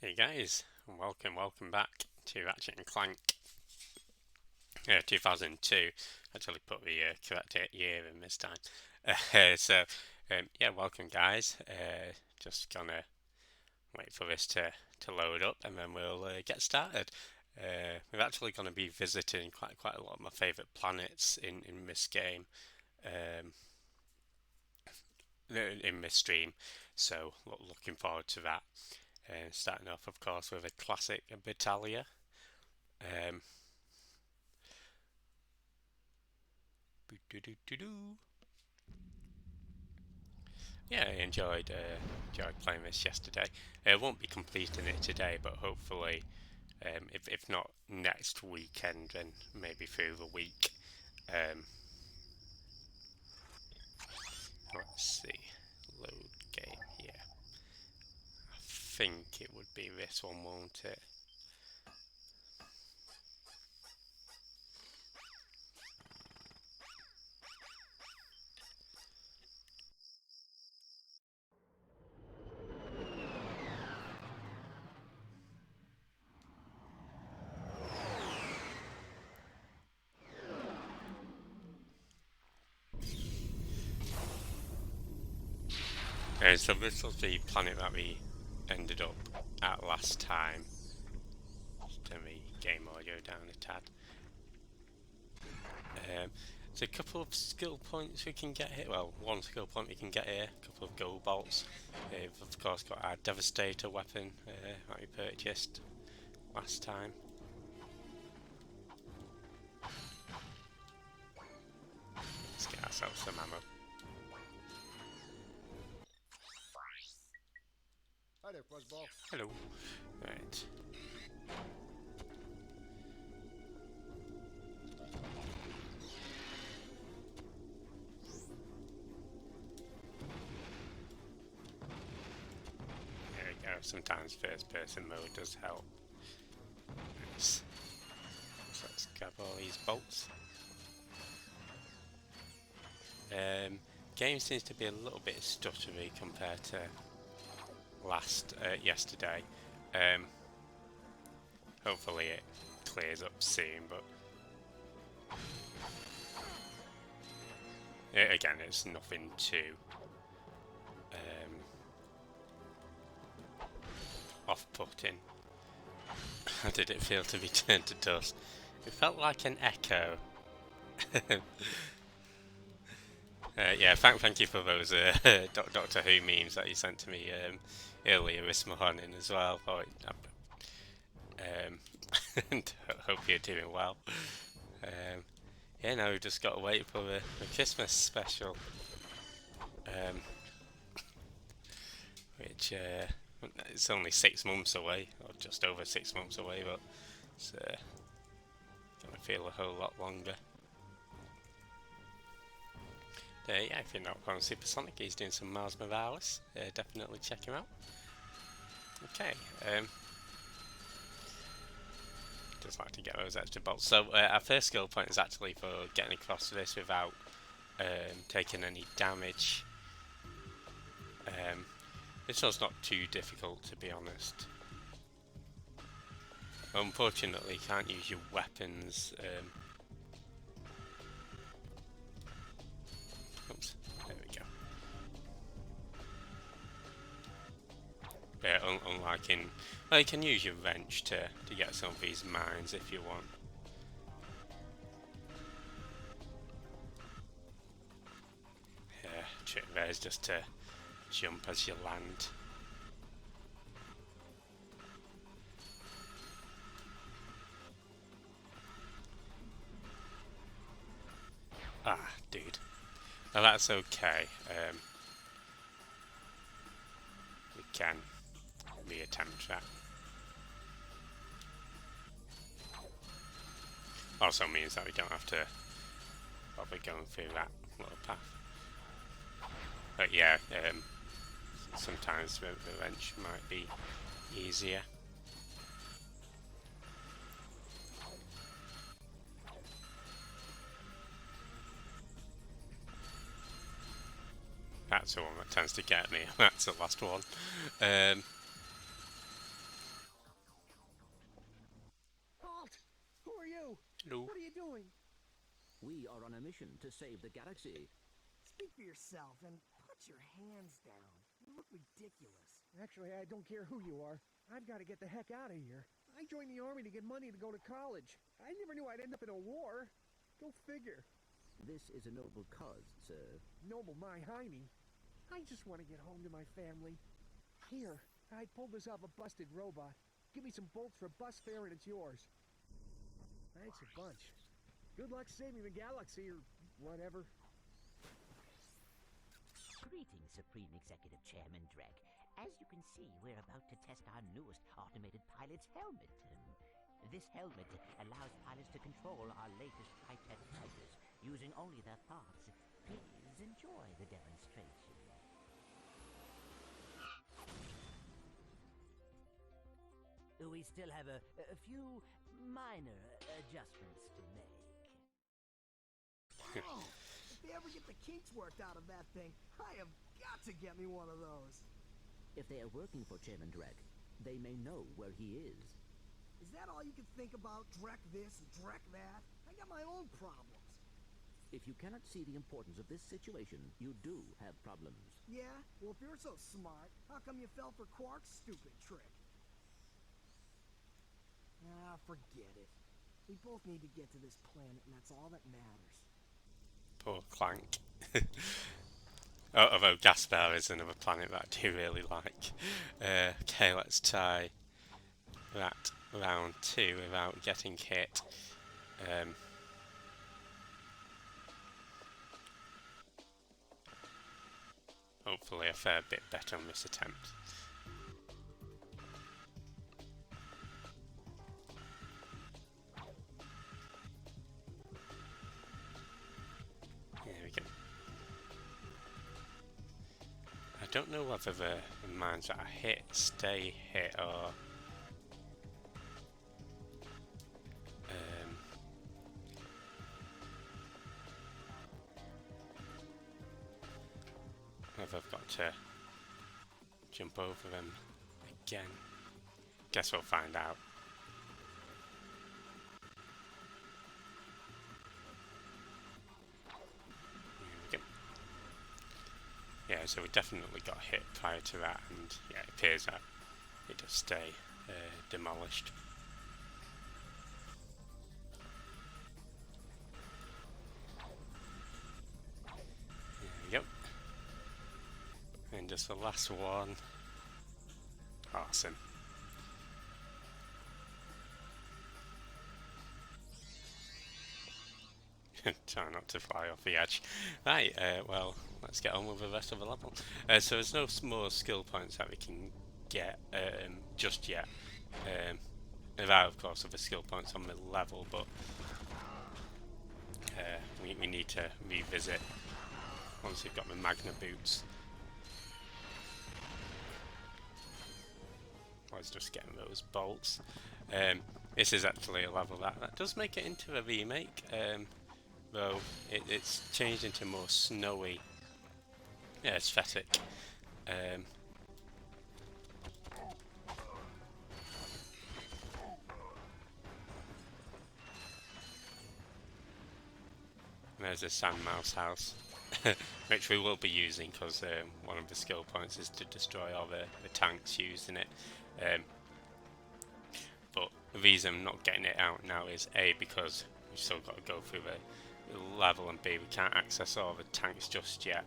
Hey guys, and welcome back to Ratchet and Clank 2002. Actually put the correct year in this time. Yeah, welcome guys. Just gonna wait for this to load up and then we'll get started. We're actually going to be visiting quite a lot of my favourite planets in this game, um, in this stream. So looking forward to that. Starting off, of course, with a classic Battalia. Um, Yeah, I enjoyed playing this yesterday. I won't be completing it today, but hopefully, if not next weekend, then maybe through the week. Um, let's see, load game here. I think it would be this one, won't it? So this was the planet that we ended up at last time. Just turn the game audio down a tad. There's a couple of skill points we can get here. Well, one skill point we can get here. A couple of gold bolts. We've of course got our Devastator weapon that we purchased last time. Let's get ourselves some ammo. Hi there, Fuzzball. Hello. Right. There we go. Sometimes first person mode does help. Nice. So let's grab all these bolts. Game seems to be a little bit stuttery compared to yesterday. Um, Hopefully it clears up soon, but again, it's nothing too off-putting. How did it feel to be turned to dust? It felt like an echo. Yeah, thank you for those Doctor Who memes that you sent to me earlier this morning as well. And hope you're doing well. Yeah, now we've just got to wait for the Christmas special, um, which it's only 6 months away, or just over 6 months away, but it's gonna feel a whole lot longer. Yeah, if you're not on Supersonic, he's doing some Mars Morales. Definitely check him out. Okay. Just like to get those extra bolts. So our first skill point is actually for getting across this without taking any damage. This one's not too difficult, to be honest. Unfortunately, you can't use your weapons. Oops, there we go. Unlike in, well, you can use your wrench to get some of these mines if you want. Trick there is just to jump as you land. Ah, dude. Now that's okay. We can reattempt that. Also means that we don't have to bother going through that little path. But yeah, sometimes the wrench might be easier. That's the one that tends to get me. That's the last one. Hello. What are you doing? We are on a mission to save the galaxy. Speak for yourself and put your hands down. You look ridiculous. Actually, I don't care who you are. I've got to get the heck out of here. I joined the army to get money to go to college. I never knew I'd end up in a war. Go figure. This is a noble cause, sir. Noble my hiney. I just want to get home to my family. Here, I pulled this off a busted robot. Give me some bolts for bus fare and it's yours. Thanks a bunch. Good luck saving the galaxy or whatever. Greetings, Supreme Executive Chairman Drek. As you can see, we're about to test our newest automated pilot's helmet. This helmet allows pilots to control our latest high-tech fighters using only their thoughts. Please enjoy the demonstration. We still have a few minor adjustments to make. Oh, if they ever get the kinks worked out of that thing, I have got to get me one of those. If they are working for Chairman Drek, they may know where he is. Is that all you can think about? Drek this and Drek that? I got my own problems. If you cannot see the importance of this situation, you do have problems. Yeah? Well, if you're so smart, how come you fell for Quark's stupid trick? Ah, forget it. We both need to get to this planet, and that's all that matters. Poor Clank. Oh, although Gaspar is another planet that I do really like. Okay, let's try that round 2 without getting hit. Hopefully a fair bit better on this attempt. There we go. I don't know whether the mines that I hit stay hit or whether I've got to jump over them again. Guess we'll find out. There we go. Yeah, so we definitely got hit prior to that, and yeah, it appears that it does stay demolished. There we go. And just the last one. Awesome. Try not to fly off the edge. Right, well, let's get on with the rest of the level. So there's no more skill points that we can get just yet. There are, of course, other skill points on the level, but we need to revisit once we've got the Magna boots. Let's just get those bolts. This is actually a level that does make it into a remake, though it's changed into more snowy aesthetic. There's a sand mouse house, which we will be using because one of the skill points is to destroy all the tanks used in it. But the reason I'm not getting it out now is A, because we've still got to go through the level, and B, we can't access all the tanks just yet,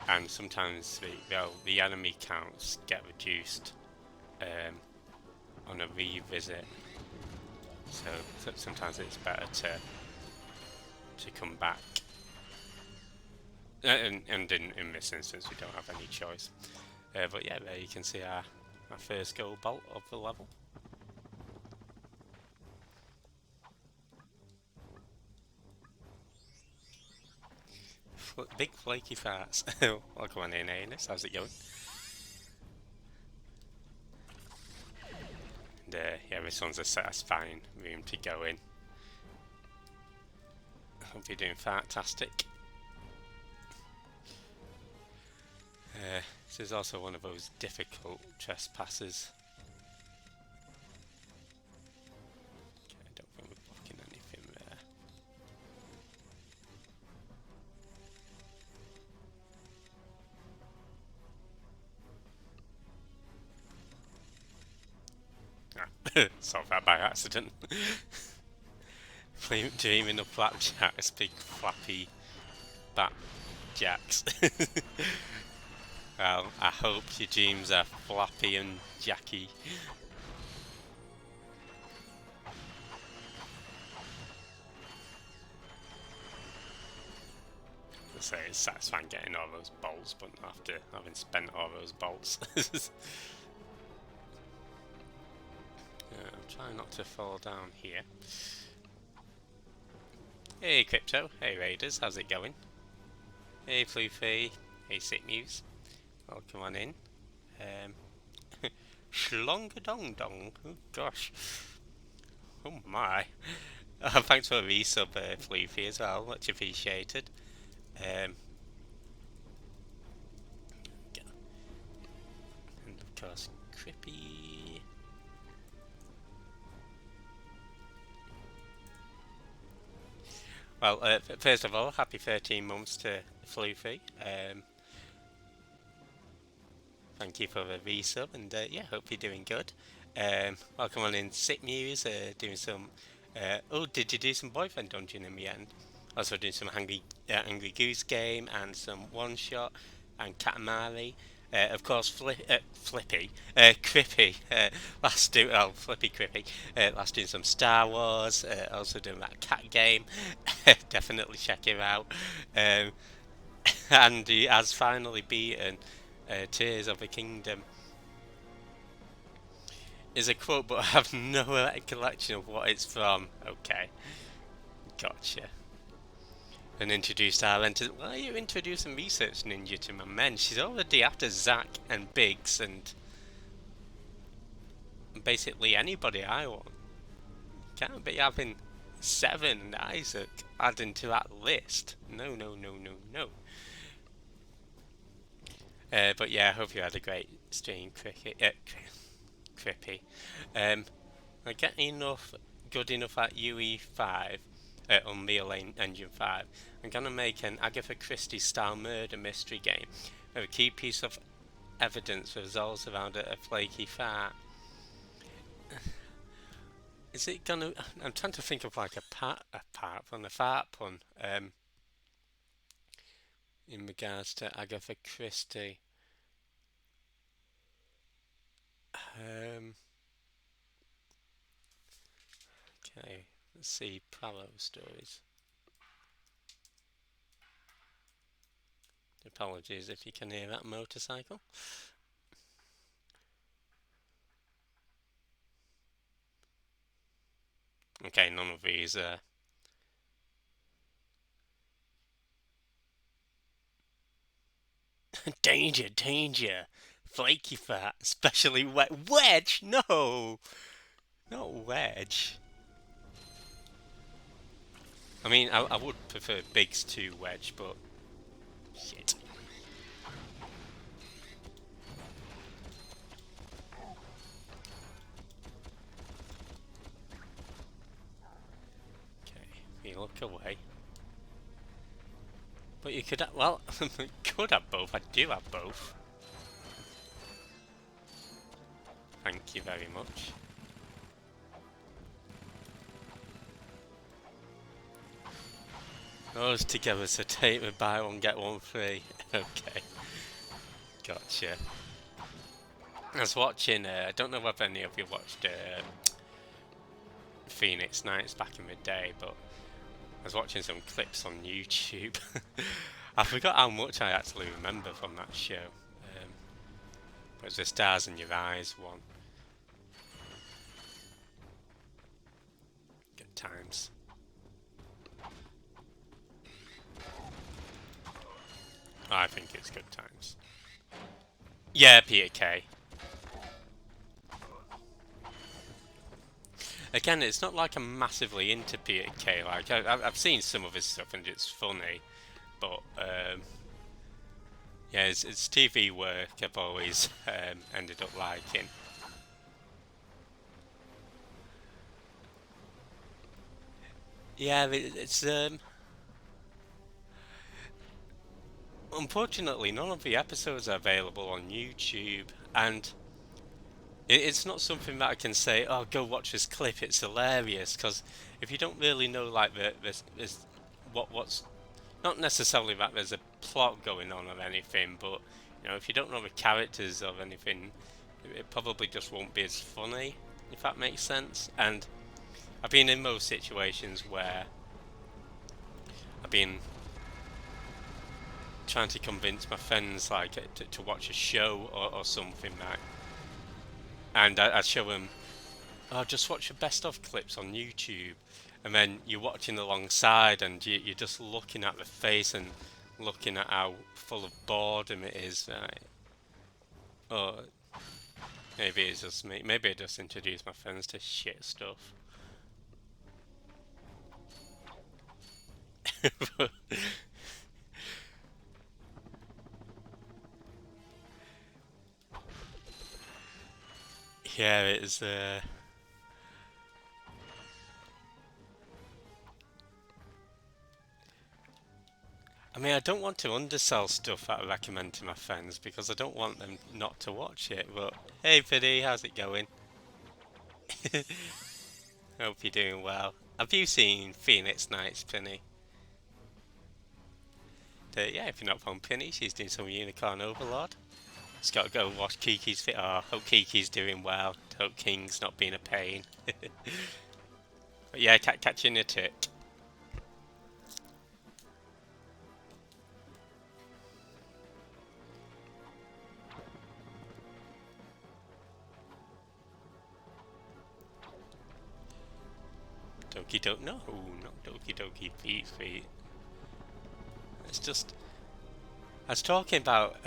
and sometimes the enemy counts get reduced on a revisit, so sometimes it's better to come back. And in this instance we don't have any choice. But yeah, there you can see our first gold bolt of the level. Big flaky farts. Welcome on in, Anus. How's it going? And yeah, this one's a satisfying room to go in. Hope you're doing fantastic. This is also one of those difficult trespasses. Okay, I don't think we're blocking anything there. Solved that by accident. Dreaming of flapjacks, big flappy bat jacks. Well, I hope your dreams are flappy and jacky. I say it's satisfying getting all those bolts, but not after having spent all those bolts. I'm trying not to fall down here. Hey Crypto, hey Raiders, how's it going? Hey Floofy, hey Sick News, welcome on in. Schlongadong dong, oh gosh, oh my. Thanks for a resub, Floofy, as well, much appreciated. And of course, Crippy. Well, first of all, happy 13 months to Floofy. Thank you for the resub, and yeah, hope you're doing good. Welcome on in Sick News, doing some. Oh, did you do some Boyfriend Dungeon in the end? Also doing some Angry Goose Game and some One Shot and Katamari. Of course, Flippy, Crippy, Flippy Crippy, last doing some Star Wars, also doing that cat game, definitely check him out. And he has finally beaten Tears of a Kingdom. Is a quote, but I have no recollection of what it's from. Okay, gotcha. And introduced Arlen. Why are you introducing Research Ninja to my men? She's already after Zack and Biggs and basically anybody I want. Can't be having Seven and Isaac adding to that list. No, no, no, no, no. But yeah, I hope you had a great stream, Crippy. I get good enough at UE5, Unreal Engine 5. I'm gonna make an Agatha Christie style murder mystery game where a key piece of evidence revolves around a flaky fart. Is it gonna? I'm trying to think of like a fart pun. In regards to Agatha Christie. Okay, let's see Pravo stories. Apologies if you can hear that motorcycle. Okay, none of these danger, danger! Flaky fat, especially wet. Wedge? No! Not Wedge. I mean, I would prefer Biggs to Wedge, but shit. Okay, we look away. But you could have, well, could have both. I do have both. Thank you very much. Those together, so take me buy one, get one free. Okay. Gotcha. I was watching, I don't know whether any of you watched Phoenix Nights back in the day, but I was watching some clips on YouTube. I forgot how much I actually remember from that show. But it's the Stars in Your Eyes one. Good times. I think it's good times. Yeah, Peter Kay. Again, it's not like I'm massively into Peter Kay. Like I've seen some of his stuff and it's funny, but yeah, it's TV work I've always ended up liking. Yeah, it's unfortunately none of the episodes are available on YouTube, and it's not something that I can say, oh, go watch this clip, it's hilarious, because if you don't really know like this what's not necessarily that there's a plot going on or anything, but you know, if you don't know the characters or anything, it probably just won't be as funny, if that makes sense. And I've been in most situations where I've been trying to convince my friends like to watch a show or something like, and I'd show them, oh, just watch the best of clips on YouTube, and then you're watching alongside, and you're just looking at the face and looking at how full of boredom it is. Or maybe it's just me. Maybe I just introduce my friends to shit stuff. Yeah, it's I mean, I don't want to undersell stuff that I recommend to my friends because I don't want them not to watch it. But hey, Piddy, how's it going? Hope you're doing well. Have you seen Phoenix Nights, Penny? Yeah, if you're not from Penny, she's doing some Unicorn Overlord. Just gotta go watch Kiki's fit. Oh, hope Kiki's doing well. Hope King's not being a pain. But yeah, catching a tick. Doki Doki. No, not Doki Doki Feet. It's just. I was talking about.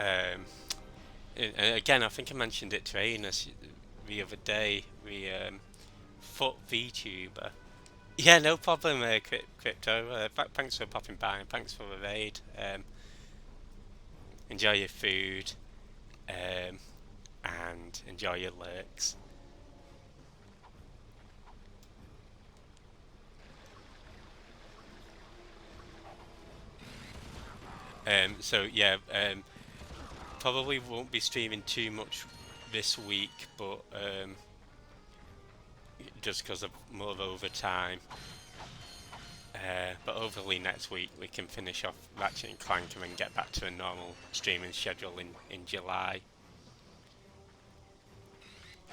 Again, I think I mentioned it to Anus the other day. The foot VTuber. Yeah, no problem, Crypto. Thanks for popping by and thanks for the raid. Enjoy your food and enjoy your lurks. So yeah, probably won't be streaming too much this week, but just because of more overtime. But hopefully next week we can finish off Ratchet and Clank and then get back to a normal streaming schedule in July.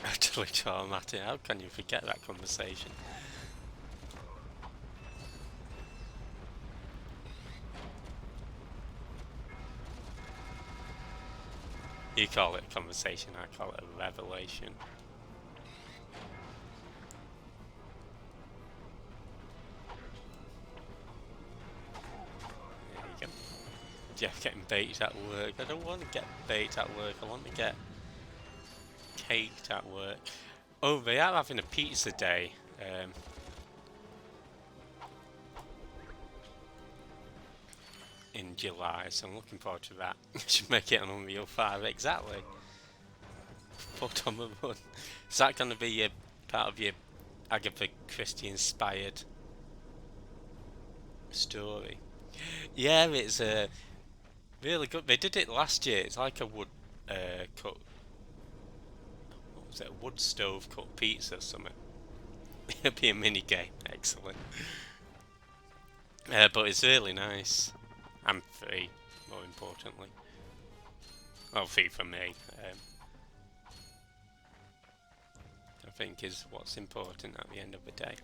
Utterly traumatic. How can you forget that conversation? You call it a conversation, I call it a revelation. There you go. Jeff getting baited at work. I don't want to get baited at work. I want to get caked at work. Oh, they are having a pizza day. In July, so I'm looking forward to that. Should make it on Unreal 5, exactly. Put on the run. Is that going to be your part of your Agatha Christie inspired story? Yeah, it's really good. They did it last year. It's like a wood cut. What was it? A wood stove cut pizza or something. It'll be a mini game. Excellent. But it's really nice. And free, more importantly. Well, free for me. I think is what's important at the end of the day.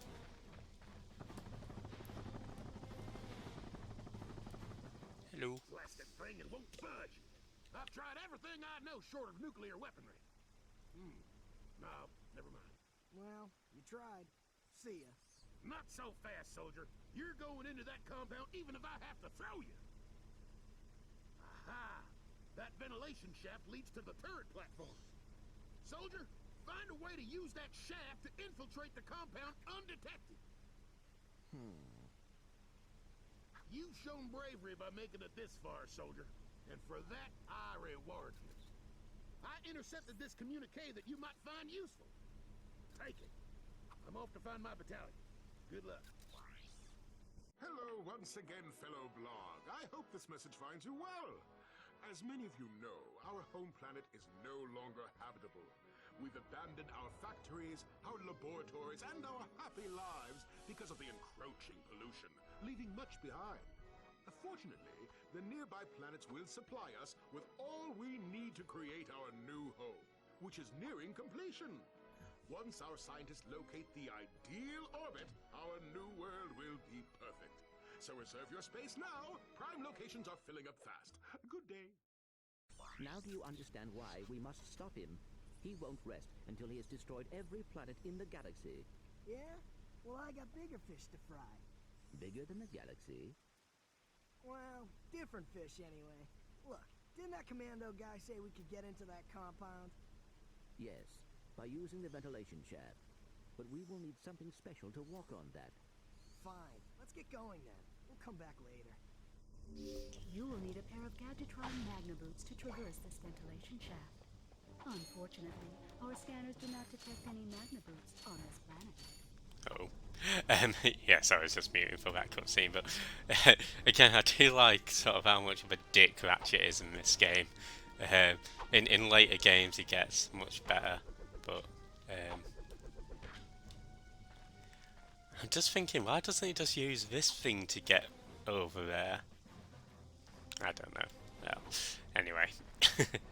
Hello. Blasted thing, it won't budge. I've tried everything I know short of nuclear weaponry. No, never mind. Well, you tried. See ya. Not so fast, soldier. You're going into that compound even if I have to throw you. Aha! That ventilation shaft leads to the turret platform. Soldier, find a way to use that shaft to infiltrate the compound undetected. You've shown bravery by making it this far, soldier. And for that, I reward you. I intercepted this communique that you might find useful. Take it. I'm off to find my battalion. Good luck. Hello once again, fellow blog. I hope this message finds you well. As many of you know, our home planet is no longer habitable. we've abandoned our factories, our laboratories, and our happy lives because of the encroaching pollution, leaving much behind. Fortunately, the nearby planets will supply us with all we need to create our new home, which is nearing completion. Once our scientists locate the ideal orbit, our new world will be perfect. So reserve your space now. Prime locations are filling up fast. Good day. Now do you understand why we must stop him? He won't rest until he has destroyed every planet in the galaxy. Yeah? Well, I got bigger fish to fry. Bigger than the galaxy? Well, different fish anyway. Look, didn't that commando guy say we could get into that compound? Yes, by using the ventilation shaft. But we will need something special to walk on that. Fine, let's get going then. We'll come back later. You will need a pair of Gadgetron Magna boots to traverse this ventilation shaft. Unfortunately, our scanners do not detect any Magna boots on this planet. Oh. Yes, I was just muting for that cutscene, but again, I do like sort of how much of a dick Ratchet is in this game. In later games, he gets much better, but I'm just thinking, why doesn't he just use this thing to get over there? I don't know. Well, anyway,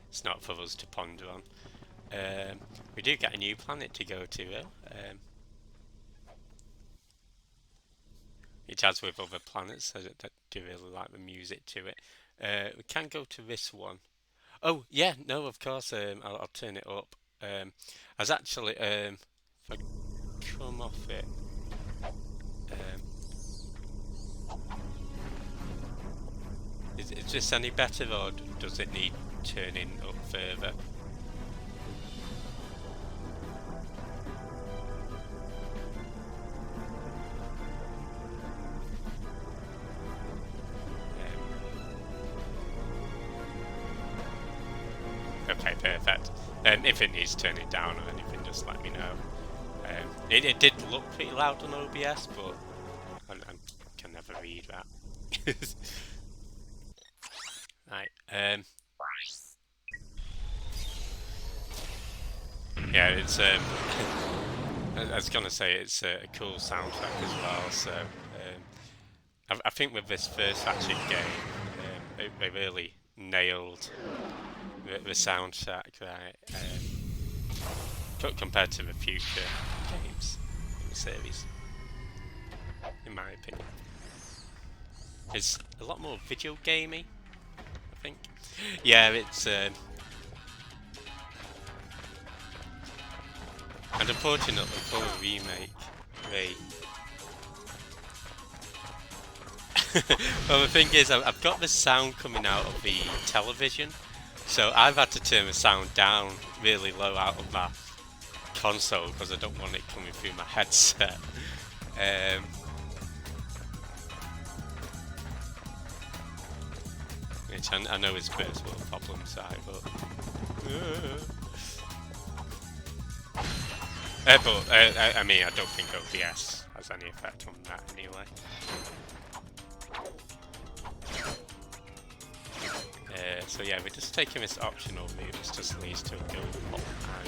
it's not for us to ponder on. We do get a new planet to go to, though. It has with other planets, I do really like the music to it. We can go to this one. Oh, yeah, no, of course, I'll turn it up. I was actually, if I come off it, is this any better, or does it need turning up further? Okay, perfect. If it needs turning down or anything, just let me know. It did look pretty loud on OBS, but I can never read that. Right. Yeah, it's I was gonna say it's a cool soundtrack as well. So I think with this first Ratchet game, they really nailed the soundtrack, right? Compared to the future games in the series, in my opinion, it's a lot more video gamey, I think. Yeah, it's and unfortunately for a remake, well, the thing is, I've got the sound coming out of the television, so I've had to turn the sound down really low out of my console because I don't want it coming through my headset. Which I know is first world problem side, but I mean, I don't think OBS has any effect on that anyway. So yeah, we're just taking this optional route. This just leads to a gold hole, and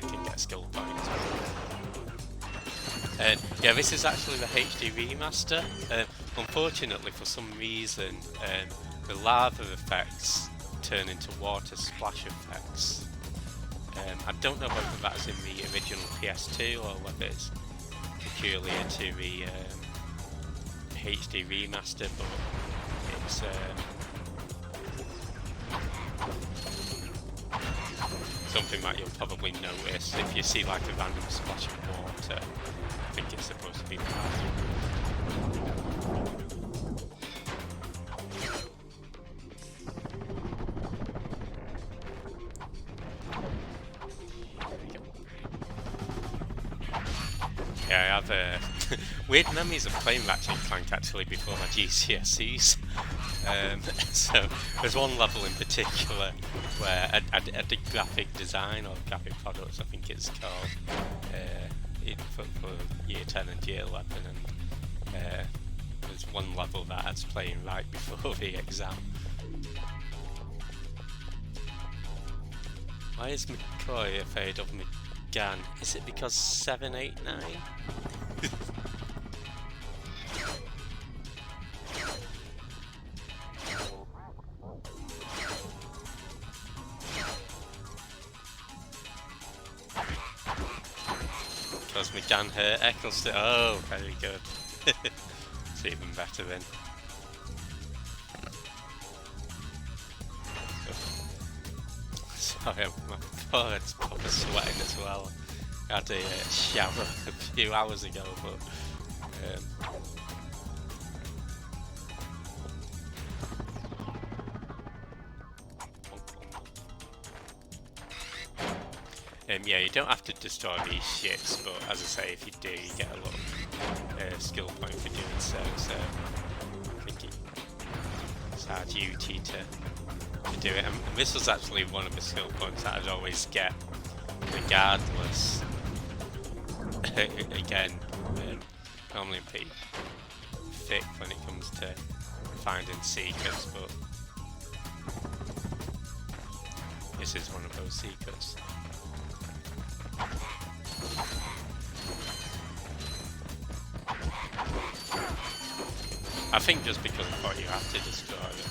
you can get a skill point. Yeah, this is actually the HD remaster. Unfortunately, for some reason, the lava effects turn into water splash effects. I don't know whether that's in the original PS2 or whether it's peculiar to the HD remaster, but it's something that you'll probably notice if you see like a random splash of water. I think it's supposed to be yeah, I have weird memories of playing Ratchet and Clank actually before my GCSEs. So there's one level in particular where I did graphic design or graphic products, I think it's called, for year 10 and year 11, and there's one level that I was playing right before the exam. Why is McCoy afraid of McGann? Is it because 789? Because McGann hurt Eccleston. Oh, very good. It's even better then. Sorry, my forehead's proper sweating as well. I had a shower a few hours ago, but yeah, you don't have to destroy these shits, but as I say, if you do, you get a little skill point for doing so. So I think it's our duty to do it. And this was actually one of the skill points that I'd always get, regardless. Again, normally pretty thick when it comes to finding secrets, but this is one of those secrets. I think just because I thought you have to destroy it.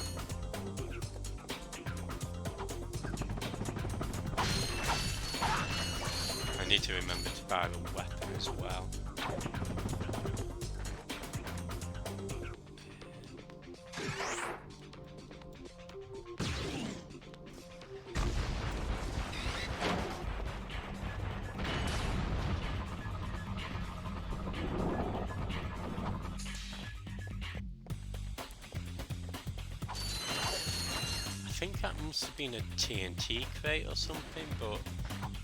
I need to remember to buy the weapon as well. I think that must have been a TNT crate or something, but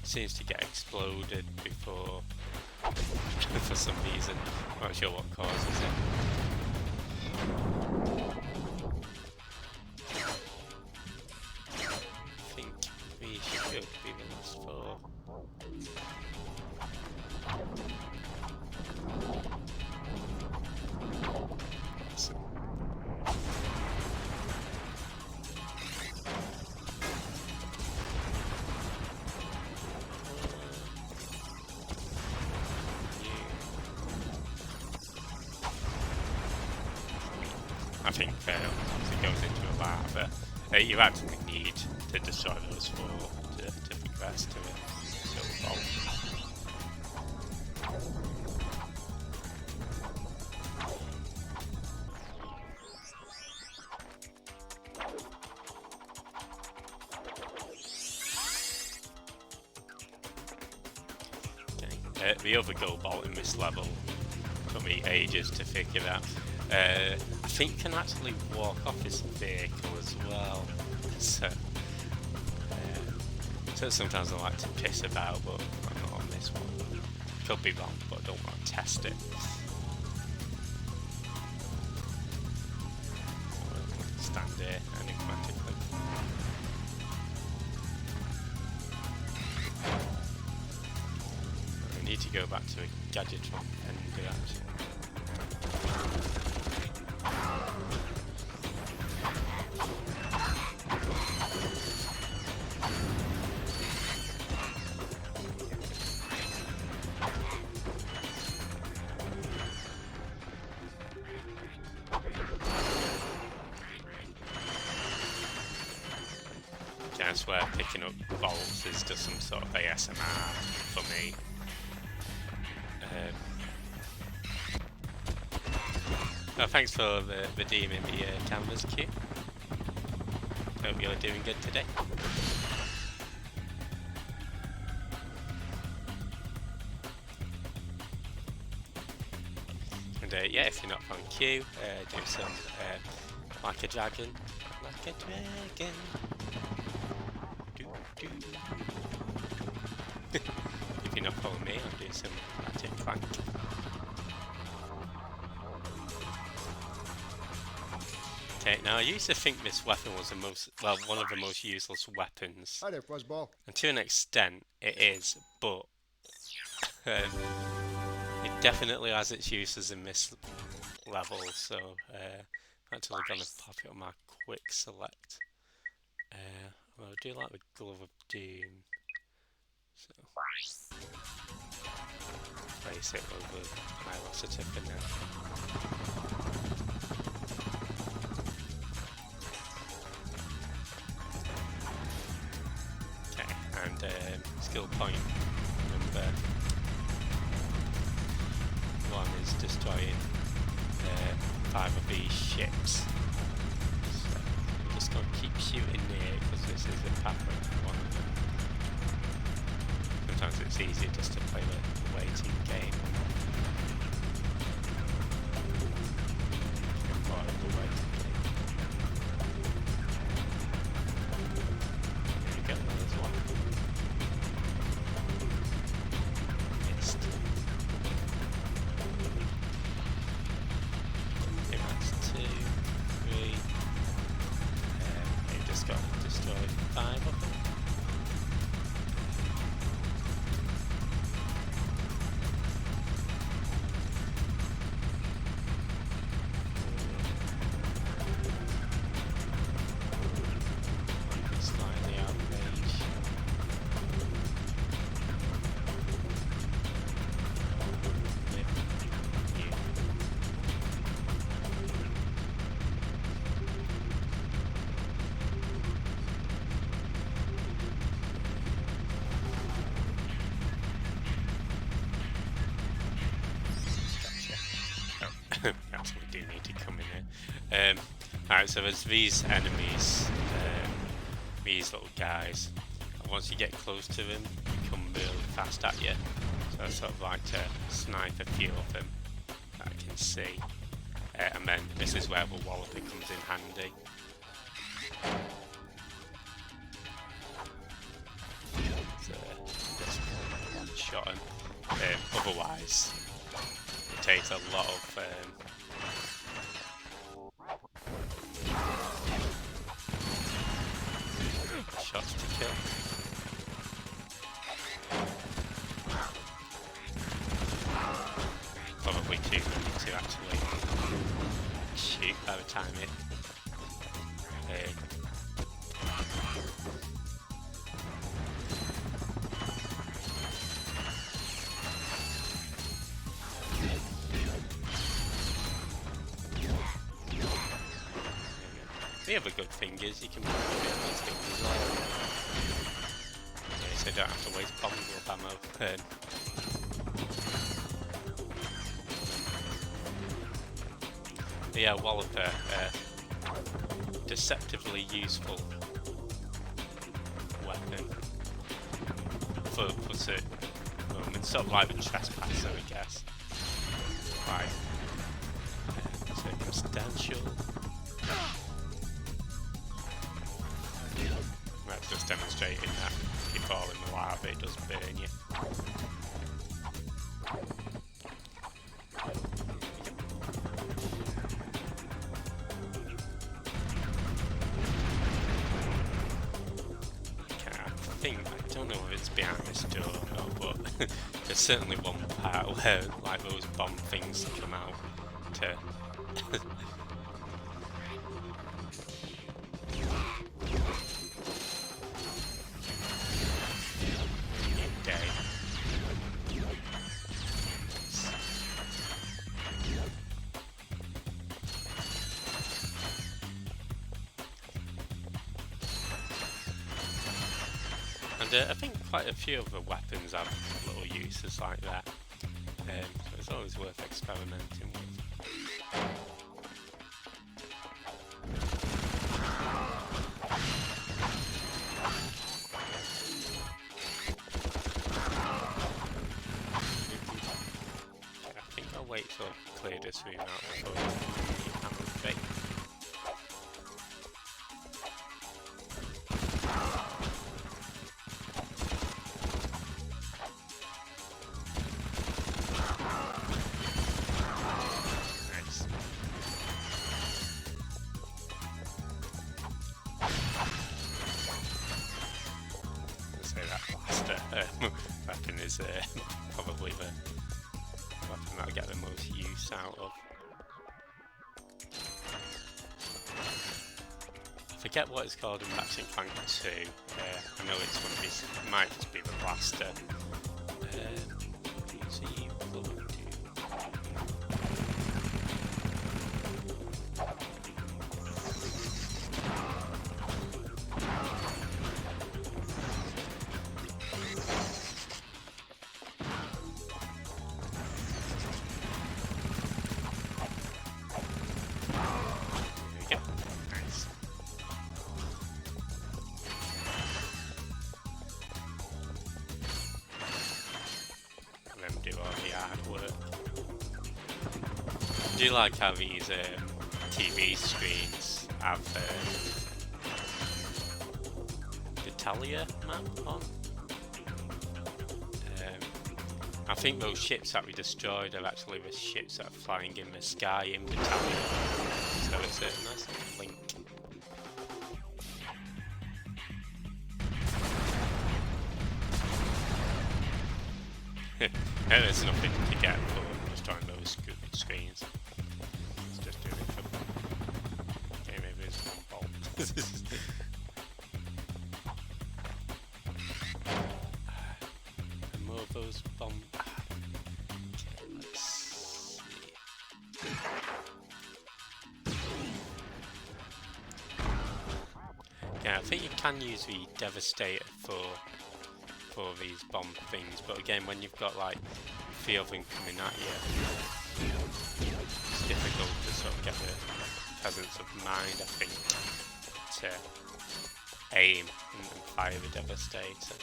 it seems to get exploded before for some reason. Not sure what causes it. I think we should be the last four. I think it goes into a lava. You actually need to destroy those four to progress to it. So, okay. The other gold bolt in this level took me ages to figure out. I think you can actually walk off this vehicle as well. So sometimes I like to piss about, but I'm not on this one. Could be wrong, but I don't want to test it. So stand here enigmatically. I need to go back to a Gadgetron and do that. I swear picking up bolts is just some sort of ASMR for me. Thanks for redeeming the canvas queue. Hope you're doing good today. And yeah, if you're not on queue, do some like a dragon. Like a dragon. If you're not following me, I'm doing some Ratchet Clank. Okay, now I used to think this weapon was one of the most useless weapons. Hi there, Fuzzball. And to an extent, it is, but it definitely has its uses in this level, so I'm actually going to pop it on my quick select. Well, I do like the Glove of Doom, so place it over Velocity for now. Okay, and skill point number 1 is destroying 5 of these ships. So I'm just going to keep shooting near because this is a pattern one of them. Sometimes it's easier just to play the waiting game. More of the waiting game. There you go, there's one. Missed. Okay, that's 2, 3. They just got destroyed 5 of them. Slightly out of range. With you. Actually do need to come in here. Alright, so there's these enemies, these little guys. And once you get close to them, they come really fast at you. So I sort of like to snipe a few of them that I can see. And then this is where the Wallopy comes in handy. So just one shot them. Otherwise, it takes a lot of shots to kill. Probably too many to actually shoot by the time it the other good thing is you can put these things as well. Okay, so you don't have to waste bombs or ammo. Yeah, Walloper, deceptively useful weapon for certain moments, sort of like the Trespasser, I guess. Right, circumstantial. That's just demonstrating that if you fall in the lava, it does burn you. I don't know if it's behind this door or not, but there's certainly one part where like those bomb things come out to day. And I think quite a few of the weapons have little uses like that, so it's always worth experimenting with. I think I'll wait till I've cleared this room out before I hammer fake. Weapon is probably the weapon that I get the most use out of. I forget what it's called in Ratchet and Clank 2. I know it's one of these, it might just be the blaster. See, I do like how these TV screens have the Talia map on. I think those ships that we destroyed are actually the ships that are flying in the sky in Battalion. So it's a nice little link. There's nothing to get for destroying those screens. Let's just do it for okay, maybe there's one bolt. And more of those bombs. Okay, let's see. Yeah, I think you can use the Devastator for these bomb things, but again, when you've got like 3 of them coming at you, it's difficult to sort of get the presence of mind, I think, to aim and fire the Devastator.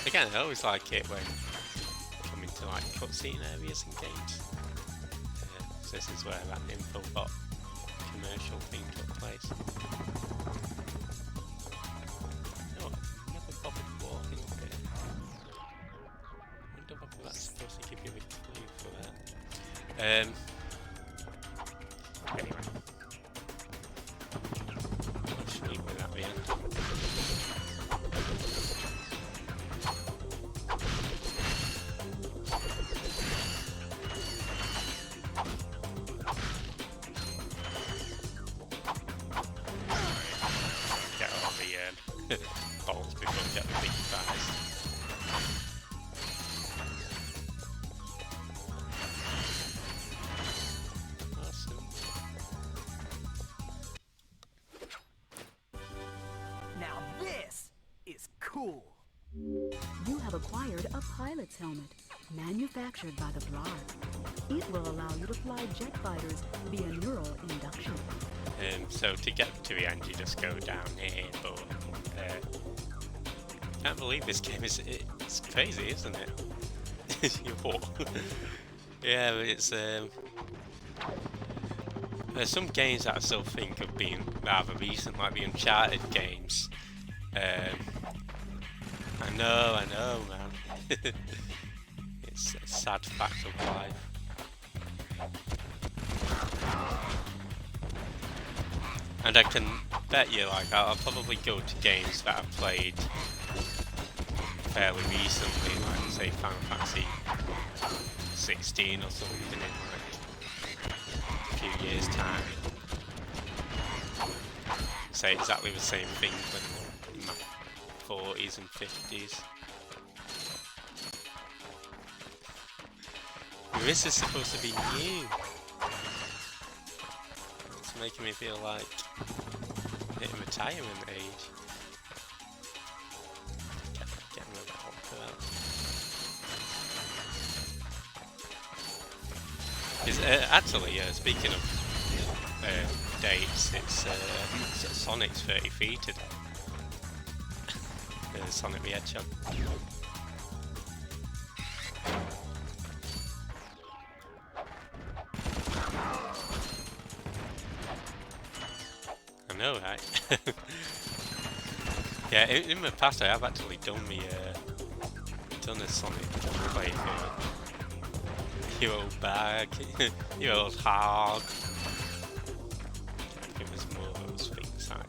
Again, I always like it when coming to like cutscene areas in games. So this is where that Infobot commercial thing took place. Supposed to give you a clue for that. Anyway, I'll just leave with that at the end. Get all the balls before we get the big prize. You have acquired a pilot's helmet, manufactured by the Blarg. It will allow you to fly jet fighters via neural induction. So to get to the end, you just go down here, but I can't believe this game is, it's crazy, isn't it? Yeah, but it's, there's some games that I still think have been rather recent, like the Uncharted games. I know, man. It's a sad fact of life. And I can bet you, like, I'll probably go to games that I've played fairly recently, like, say, Final Fantasy 16 or something in, like, a few years' time. Say exactly the same thing when in my 40s and 50s. This is supposed to be new. It's making me feel like hitting retirement age. Getting a bit old for that. Actually, speaking of dates, it's Sonic's 30 feet today. Sonic the Hedgehog. I know, right? Yeah, in the past I have actually done the done a Sonic playthrough. You old bag, you old hog. Give us more of those things down.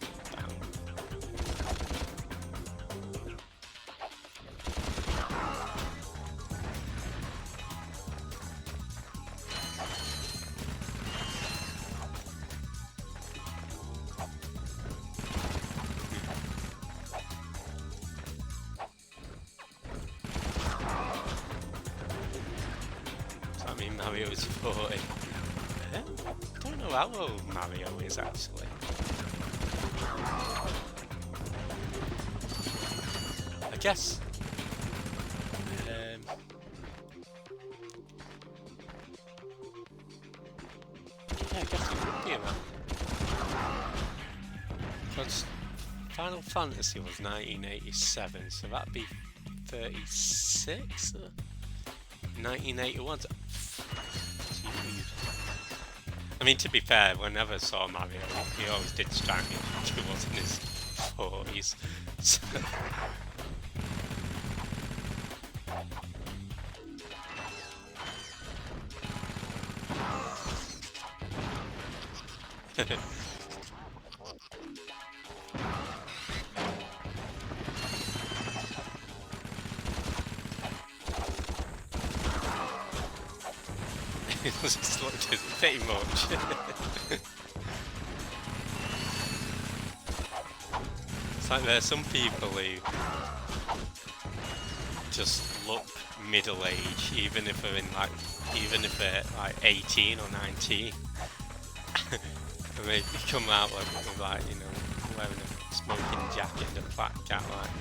Mario is 40. Don't know how old Mario is actually. I guess. Yeah, I guess it would be around. Because Final Fantasy was 1987, so that'd be 36? 1981? I mean, to be fair, whenever I saw Mario, he always did strike me like he was in his 40s. So it just looked a bit much. It's like there are some people who just look middle-aged, even if they're 18 or 19. And they come out with like, you know, wearing a smoking jacket and a flat cap like.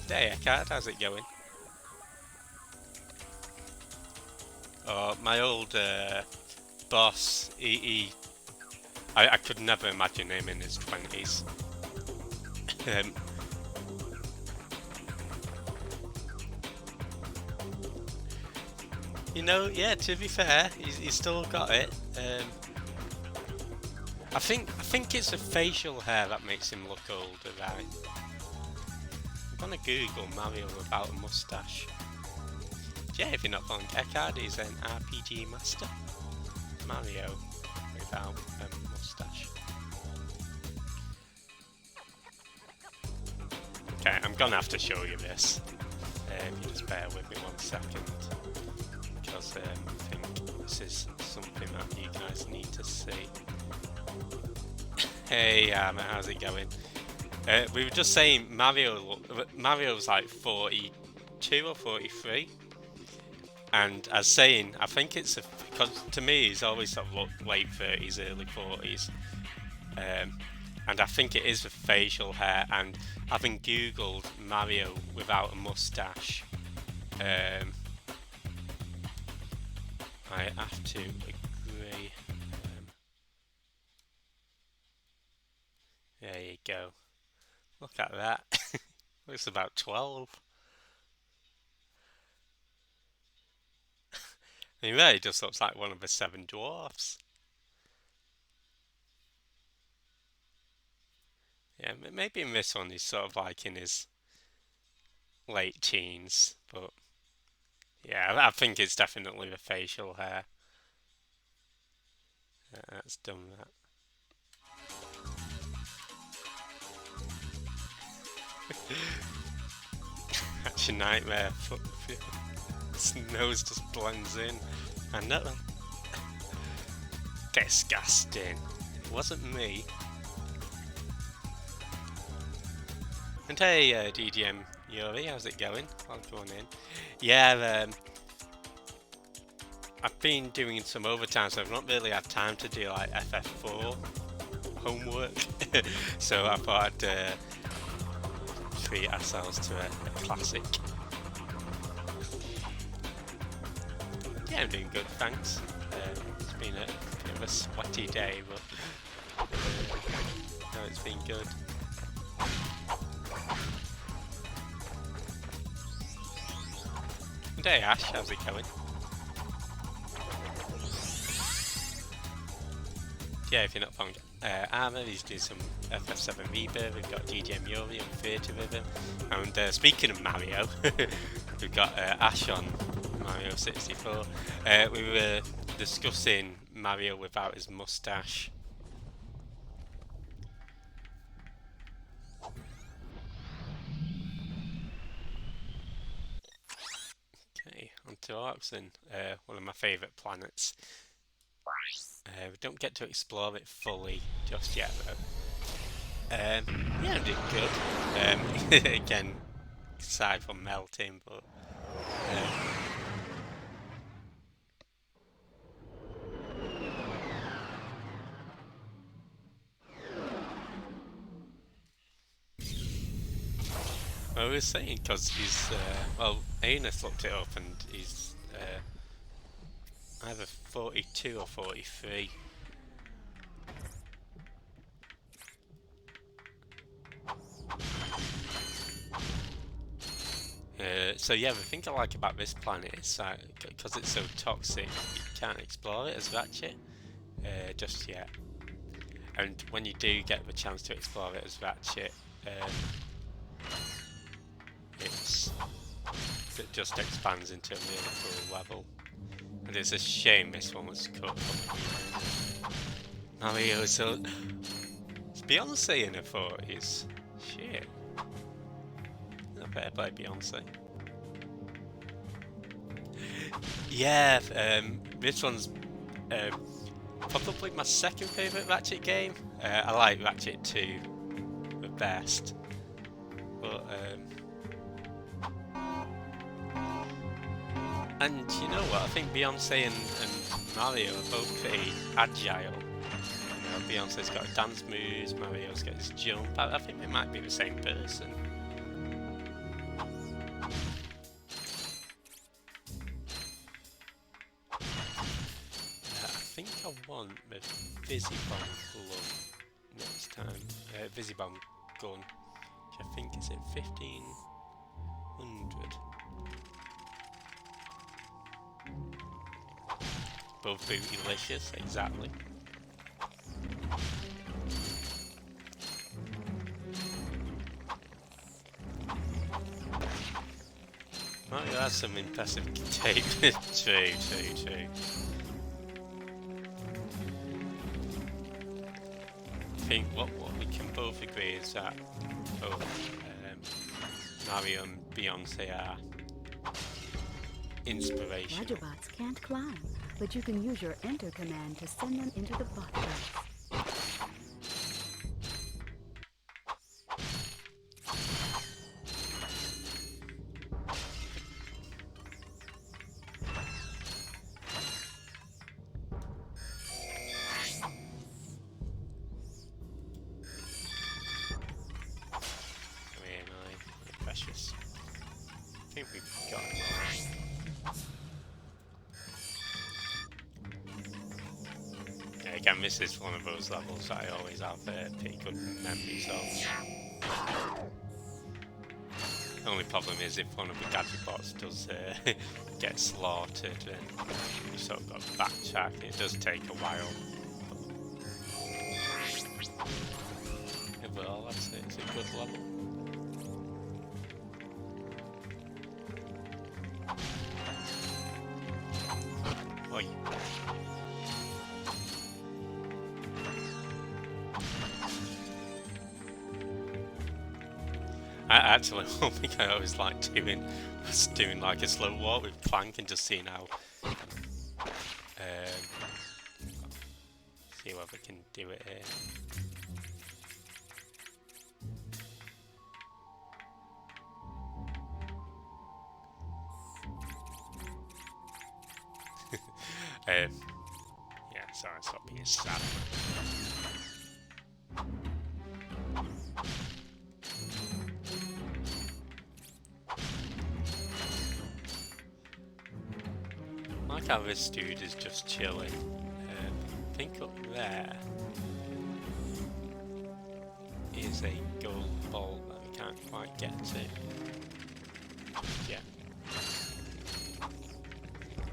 Hey Eckhart, how's it going? Oh, my old boss, I could never imagine him in his 20s. You know, yeah, to be fair, he's still got it. I think it's the facial hair that makes him look older, right? I'm gonna Google Mario without a mustache. Yeah, if you're not following Eckhard, he's an RPG master. Mario without a mustache. Okay, I'm gonna have to show you this. If you just bear with me 1 second. Because I think this is something that you guys need to see. Hey, how's it going? We were just saying Mario's like 42 or 43. And as saying, I think it's because to me he's always sort of looked late 30s, early 40s, and I think it is the facial hair. And having googled Mario without a mustache, I have to agree. There you go. Look at that. Looks about 12. He really just looks like one of the 7 dwarfs. Yeah, maybe in this one he's sort of like in his late teens, but yeah, I think it's definitely the facial hair that's done that. That's your nightmare. His nose just blends in. Another. Disgusting. It wasn't me. And hey, DGM Yuri, how's it going? I'll go on in. Yeah, I've been doing some overtime, so I've not really had time to do like FF4 homework. So I thought I'd treat ourselves to a classic. Yeah, I'm doing good, thanks. It's been a bit of a sweaty day, but no, it's been good. Good day, Ash, how's it going? Yeah, if you're not found Armour, he's doing some FF7 Rebirth. We've got DJ Yuri on 30 with him. And speaking of Mario, we've got Ash on Mario 64. We were discussing Mario without his mustache. Okay, on to Orkson, one of my favourite planets. We don't get to explore it fully just yet though. Yeah, I'm doing good. Again, aside from melting, but I was saying because he's well, Aenith looked it up and he's either 42 or 43. So yeah, the thing I like about this planet is that because it's so toxic, you can't explore it as Ratchet just yet. And when you do get the chance to explore it as Ratchet, it just expands into a really cool level. And it's a shame this one was cut from Mario. So it's Beyonce in her 40s. Shit. Not fair play, Beyonce. Yeah, this one's probably my second favourite Ratchet game. I like Ratchet 2 the best, but and you know what? I think Beyonce and Mario are both pretty agile. You know, Beyonce's got dance moves, Mario's got his jump. I think they might be the same person. I think I want the Visibomb glove next time. Visibomb gun, which I think is at 1500. Both bootylicious, exactly. Mario has some impressive tape. True. I think what we can both agree is that both Mario and Beyonce are inspirational. Rajabots can't climb, but you can use your enter command to send them into the bot race. Precious. I think we've got him all. Yeah, again, this is one of those levels that I always have pretty good memories of. The only problem is if one of the gadget bots does get slaughtered, then you sort of got to backtrack, and it does take a while. But overall, that's it. It's a good level. Oi. I actually, one thing I always liked doing was doing like a slow walk with Clank and just seeing how, see whether we can do it here. Yeah, sorry, stop being sad. I like how this dude is just chilling. I think up there is a gold ball that we can't quite get to just yet.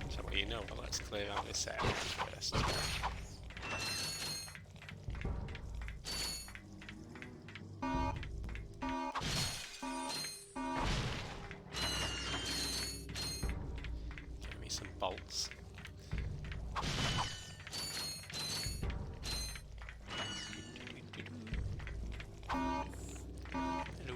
So what you know, well, let's clear out this area first. Give me some bolts. Hello.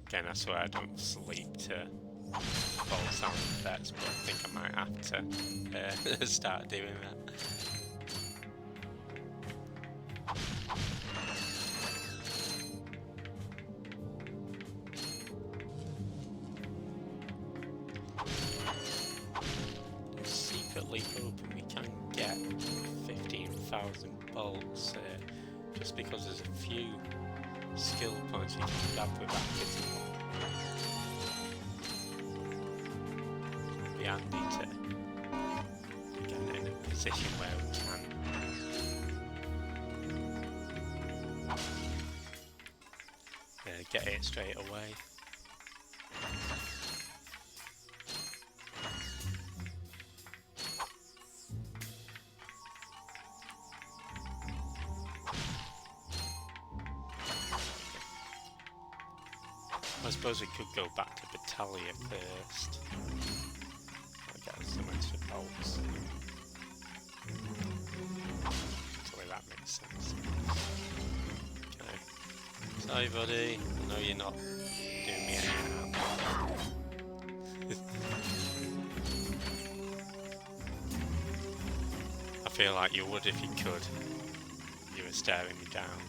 Again, I swear I don't sleep to bolt sound effects, but I think I might have to start doing that. Secretly hoping we can get 15,000 bolts just because there's a few skill points you can grab with that kitty bomb. Be handy to get in a position where we can get it straight away. I suppose we could go back to Battalion first. I'll get some extra bolts. Hopefully that makes sense. Okay. Sorry buddy, I know you're not doing me any harm. I feel like you would if you could. You were staring me down.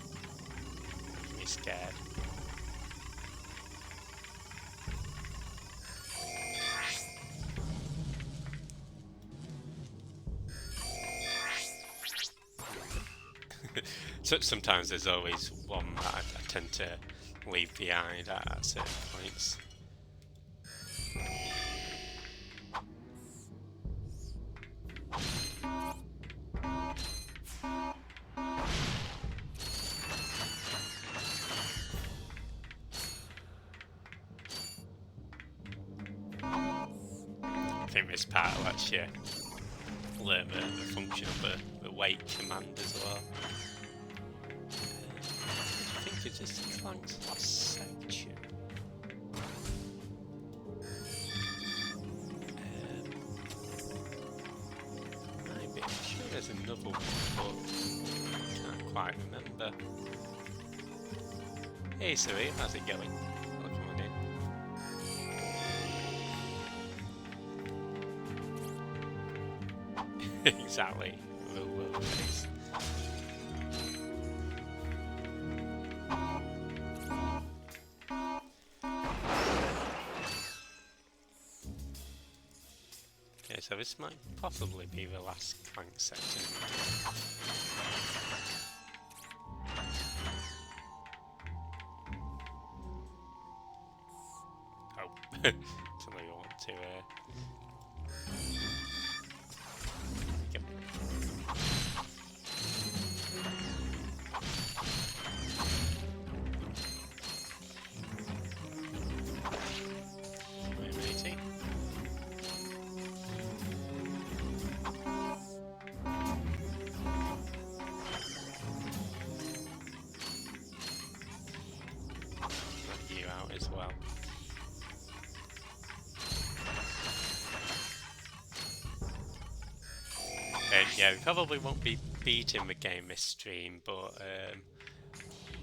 Making me scared. So sometimes there's always one that I tend to leave behind at certain points. I think this part will actually learn the function of the wait command as well. Is this Clank's last section? Maybe, I'm sure there's another one, but can't quite remember. Hey Siri, how's it going? Welcome on in. Exactly, real world face. So this might possibly be the last Clank section. Oh, somebody want to yep. Matey. As well. Yeah, we probably won't be beating the game this stream, but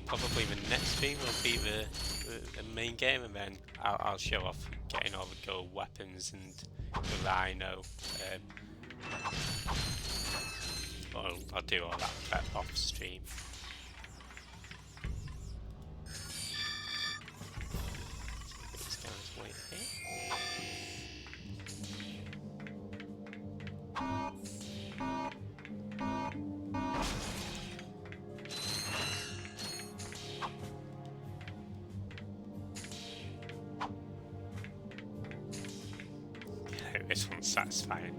probably the next stream will be the main game, and then I'll show off getting all the gold weapons and the rhino. I'll do all that prep off stream. This one's satisfying.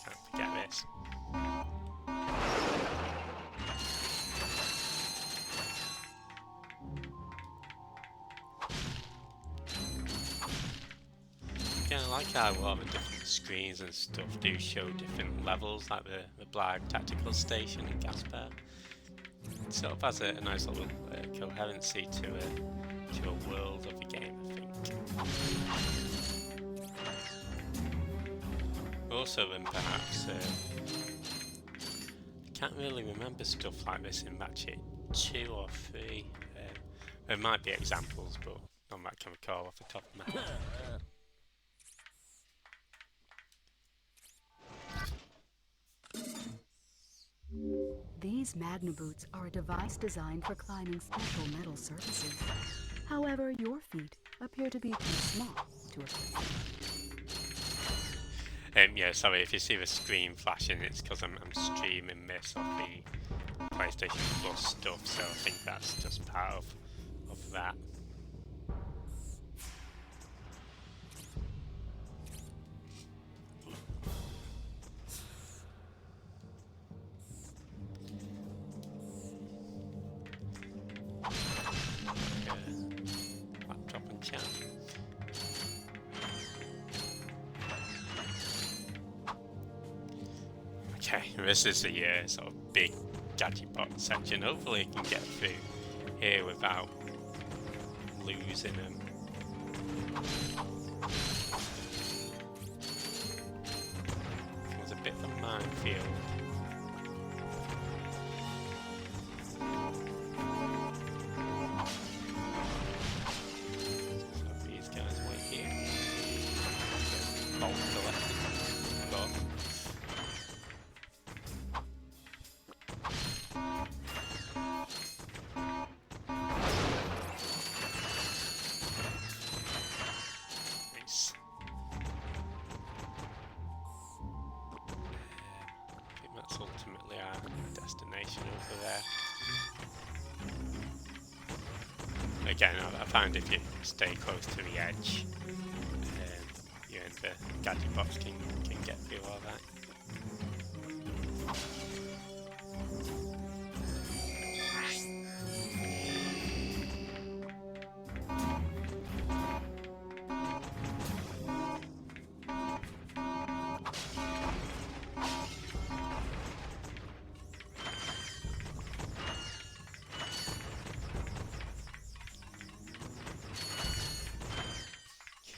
Can't forget this. Yeah, I like how all the different screens and stuff do show different levels, like the Blythe Tactical Station and Gaspar. It sort of has a nice little coherency to it. to a world of a game, I think. Also, then perhaps I can't really remember stuff like this in Ratchet 2 or 3. There might be examples, but none that I can recall off the top of my head. These Magnaboots are a device designed for climbing special metal surfaces. However, your feet appear to be too small to equip. Yeah, sorry, if you see the screen flashing, it's because I'm streaming this off the PlayStation Plus stuff, so I think that's just part of that. Laptop and chat. Okay, this is the sort of big gadget bot section. Hopefully I can get through here without losing them. It's a bit of a minefield. So these guys wait here. Bolt to the left. Go. Nice. I think that's ultimately our destination over there. Again, I find if you stay close to the edge, you and the gadget box can get through all that.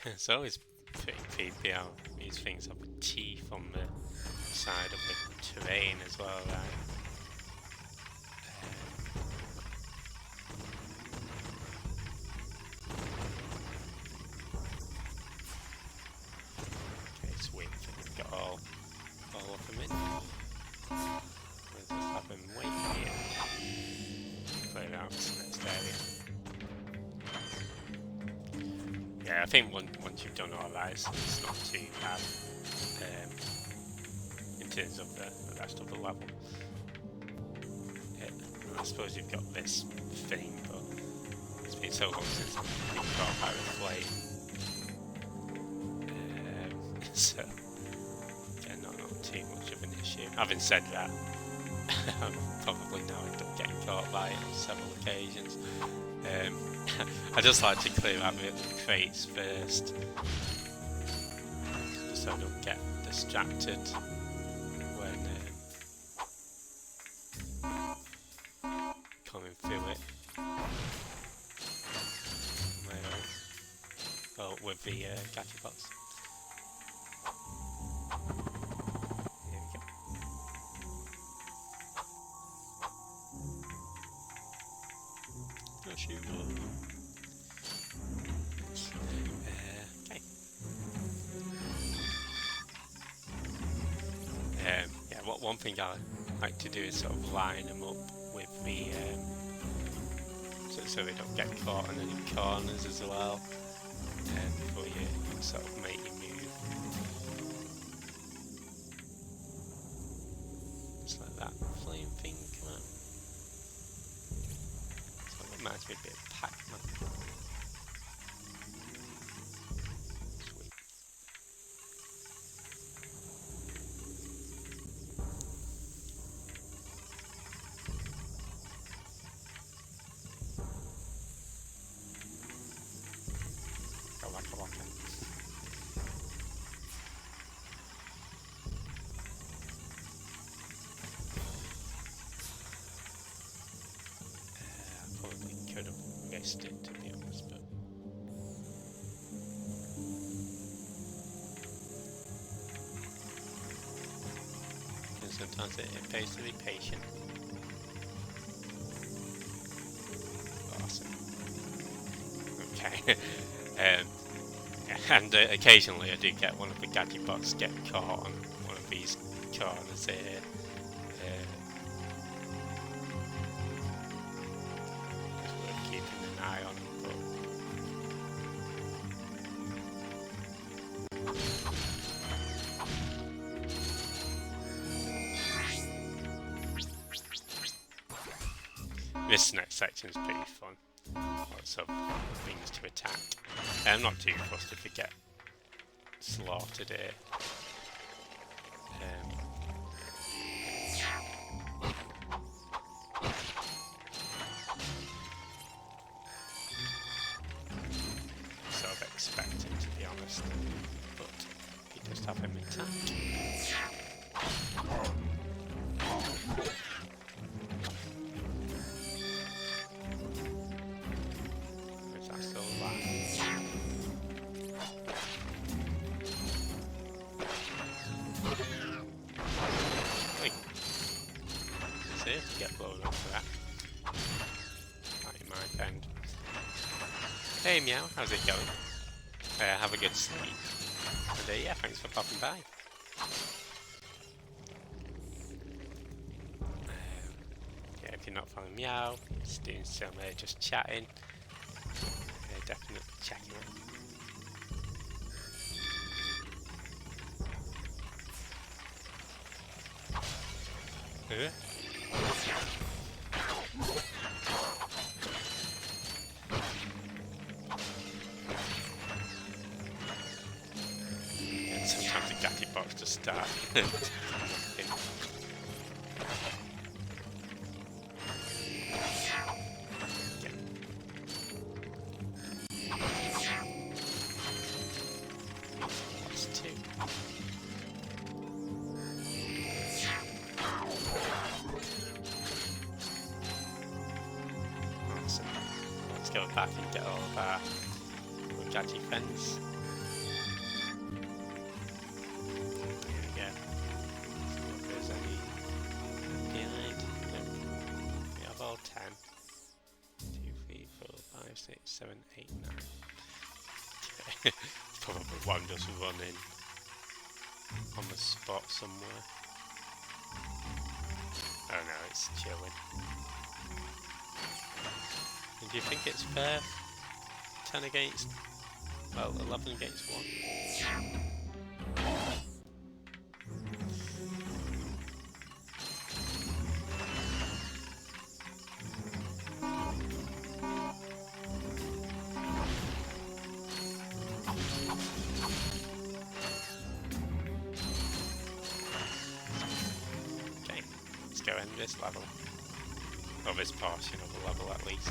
It's always pretty creepy how these things have teeth on the side of the terrain as well, right? Okay, sweet. I think we've got all of them in. We'll just have them wait here. Play around this next area. Yeah, I think once you've done all that, it's not too bad in terms of the rest of the level. I suppose you've got this thing, but it's been so long since I've been caught by the flame. So, again, not too much of an issue. Having said that, I'll probably now end up getting caught by it on several occasions. I just like to clear out the crates first, so I don't get distracted when coming through it. Well, with the gadget box. Here we go. Gosh, you okay. Yeah, one thing I like to do is sort of line them up with the so they don't get caught in any corners as well, before you sort of make your move. Just like that flame thing come out. So it reminds me a bit of Pac-Man. Sweet. Go waka waka. I probably could have missed it, to be honest, but and sometimes it pays to be patient. Awesome. Okay. And occasionally I do get one of the gadget bots get caught on one of these corners here. It's worth keeping an eye on them, but this next section is pretty fun. Lots of things to attack. I'm not too fussed if you get slaughtered here. Sort of expected, to be honest, but he does have him intact. Is that still alive? Wait. See if you get blown up for that. Not in my bend. Hey Meow, how's it going? Have a good sleep. And yeah, thanks for popping by. Yeah, if you're not following Meow, he's doing some just chatting. Definitely check him out. And sometimes the gadget box just start. Let's go back and get all of our gadget friends. Here we go. See if there's any behind. Nope. We have all 10. 2, 3, 4, 5, 6, 7, 8, 9. Okay. Probably one just running on the spot somewhere. Oh no, it's chilling. And do you think it's fair? 10 against, well, 11 against 1. Okay, let's go end this level. Or this portion of the level at least.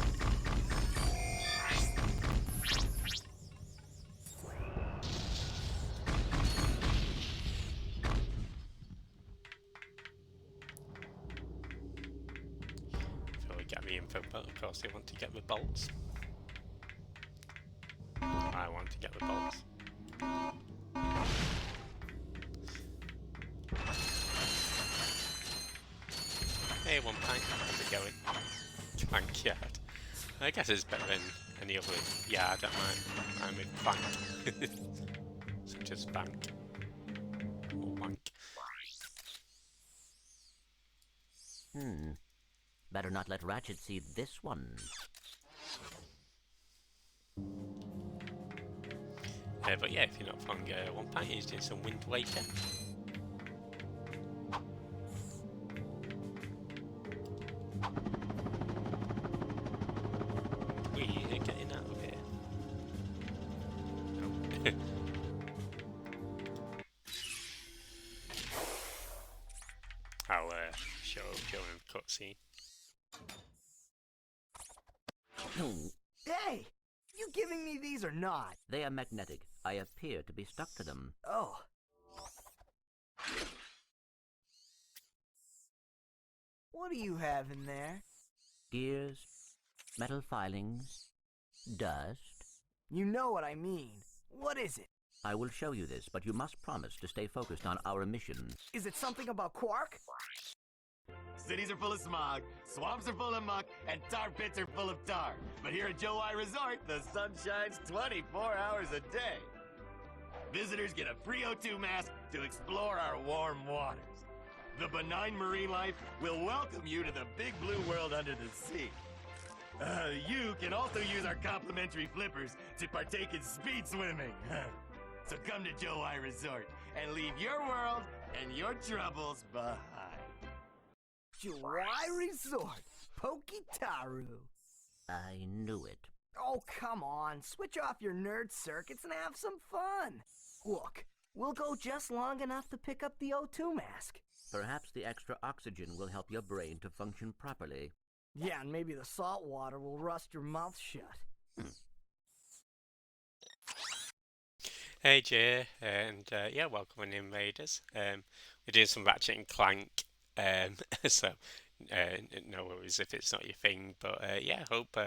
Before we get the info, but of course they want to get the bolts. I want to get the bolts. Hey, one pint, how's it going? Clank yard. I guess it's better than any other yard at I'm with Clank. Such as bank. Or wank. Better not let Ratchet see this one. But yeah, if you're not following one pint, he's doing some Wind Waker. We're getting out of here. No. I'll show him cutscene. Hey! You giving me these or not? They are magnetic. I appear to be stuck to them. Oh. What do you have in there? Gears, metal filings, Dust? You know what I mean. What is it? I will show you this, but you must promise to stay focused on our mission. Is it something about Quark? Cities are full of smog, swamps are full of muck, and tar pits are full of tar. But here at Joe I Resort, the sun shines 24 hours a day. Visitors get a free O2 mask to explore our warm waters. The benign marine life will welcome you to the big blue world under the sea. You can also use our complimentary flippers to partake in speed swimming. So come to Joe I Resort and leave your world and your troubles behind. Joai Resort, Pokitaru. I knew it. Oh, come on. Switch off your nerd circuits and have some fun. Look, we'll go just long enough to pick up the O2 mask. Perhaps the extra oxygen will help your brain to function properly. Yeah, and maybe the salt water will rust your mouth shut. Hey Jay, and yeah, welcome in Invaders. We're doing some Ratchet and Clank, so no worries if it's not your thing, but yeah, hope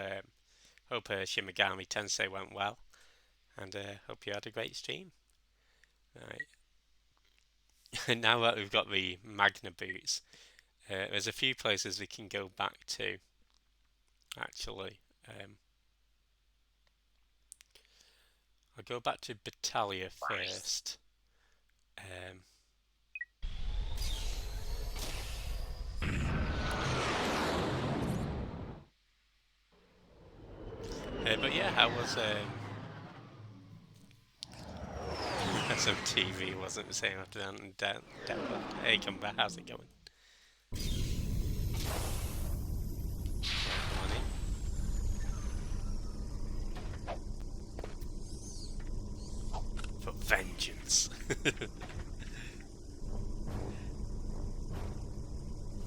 Shin Megami Tensei went well, and hope you had a great stream. Right. Now that we've got the Magna boots, there's a few places we can go back to, actually. I'll go back to Battalia first. But yeah, how was some TV wasn't the same after that and download. Hey, come back, how's it going? Come on in. For vengeance.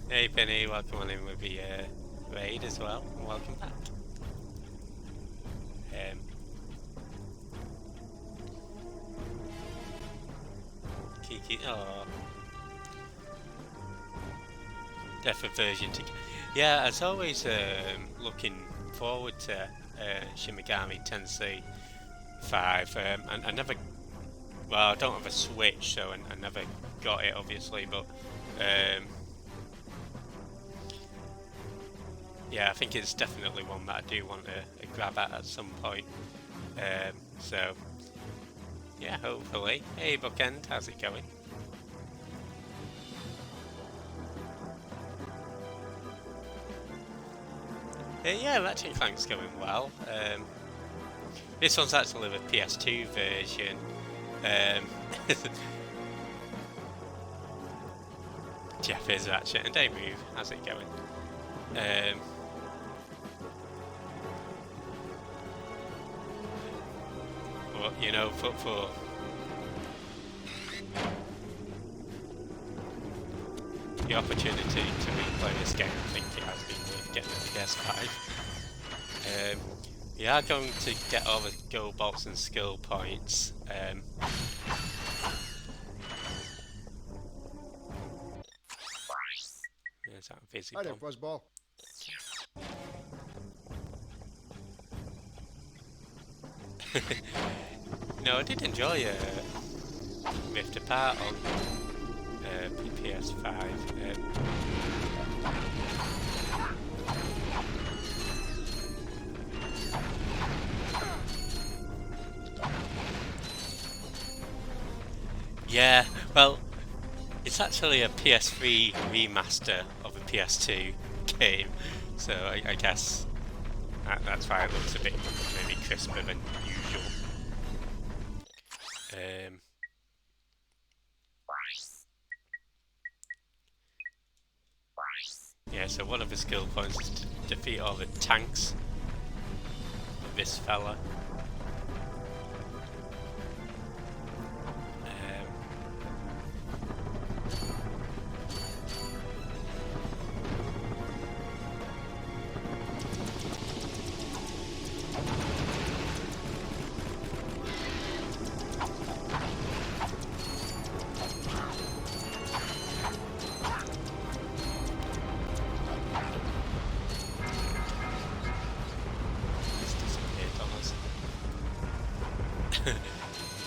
Hey Penny, welcome on in with the raid as well, and welcome back. Kiki, oh, Death Aversion to. Yeah, I was always looking forward to Shin Megami Tensei 5. I never, well, I don't have a Switch, so I never got it, obviously, but yeah, I think it's definitely one that I do want to grab at some point. So yeah, hopefully. Hey Bookend, how's it going? Yeah, Ratchet and Clank's going well. This one's actually the PS2 version. Jeff is Ratchet, and don't move. How's it going? But you know, for the opportunity to replay this game, I think it has been worth getting the PS5. We are going to get all the gold bolts and skill points. There's that busy Hi there, bomb. Fuzzball. No, I did enjoy Rift Apart on PS5. Yeah, well, it's actually a PS3 remaster of a PS2 game, so I guess that's why it looks a bit maybe crisper than usual. Yeah, so one of the skill points is to defeat all the tanks of this fella.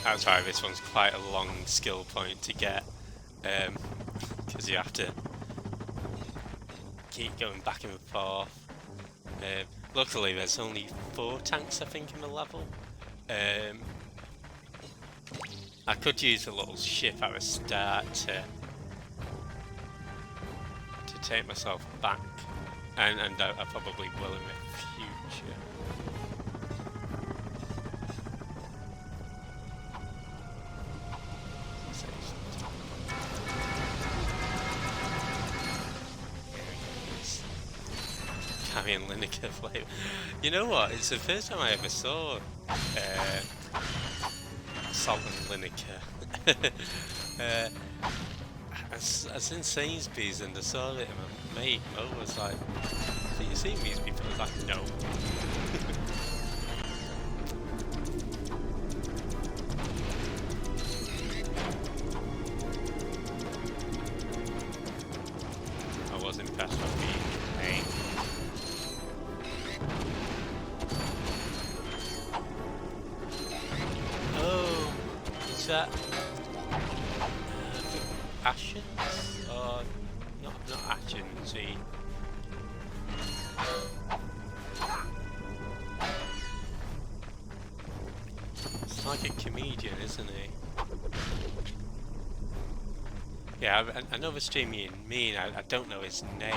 That's why this one's quite a long skill point to get, because you have to keep going back and forth. Luckily there's only 4 tanks I think in the level. I could use a little ship at the start to take myself back, and I probably will in the future. Carrying Lineker flavor. You know what? It's the first time I ever saw Salt and Lineker. I was in Sainsbury's and I saw it, and my mate Mo was like, "Have you seen these before?" I was like, "No." I was impressed with the name. Oh, is that Ashen? Or not Ashen, see. It's like a comedian, isn't he? Yeah, I know the stream you mean, I don't know his name.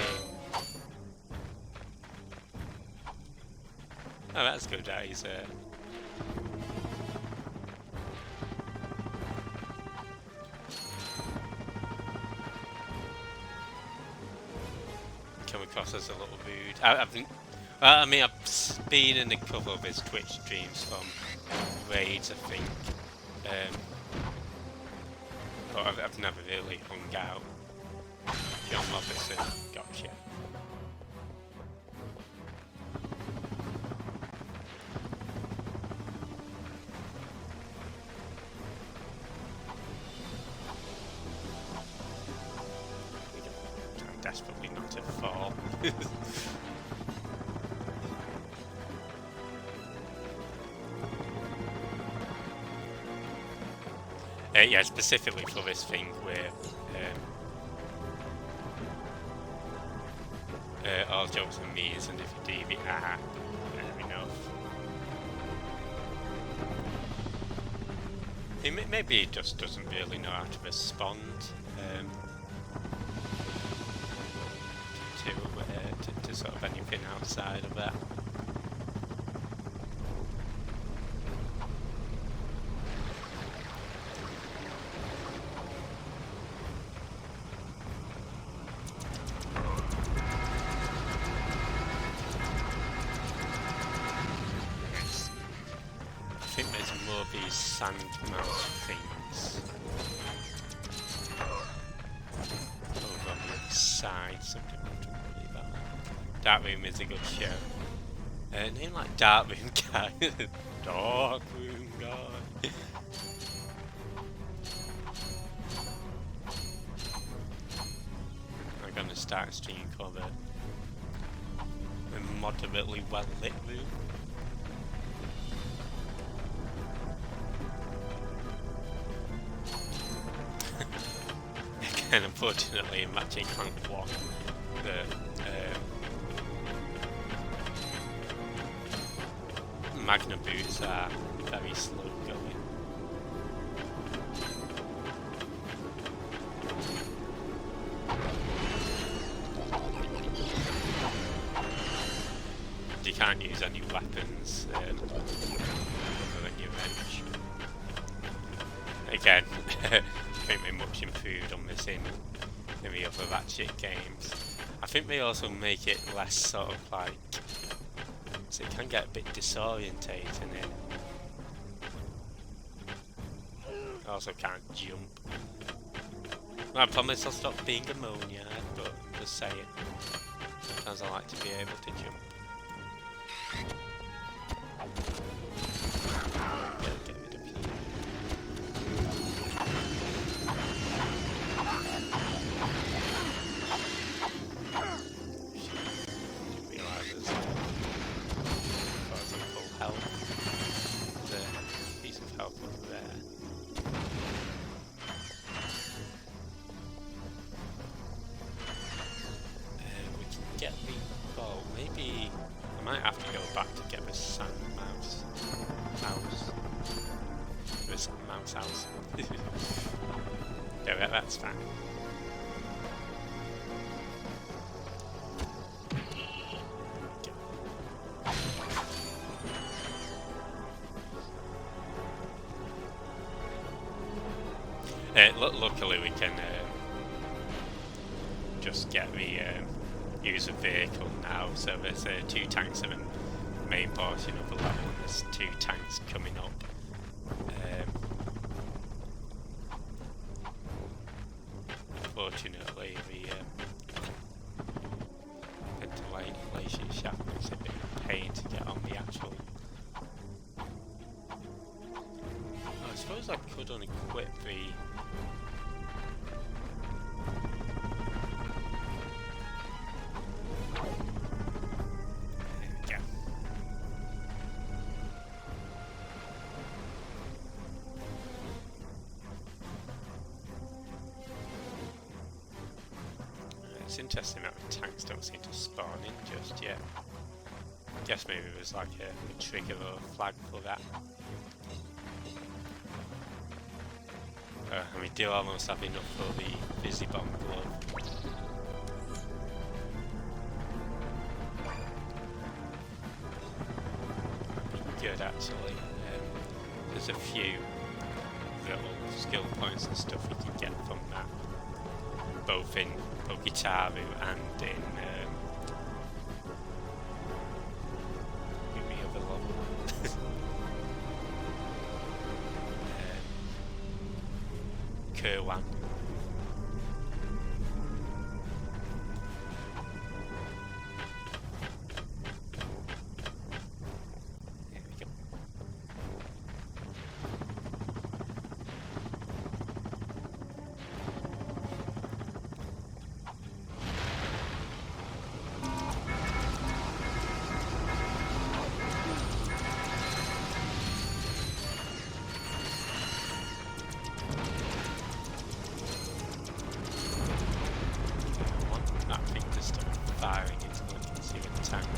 Oh, that's good that he's come across as a little rude. I mean, I've been in a couple of his Twitch streams from raids, I think. But I've never really hung out. John Robertson, gotcha. I'm desperately not to fall. Yeah, specifically for this thing where all jokes on me is, and if you do the fair enough. Maybe he just doesn't really know how to respond to sort of anything outside of that. I think there's more of these sand mouse things over on the side, something not to worry about. Dark Room is a good show. Name like Dark Room Guy. Dark Room Guy. I'm gonna start a stream called a moderately well lit room. And unfortunately in Ratchet Clank 1, the Magna boots are very slow going. You can't use any weapons other than your wrench. Again, I think they much improved on this in the other Ratchet games. I think they also make it less sort of like, so it can get a bit disorientating in. I also can't jump. I promise I'll stop being ammonia, but I'm just saying. Sometimes I like to be able to jump. Get rid of you. Didn't realise there's full health. There's a piece of health get the sand mouse house. The sand mouse house. Yeah, that's fine. Luckily we can just get the user vehicle now, so there's 2 tanks in the main portion of the level and there's 2 tanks coming up. Unfortunately the ventilation shaft makes it a bit of a pain to get on the actual... I suppose I could unequip the... It's interesting that the tanks don't seem to spawn in just yet. I guess maybe there's like a trigger or a flag for that. And we do almost have enough for the Busy Bomb glove. Good actually. There's a few little skill points and stuff we can get from that, both in Pokitaru and in the other level. Kerwan. There we go. Firing into the concealing tank.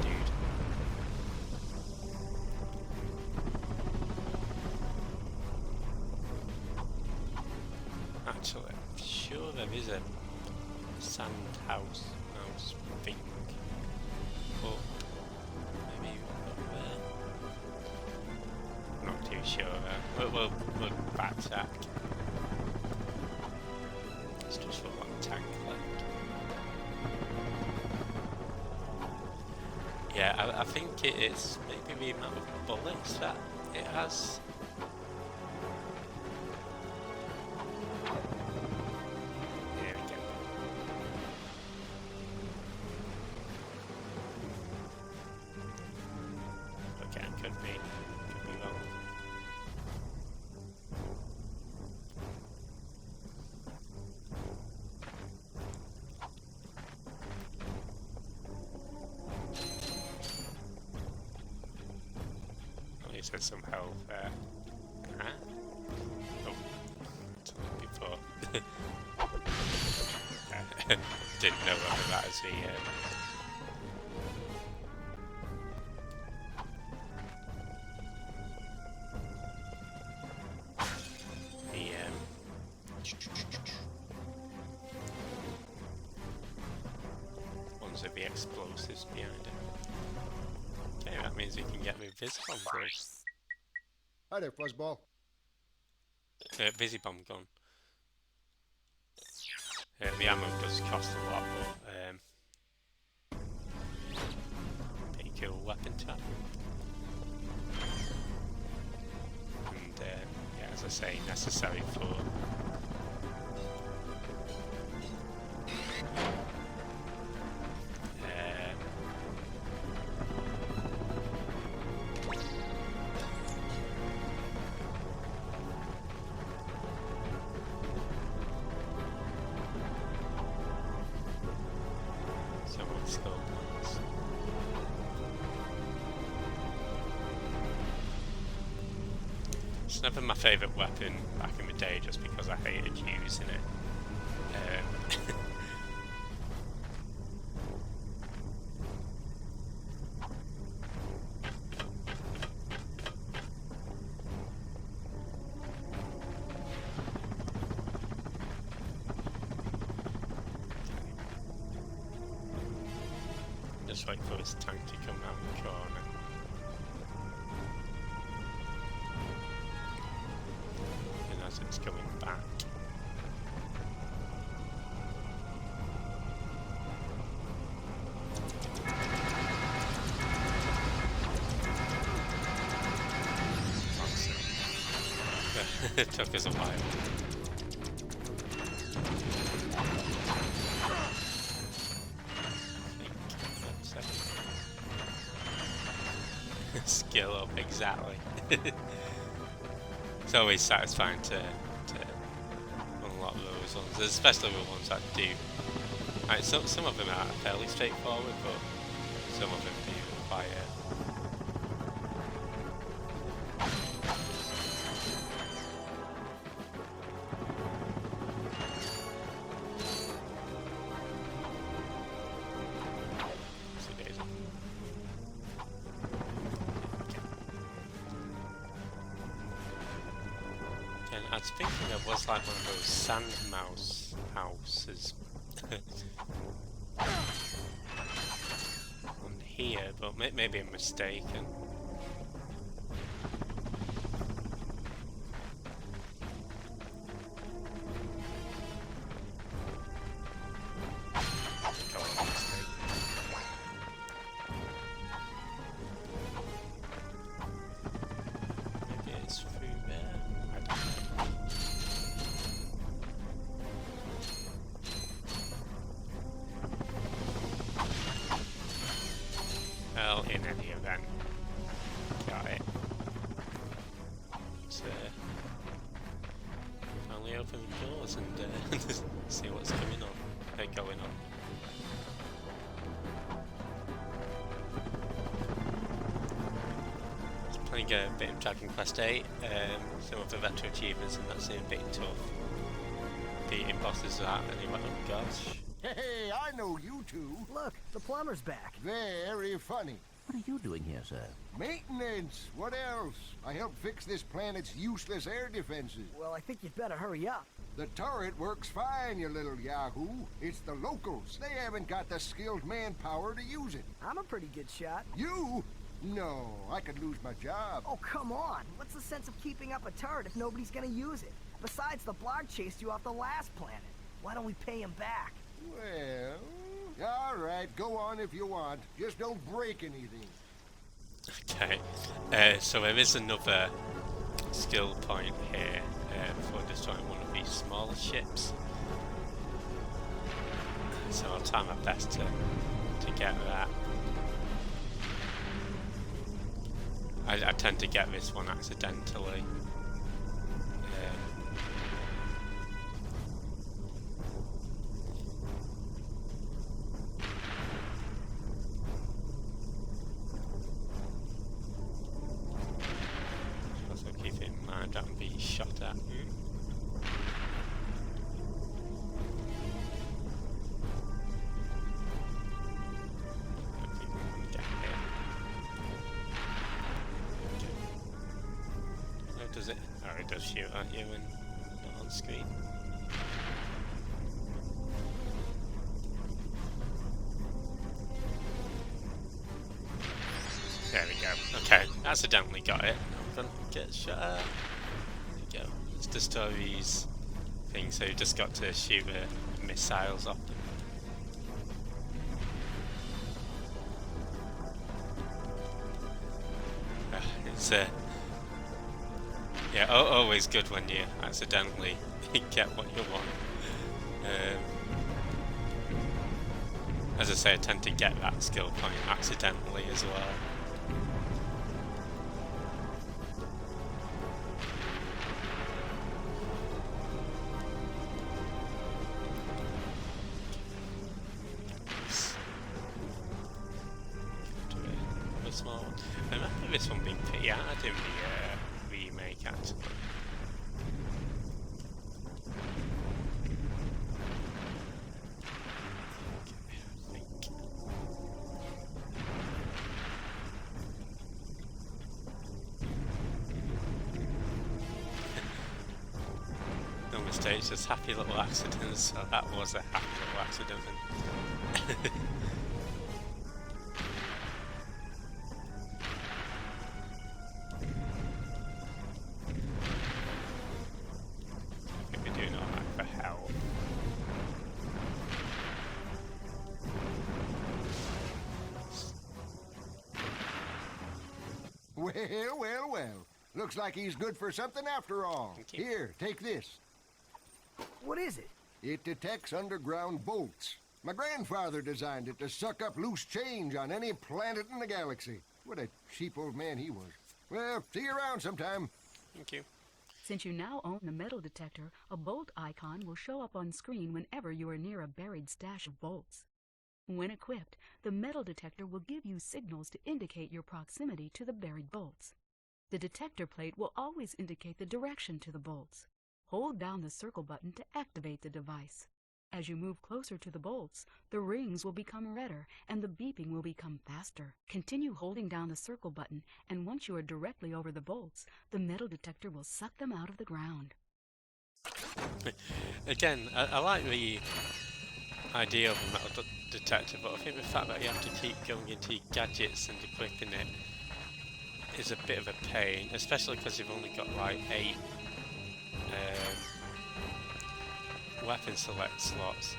Dude. Actually, I'm sure there is a sand house mouse thing up maybe up there. Not too sure. We'll backtrack. Just for one tank left. Yeah, I think it is maybe the amount of bullets that it has. There we go. Okay, could be wrong. There's some health there. Huh? Oh, something before. Didn't know whether that is the ones with the explosives behind it. Okay, that means we can get the Visibomb gun. Hi there, Fuzzball. Visibomb gun. The ammo does cost a lot, but pretty cool weapon to have. And yeah, as I say, necessary for skill points. It's never my favourite weapon back in the day just because I hated using it. Just wait for this tank to come round the corner. And as it's coming back. It took us a while. Skill up, exactly. It's always satisfying to unlock those ones, especially the ones that do. Right, some of them are fairly straightforward, but some of them do require. I was thinking there was like one of those sand mouse houses on here, but maybe I'm mistaken. Well, in any event, got it. Let's finally open the doors and see what's going on. Going on. Just playing a bit of Dragon Quest 8. Some of the retro achievements, and that seemed a bit tough. Beating bosses that anyway. Oh gosh. Hey, I know you two. Look, the plumber's back. Very funny. What are you doing here, sir? Maintenance. What else? I helped fix this planet's useless air defenses. Well, I think you'd better hurry up. The turret works fine, you little yahoo. It's the locals. They haven't got the skilled manpower to use it. I'm a pretty good shot. You? No, I could lose my job. Oh, come on. What's the sense of keeping up a turret if nobody's gonna use it? Besides, the Blarg chased you off the last planet. Why don't we pay him back? Well, all right, go on if you want. Just don't break anything. Okay, so there is another skill point here for destroying one of these smaller ships. So I'll try my best to get that. I tend to get this one accidentally. Don't be shot at. Oh, does it? Oh, it does shoot at you and not on screen. There we go. Okay, accidentally got it. I'm gonna get shot at. Go. Let's destroy these things, so you just got to shoot missiles off them. It's yeah, always good when you accidentally get what you want. As I say, I tend to get that skill point accidentally as well. Small one. I remember this one being pretty hard in the remake actually. No mistakes, just happy little accidents. So that was a happy little accident. Well, well, well. Looks like he's good for something after all. Thank you. Here, take this. What is it? It detects underground bolts. My grandfather designed it to suck up loose change on any planet in the galaxy. What a cheap old man he was. Well, see you around sometime. Thank you. Since you now own the metal detector, a bolt icon will show up on screen whenever you are near a buried stash of bolts. When equipped, the metal detector will give you signals to indicate your proximity to the buried bolts. The detector plate will always indicate the direction to the bolts. Hold down the circle button to activate the device. As you move closer to the bolts, the rings will become redder and the beeping will become faster. Continue holding down the circle button, and once you are directly over the bolts, the metal detector will suck them out of the ground. Again, I like the idea of a metal detector, but I think the fact that you have to keep going into your gadgets and equipping it is a bit of a pain, especially because you've only got like 8 weapon select slots.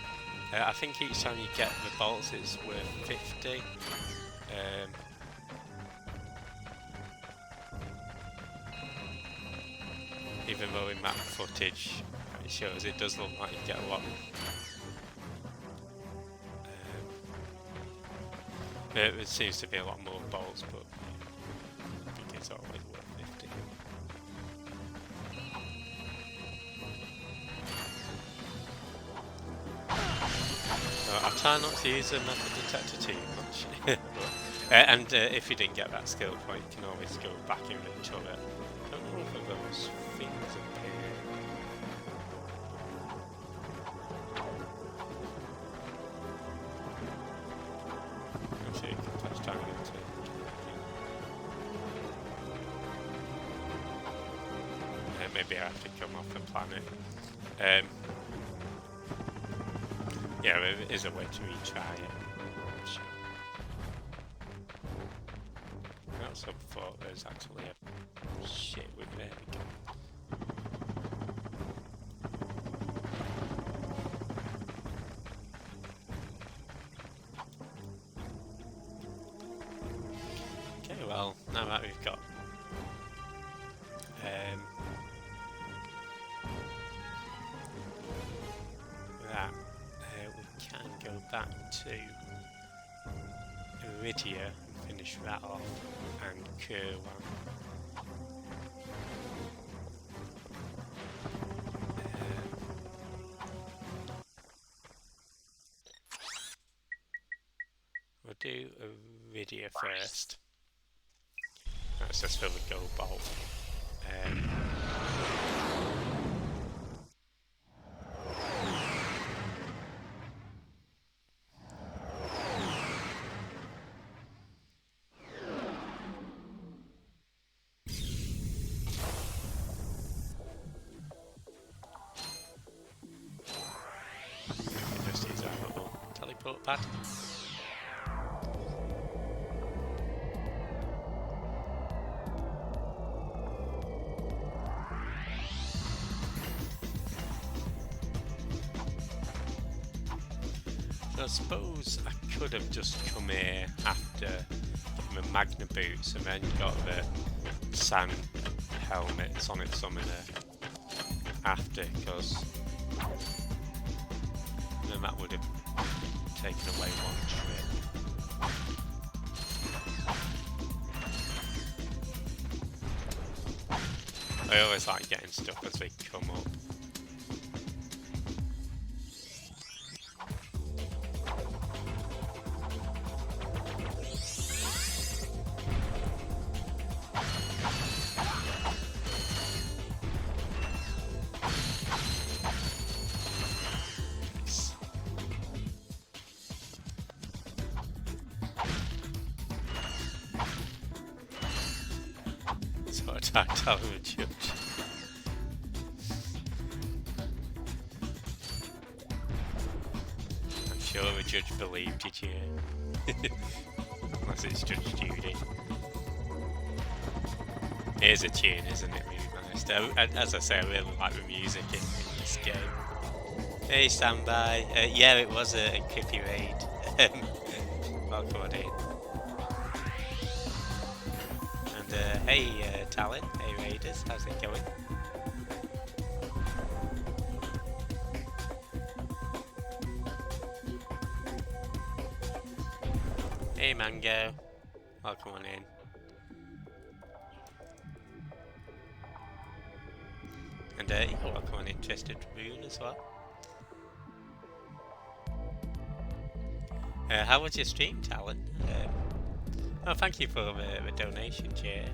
I think each time you get the bolts it's worth 50. Even though in map footage it shows it does look like you get a lot. It seems to be a lot more bolts, but I think it's always worth 50. I try not to use a metal detector too much. And if you didn't get that skill point, you can always go back in the turret. Don't know if those things appear. Actually, you can touch down into. Maybe I have to come off the planet. Yeah, there is a way to retry it. Sure. I also thought there's actually a shit with there we go. Okay, well, now that we've got that, we can go back to Iridia and finish that off, and Kerwan. We'll do Iridia first. That's just for the gold bolt. Just use our little teleport pad. I suppose I could have just come here after getting the Magna boots and then got the sand helmet Sonic Summoner after, because then that would have taken away one trip. I always like getting stuff as they come up. Tell him a judge. I'm sure the judge believed you, unless it's Judge Judy. It is a tune, isn't it? Really nice. As I say, I really like the music in this game. Hey, standby. Yeah, it was a Kippy raid. Welcome on in. And hey Talon, hey Raiders, how's it going? Hey Mango, welcome on in. And you're welcome on in, Twisted Rune as well. How was your stream, Talon? Oh, thank you for the donation, Jay.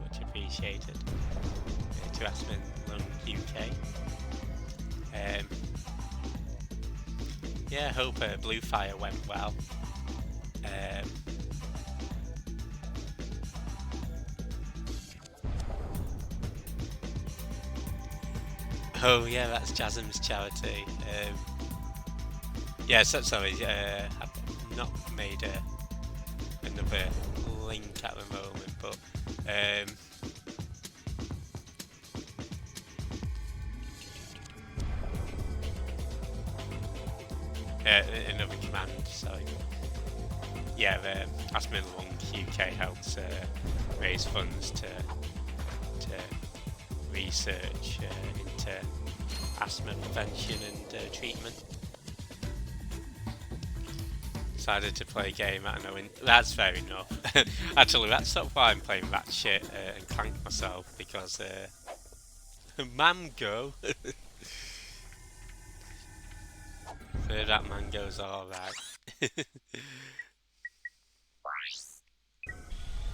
Much appreciated. To Aspen Lund UK. Yeah, hope Blue Fire went well. Oh yeah, that's Jasm's charity. Yeah, sorry, I've not made another link at the moment, but another command, sorry. Yeah, the Aspen Lung UK helps raise funds to research into asthma prevention and treatment. Decided to play a game at an OIN. That's fair enough. Actually, that's not why I'm playing Ratchet and Clank myself, because Mango. That Mango's alright.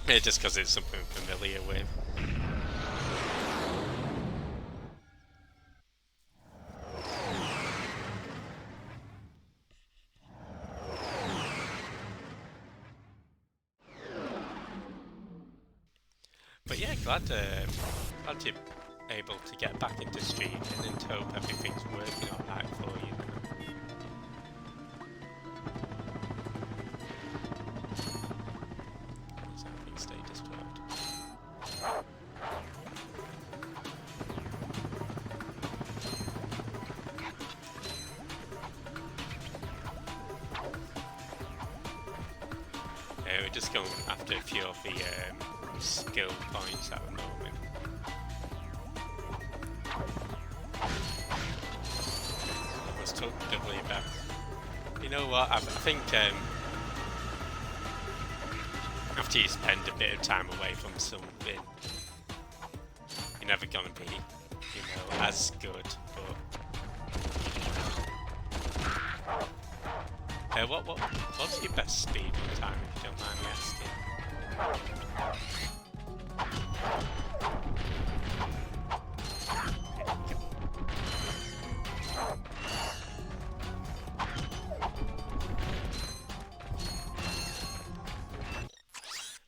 Just because it's something I'm familiar with. But yeah, glad you're able to get back into streaming, and hope everything's working alright for you. Something stay disturbed. We're just going after a few of the skill points at the moment. Let's talk doubly about. You know what? I think after you spend a bit of time away from something, you're never gonna be, as good. But what's your best speed time, if you don't mind me asking?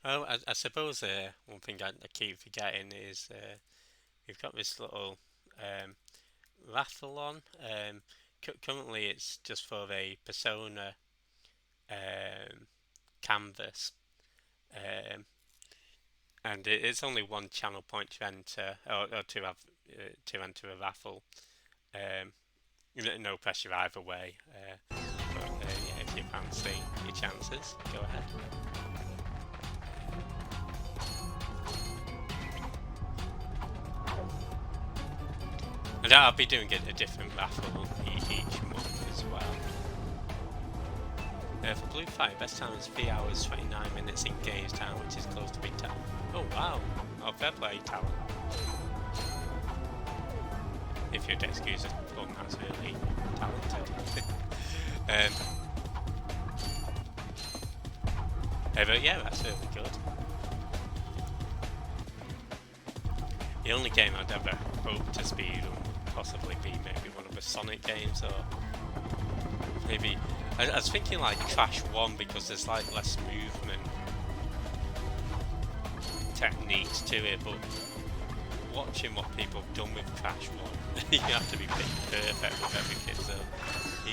Oh, I suppose one thing I keep forgetting is we've got this little raffle on. Currently, it's just for a Persona canvas, and it's only one channel point to enter, or to enter a raffle. No pressure either way. But yeah, if you fancy your chances, go ahead. And I'll be doing a different raffle each month as well. For Blue Fire, best time is 3 hours 29 minutes in Games Town, which is close to Big Town. Oh wow! Oh, fair play, Talon. If you'd excuse it, well, that's really talented. But yeah, that's really good. The only game I'd ever hope to speed would possibly be maybe one of the Sonic games, or maybe I was thinking like Crash 1, because there's like less movement techniques to it, but watching what people have done with Crash 1, you have to be pretty perfect with everything, so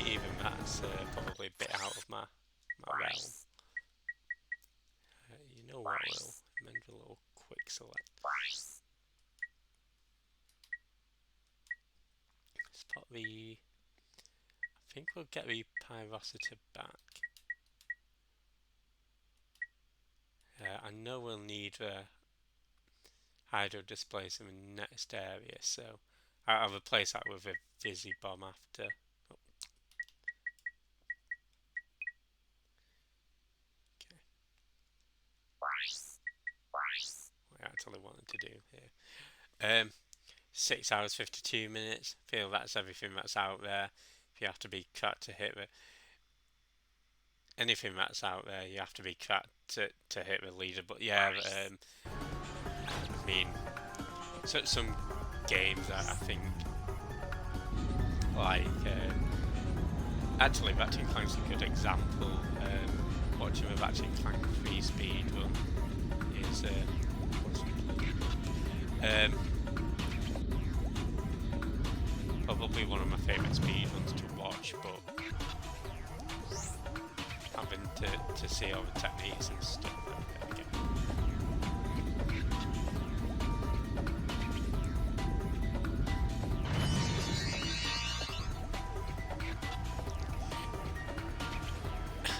even that's probably a bit out of my realm. You know what, we'll amend a little quick select. Let's put the... I think we'll get the Pyrocita back. I know we'll need hydro displays in the next area, so I'll replace that with a fizzy bomb after. Oh. Okay. What I actually wanted to do here. 6 hours 52 minutes. Feel that's everything that's out there. If you have to be cut to hit it. Anything that's out there, you have to be cut to hit the leader. But yeah, I mean, so some games that I think, like, actually Ratchet & Clank's a good example. Watching a Ratchet & Clank free speed run is probably one of my favourite speed runs to watch, but having to see all the techniques and stuff.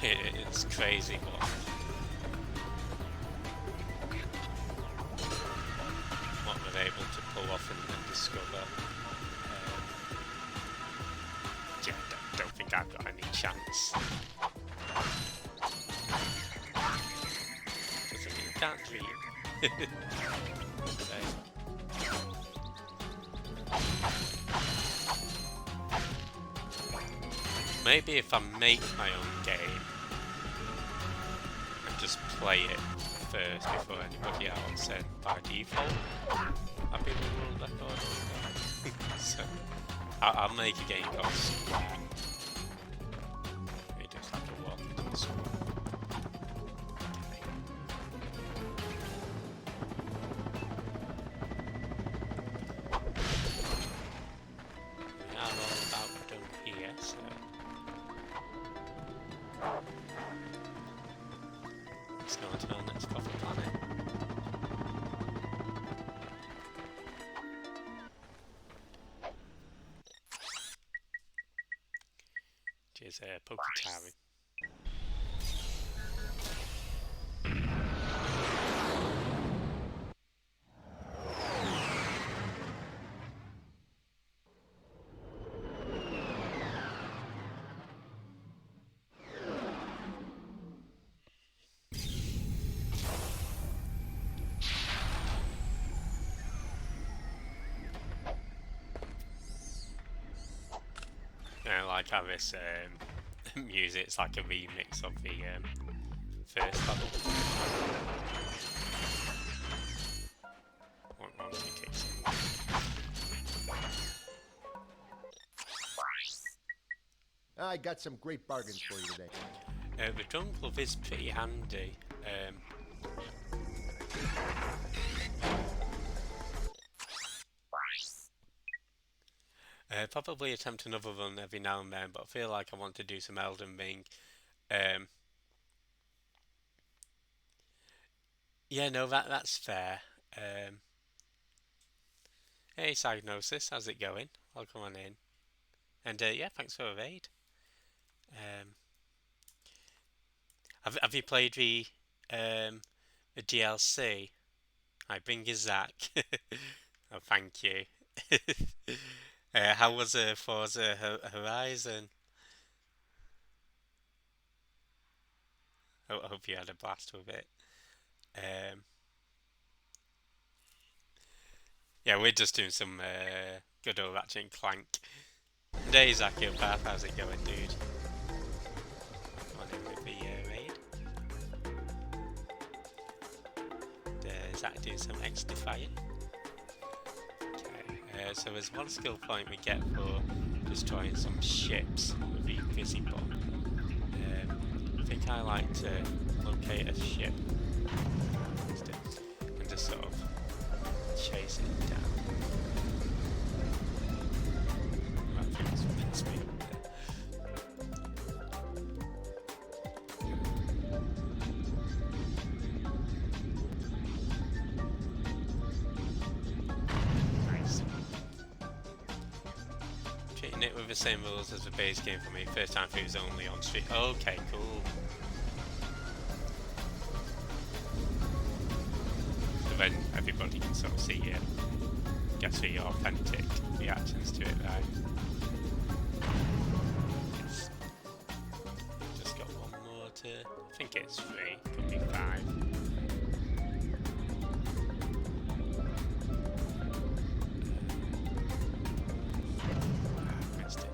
It's crazy what we're able to pull off and discover. Yeah, don't think I've got any chance. Doesn't mean you can't dream. Maybe if I make my own game and just play it first before anybody else, and by default I'll be the world record. So I'll make a game called Square. We just have to walk into the square. We are all about done here, so let's go on to our next proper planet. Which is Poketari. I like how this music's like a remix of the first level. Once it kicks in. I got some great bargains for you today. The drum glove is pretty handy. Probably attempt another run every now and then, but I feel like I want to do some Elden Ring. Yeah, no, that's fair. Hey, Diagnosis, how's it going? Welcome on in. And yeah, thanks for a raid. Have you played the DLC? I bring you Zach. Oh, thank you. How was Forza Horizon? I hope you had a blast with it. Yeah, we're just doing some good old Ratchet and Clank. Hey, Zach, how's it going, dude? On in with the raid. Zach doing some X defying. So there's one skill point we get for destroying some ships with the fizzy bomb. I think I like to locate a ship and just sort of chase it down. I think it's within speed up there. It with the same rules as the base game for me. First time through is only on street. Okay, cool. So then everybody can sort of see you, get see your authentic reactions to it, right? Yes. Just got one more to. I think it's 3, could be 5. Missed it.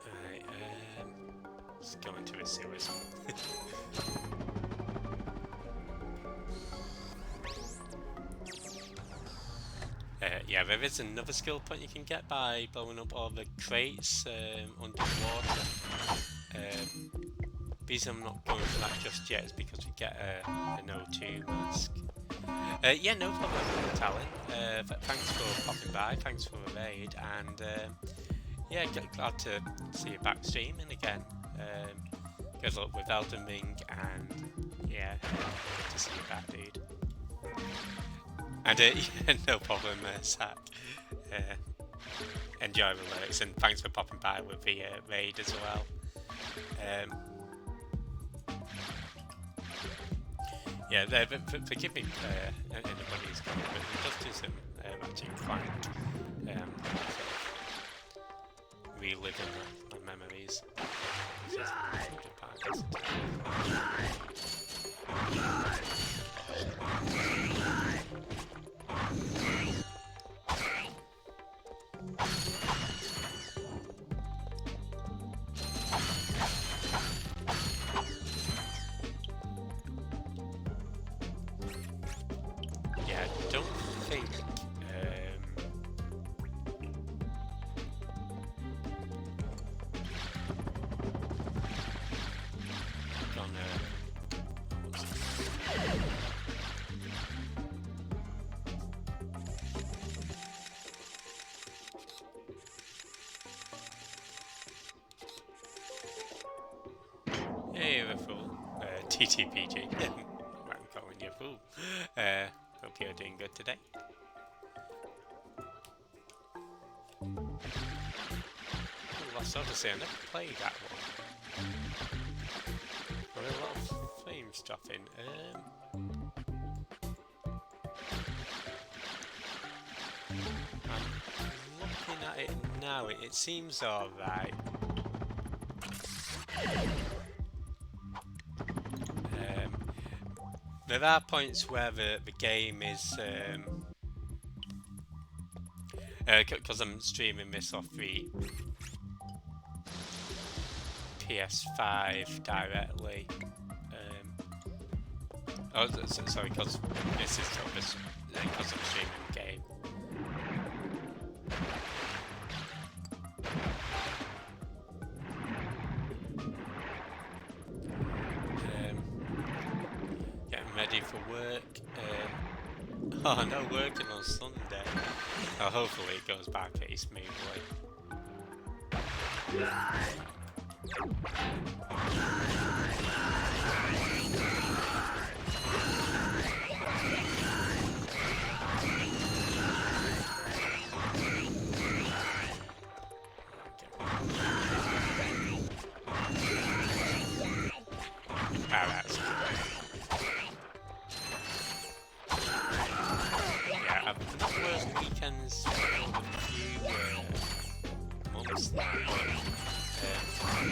Alright, let's go into the sewers. Yeah, there is another skill point you can get by blowing up all the crates underwater. The reason I'm not going for that just yet is because we get an O2 mask. Yeah, no problem, Talon. Thanks for popping by, thanks for the raid, and yeah, glad to see you back streaming again. Good luck with Elden Ring, and yeah, good to see you back, dude. And yeah, no problem, Zach. Enjoy the lyrics, and thanks for popping by with the raid as well. Yeah, forgive me, anybody who's coming, but we just do some Ratchet and Clank. Reliving my memories. Yeah, I don't think hey, you're a fool. TTPG. I'm calling you a fool. Hope you're doing good today. Lost Odyssey, I never played that one. There are a lot of frames dropping. I'm looking at it now, it seems alright. There are points where the game is, because I'm streaming this off the PS5 directly. Sorry, because this is because I'm streaming the game. Ready for work. Oh, no working on Sunday. Oh, hopefully it goes by pretty smoothly. Alright. I've not worked weekends for a few months now.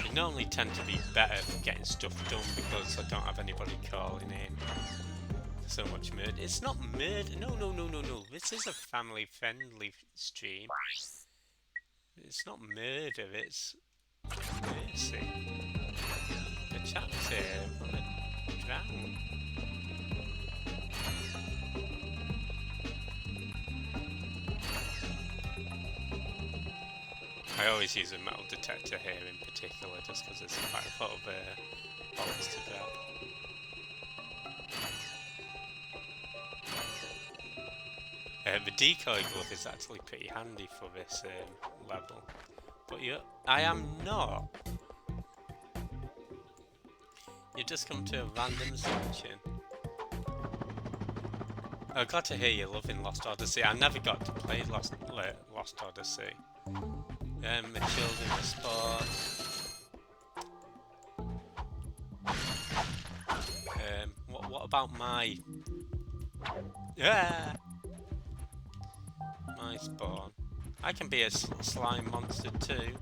They normally tend to be better for getting stuff done because I don't have anybody calling in. So much murder. It's not murder. No. This is a family-friendly stream. It's not murder. It's mercy. The chat's here. I'm gonna drown. I always use a metal detector here in particular just because there's quite a lot of bullets to grab. The decoy glove is actually pretty handy for this level. But I am not. You just come to a random section. Oh, glad to hear you're loving Lost Odyssey. I never got to play Lost Odyssey. My children are sport. What about my... Yeah! My spawn. I can be a slime monster too.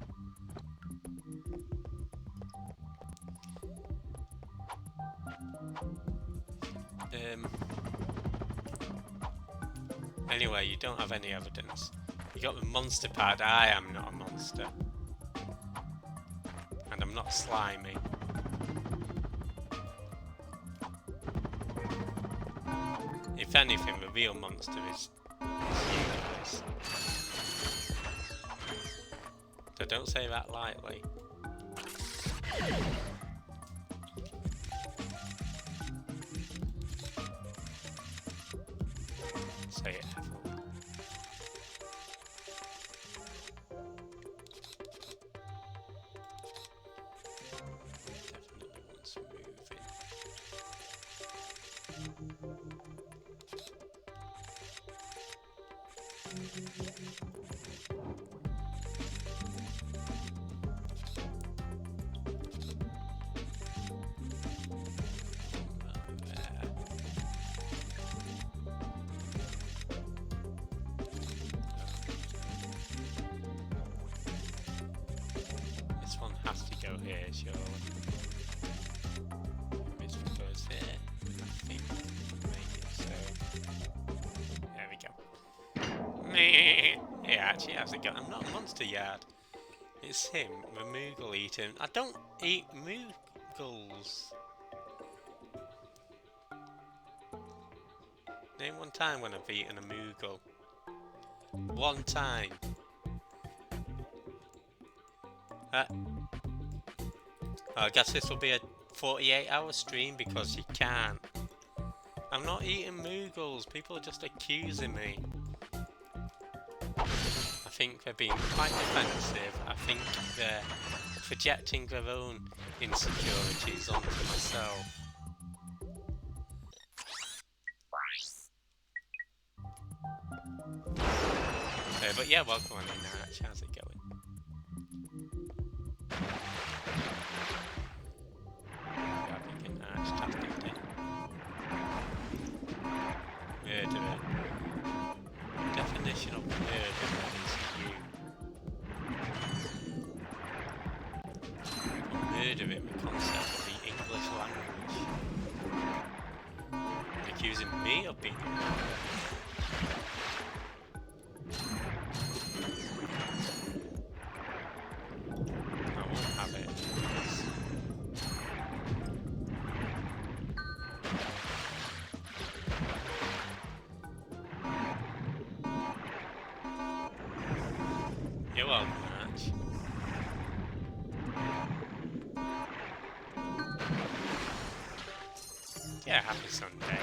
Anyway, you don't have any evidence. You got the monster pad. I am not a monster. And I'm not slimy. If anything, the real monster is you guys. So don't say that lightly. Say it heavily. Definitely wants moving. This one has to go here, surely. This one goes here. I think maybe so. There we go. Meh. Yeah, actually has to go. I'm not a monster yet. It's him, the Moogle eating. I don't eat Moogles. Name one time when I've eaten a Moogle. One time. I guess this will be a 48-hour stream because you can't. I'm not eating Moogles. People are just accusing me. I think they're being quite defensive. I think they're projecting their own insecurities onto myself. But yeah, welcome on in, Arch. How's it going? Yeah, I think Arch just did it. Murderer. Definition of murderer is you. Murdering the concept of the English language. And accusing me of being a murderer. You're welcome, Arch. Yeah, happy Sunday.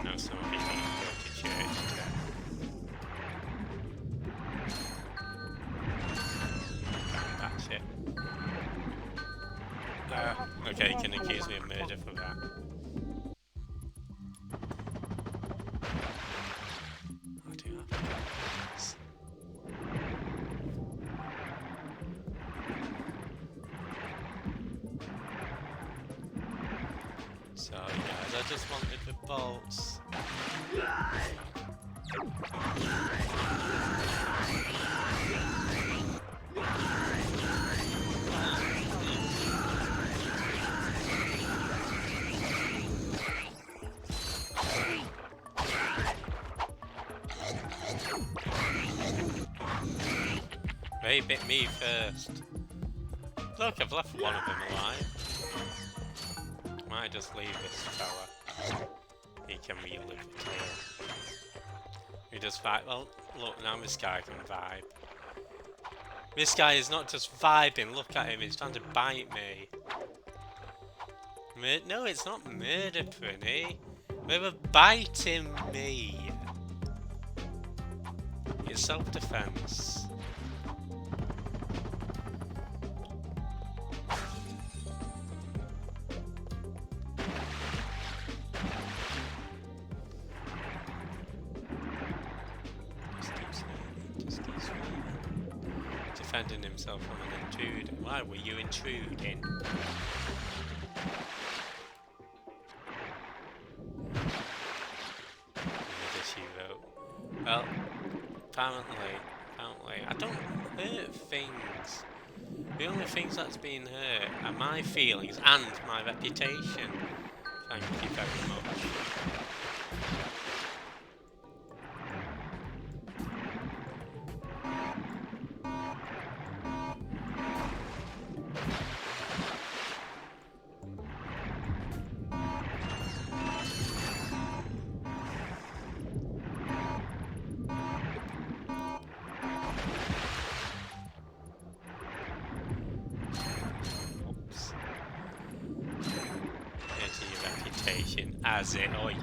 No, some of you don't go to church today. That's it. Okay, you can accuse me of murder for that. I do have guns. Sorry guys, I just wanted the bolts. They bit me first. Look, I've left one of them alive. Might just leave this fella. He can relive the tale. He does fight. Well, look, now this guy can vibe. This guy is not just vibing, look at him, he's trying to bite me. No, it's not murder, Prinny. They were biting me. It's self-defense. defending himself from an intruder. Why were you intruding? Well, apparently, I don't hurt things. The only things that's being hurt are my feelings and my reputation. Thank you very much. As it, oi.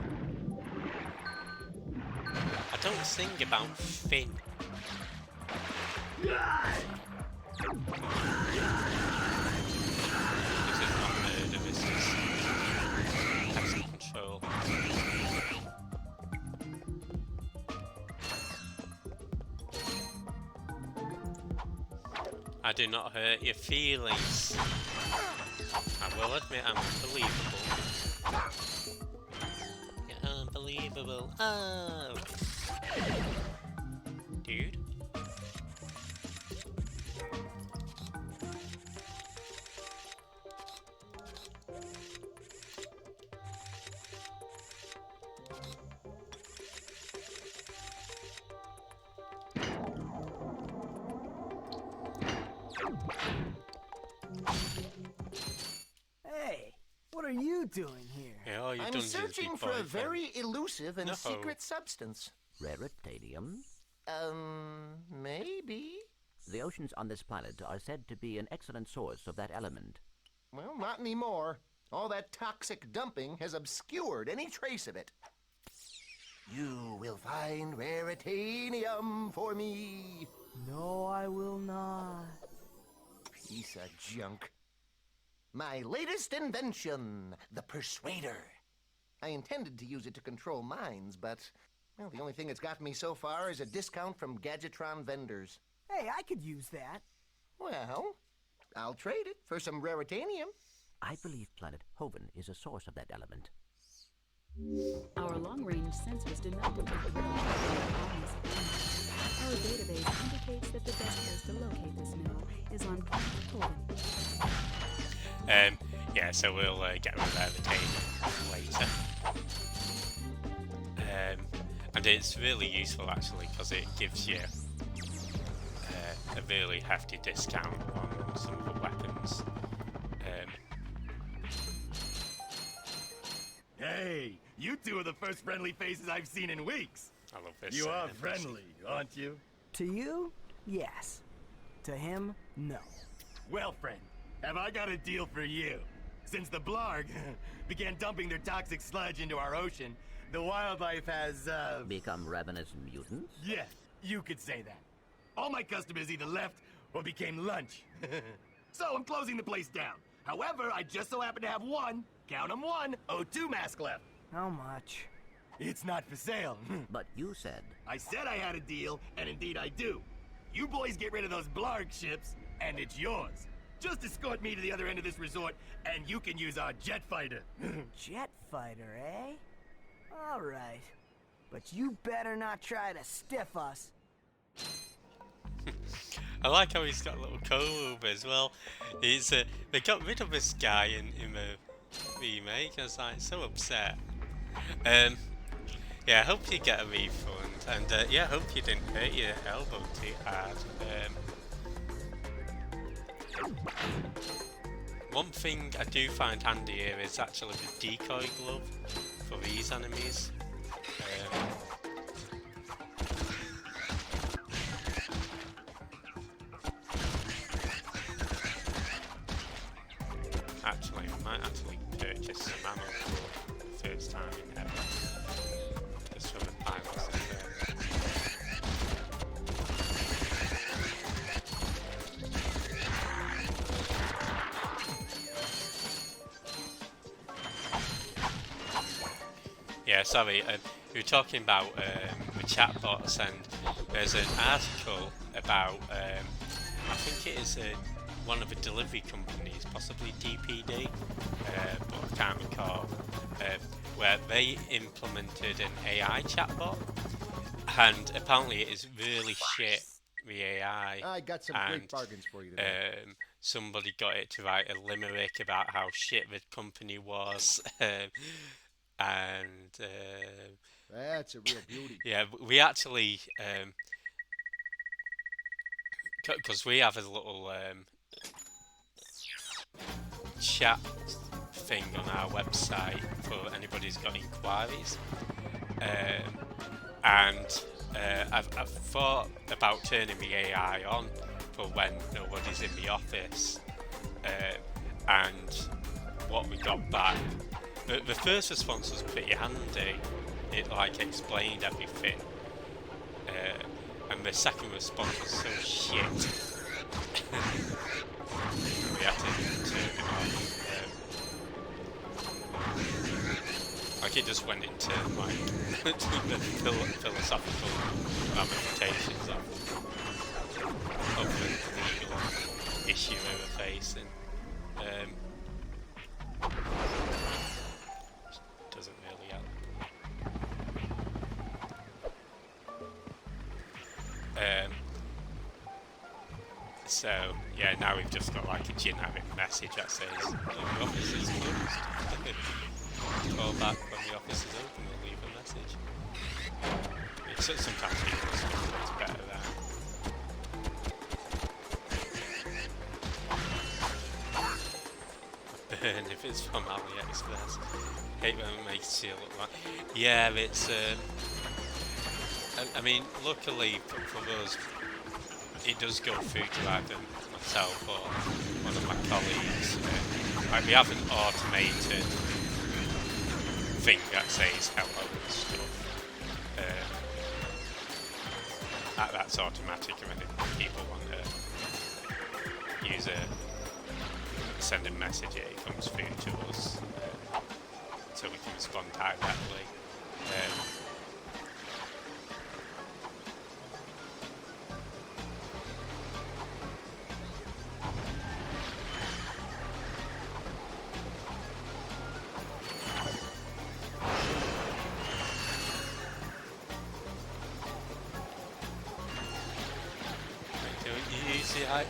I don't sing about Finn. This is not murder, this is pest control. I do not hurt your feelings. I will admit I'm unbelievable. Unbelievable. Oh. Dude. Hey, what are you doing here? Yeah, oh, I'm searching for a very elusive and secret substance. Raritanium? Maybe? The oceans on this planet are said to be an excellent source of that element. Well, not anymore. All that toxic dumping has obscured any trace of it. You will find raritanium for me. No, I will not. Piece of junk. My latest invention, the Persuader. I intended to use it to control minds, but, well, the only thing it's gotten me so far is a discount from Gadgetron vendors. Hey, I could use that. Well, I'll trade it for some raritanium. I believe planet Hoven is a source of that element. Our long-range sensors do not detect the mineral on this planet. Our database indicates that the best place to locate this mineral is on planet Hoven. Yeah, so we'll get rid of raritanium later. And it's really useful actually because it gives you a really hefty discount on some of the weapons. Hey, you two are the first friendly faces I've seen in weeks. I love this. You are friendly, aren't you? To you, yes. To him, no. Well, friend, have I got a deal for you? Since the Blarg began dumping their toxic sludge into our ocean, the wildlife has, Become ravenous mutants? yeah, you could say that. All my customers either left or became lunch. So I'm closing the place down. However, I just so happen to have one, count 'em one, O2 mask left. How much? It's not for sale. But you said... I said I had a deal, and indeed I do. You boys get rid of those Blarg ships, and it's yours. Just escort me to the other end of this resort, and you can use our jet fighter. Jet fighter, eh? All right. But you better not try to stiff us. I like how he's got a little comb over as well. It's they got rid of this guy in the remake. I was like so upset. Yeah, I hope you get a refund, and yeah, I hope you didn't hurt your elbow too hard. One thing I do find handy here is actually the decoy glove for these enemies. Actually, I might actually purchase some ammo for the first time in ever. Just for the pilots in there. Yeah, sorry, we were talking about the chatbots, and there's an article about I think it is one of the delivery companies, possibly DPD, but I can't recall, where they implemented an AI chatbot, and apparently it is really shit, the AI. I got some great bargains for you today. Somebody got it to write a limerick about how shit the company was, and That's a real beauty. yeah, we actually, because we have a little chat thing on our website for anybody who's got inquiries, and I've thought about turning the AI on for when nobody's in the office, and what we got back, the first response was pretty handy. It like explained everything, and the second response was so shit. We had to turn it off. Like it just went into like the philosophical ramifications of the legal issue we were facing. Doesn't really help. So yeah, now we've just got like a generic message that says the office is closed. Call back when the office is open, we'll leave a message. Sometimes it's better than burn if it's from AliExpress. Hate when it makes you look like. Yeah, it's. I mean, luckily for us, it does go through to either myself or one of my colleagues. Like we have an automated thing that says hello and stuff. That's automatic, and if people want to use send a message, it comes through to us, so we can respond directly.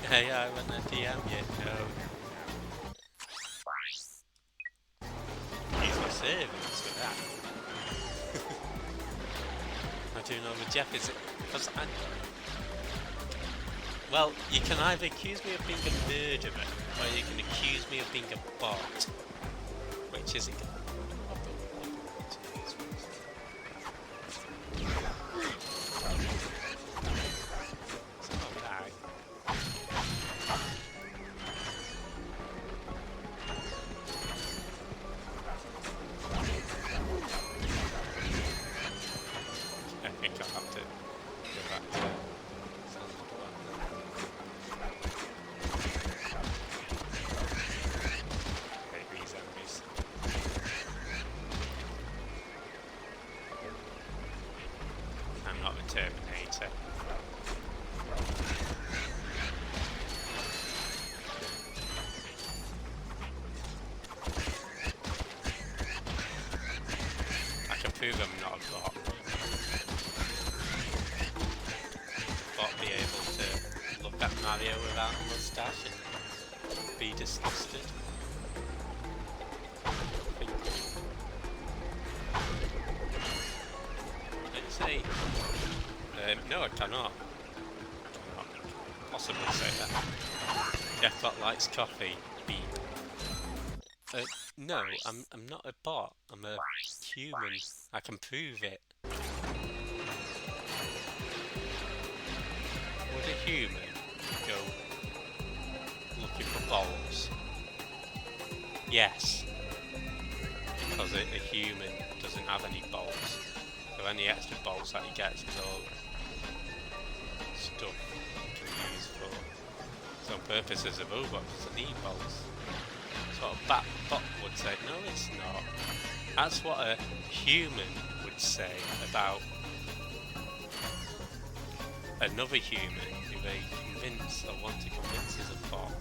Hey, I want to DM you. No. Use my servants for that. I do know the Jeff is because I. Well, you can either accuse me of being a murderer, or you can accuse me of being a bot. Which is it? Terminator. I can prove I'm not a bot. Bot be able to look at Mario without a mustache and be disgusted. Let's see. No, I cannot. Possibly say that. Deathbot likes coffee. Beep. No, I'm not a bot. I'm a human. I can prove it. Would a human go looking for balls? Yes. Because a human doesn't have any balls. So any extra balls that he gets is all stuff you can use for some purposes. A robot doesn't need balls. That's what a bot would say. No, it's not. That's what a human would say about another human who they convince or want to convince is a bot?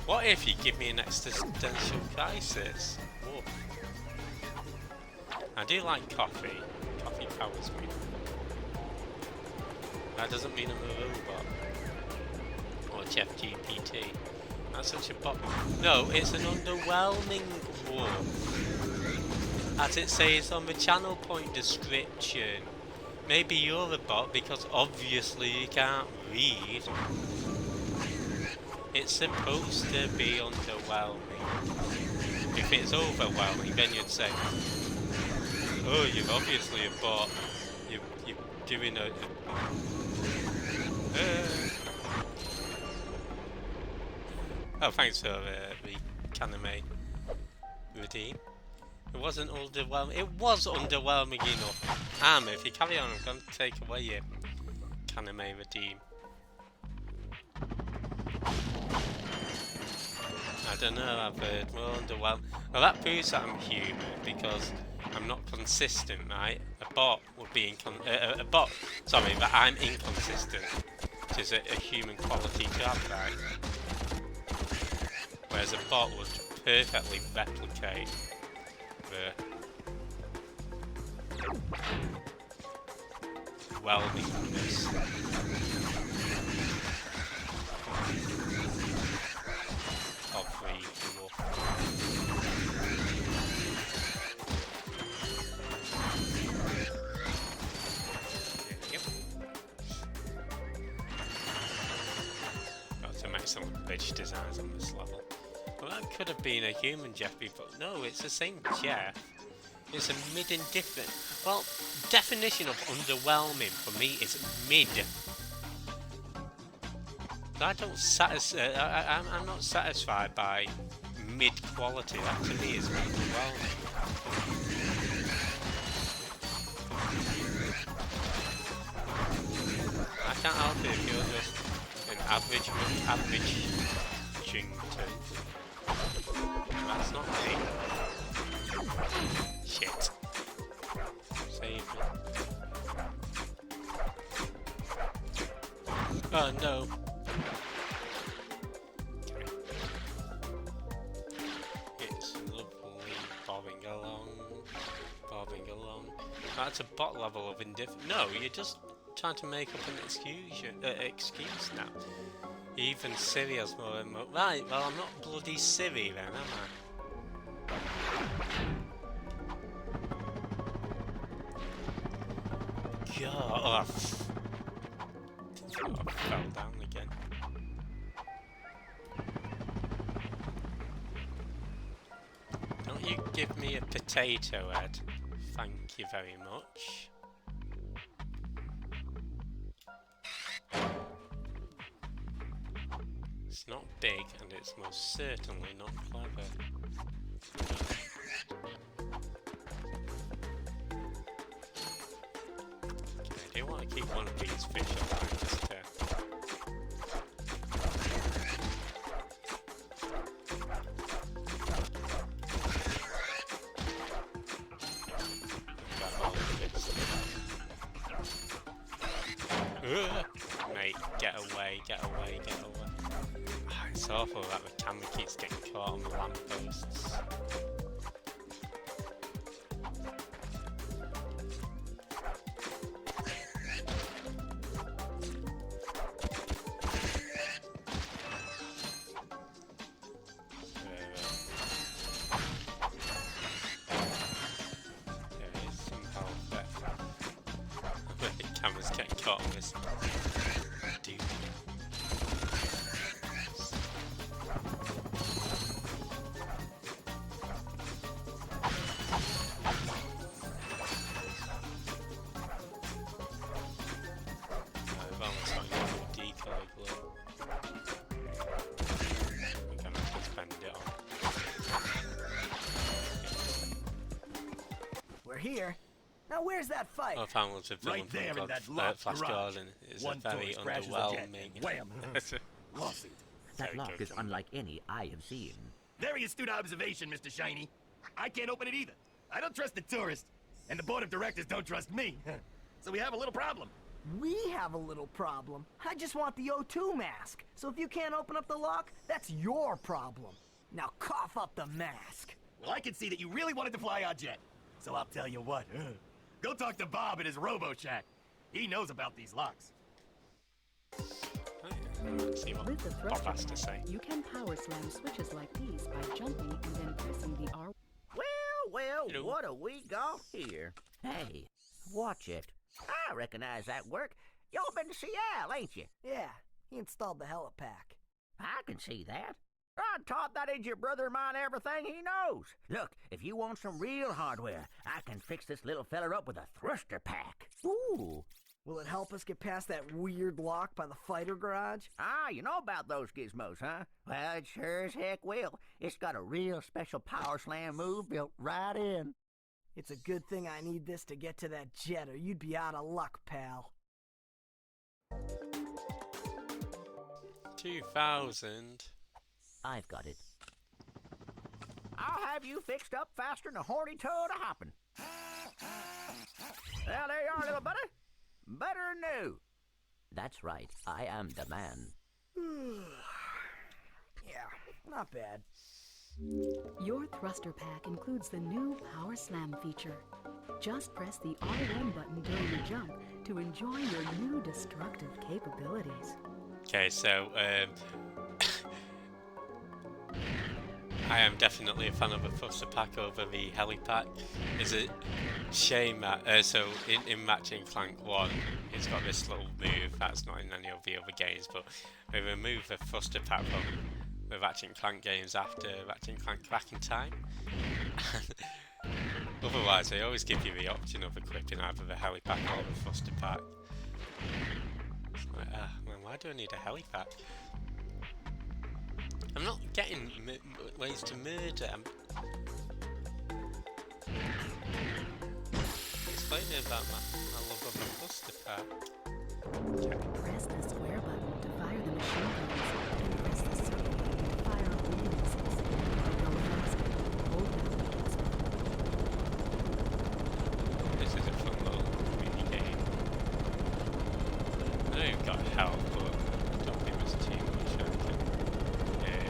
What if you give me an existential crisis? Whoa. I do like coffee. Coffee powers me. That doesn't mean I'm a robot. Or Jeff GPT. That's such a bot. No, it's an underwhelming one. As it says on the channel point description. Maybe you're a bot because obviously you can't read. It's supposed to be underwhelming. If it's overwhelming, then you'd say, oh, you're obviously a bot. You're doing a... Oh, thanks for the Kaname redeem. It wasn't underwhelming. It was underwhelming enough. If you carry on, I'm going to take away your Kaname redeem. I don't know, I've heard more underwhelming. Well, that proves that I'm human because I'm not consistent, right? A bot would be that I'm inconsistent, which is a human quality job, right? Whereas a bot would perfectly replicate the whelmingness. Of the wolf. Yep. Got to make some bitch designs on this level. Well, that could have been a human Jeffy, but no, it's the same Jeff. It's a mid indifferent. Well, definition of underwhelming for me is mid. I don't I'm not satisfied by mid quality. That to me is underwhelming. I can't help it if you're just an average Jington. That's not me. Shit. Save me. Oh no. It's lovely bobbing along. That's a bot level of indifference. No, you're just trying to make up an excuse now. Even Siri has more and more. Right, well, I'm not bloody Siri then, am I? God, I fell down again. Don't you give me a potato head? Thank you very much. It's not big, and it's most certainly not clever. Okay, I do want to keep one of these fish alive just to... Mate, get away, get away, get away. Oh, it's awful that the camera keeps getting caught on the lampposts. There is some health there. The camera's getting caught on this. Dude. I've almost got a decoy glue. I'm gonna have to spend it on. We're here. Now where's that fight? I found was a villain Right there from in that locked Flash garage. Garden. It's a One very tourist crashes a jet underwhelming. and wham! Lawsuit. That Very lock good. is unlike any I have seen. Very astute observation, Mr. Shiny. I can't open it either. I don't trust the tourist, and the board of directors don't trust me. So we have a little problem. We have a little problem. I just want the O2 mask. So if you can't open up the lock, that's your problem. Now cough up the mask. Well, I can see that you really wanted to fly on jet. So I'll tell you what. Go talk to Bob at his Robo-Shack. He knows about these locks. See what With the Bob thruster has to pack, say. you can power slam switches like these by jumping and then pressing the R. Well, Hello. what have we got here? Hey, watch it. I recognize that work. Y'all been to Seattle, ain't you? Yeah, he installed the helipack. I can see that. I taught that idiot brother of mine everything he knows. Look, if you want some real hardware, I can fix this little feller up with a thruster pack. Ooh. Will it help us get past that weird lock by the fighter garage? Ah, you know about those gizmos, huh? Well, it sure as heck will. It's got a real special power slam move built right in. It's a good thing I need this to get to that jet, or you'd be out of luck, pal. 2000. I've got it. I'll have you fixed up faster than a horny toad a hopping. Well, there you are, little buddy. Better than new. That's right. I am the man. Yeah, not bad. Your thruster pack includes the new Power Slam feature. Just press the R1 button during the jump to enjoy your new destructive capabilities. Okay, so I am definitely a fan of a thruster pack over the helipack. Is it shame that so in Ratchet and Clank 1 it's got this little move that's not in any of the other games, but they removed the thruster pack from the Ratchet and Clank games after Ratchet and Clank Back in Time. Otherwise they always give you the option of equipping either the helipack or the thruster pack. It's like, man, why do I need a helipack? I'm not getting ways to murder. I'm explaining about my love of a thruster pack. Okay. Press the square button to fire the machine guns, and press the circle button to fire all missiles. To go faster, hold down the plus button. This is a fun little mini game. I know you've got help, but I don't think there's too much I can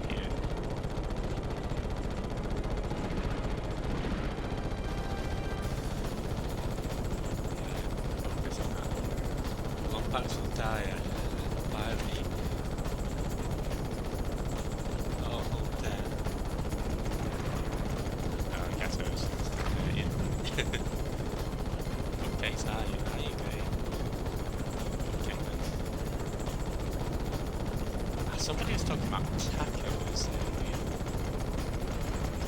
here. Focus on that. Lombax will die by me. Oh, hold down. Oh, I guess I was okay, so how you going? Okay, then. Somebody was talking about tacos.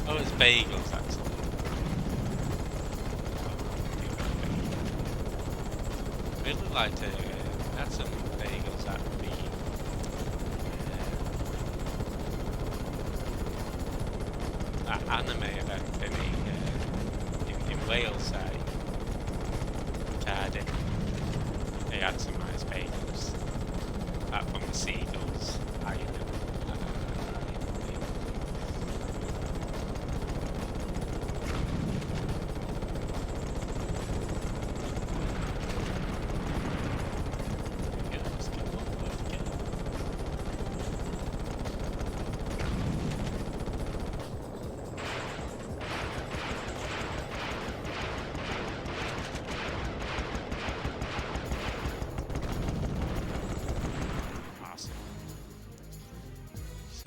Oh, it's bagels actually. I'd really like to add some bagels at the anime event in Wales, Cardiff. They had some nice bagels from the Seagulls Island.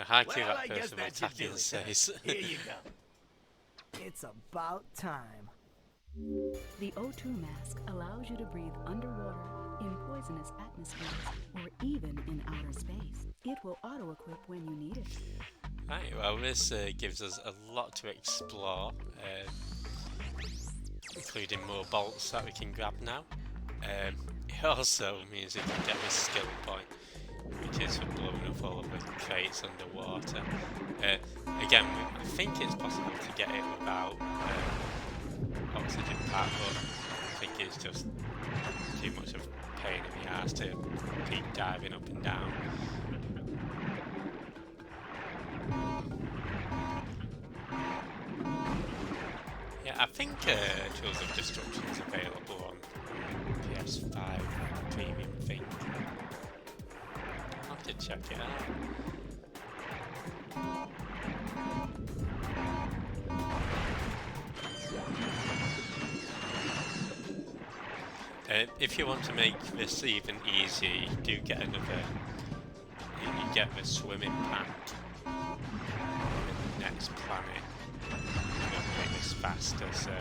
Hi to Well, I that guess person that should do attacking it. says. Here you go. It's about time. The O2 mask allows you to breathe underwater, in poisonous atmospheres, or even in outer space. It will auto-equip when you need it. Right, well this gives us a lot to explore, including more bolts that we can grab now. It also means we can get this skill point, which is for blowing up all of the crates underwater. Again, I think it's possible to get it without oxygen pack, but I think it's just too much of a pain in the ass to keep diving up and down. Yeah, I think Tools of Destruction is available on PS5 and to check it out. If you want to make this even easier, you do get another. You get the swimming pack in the next planet. It'll make this faster, so.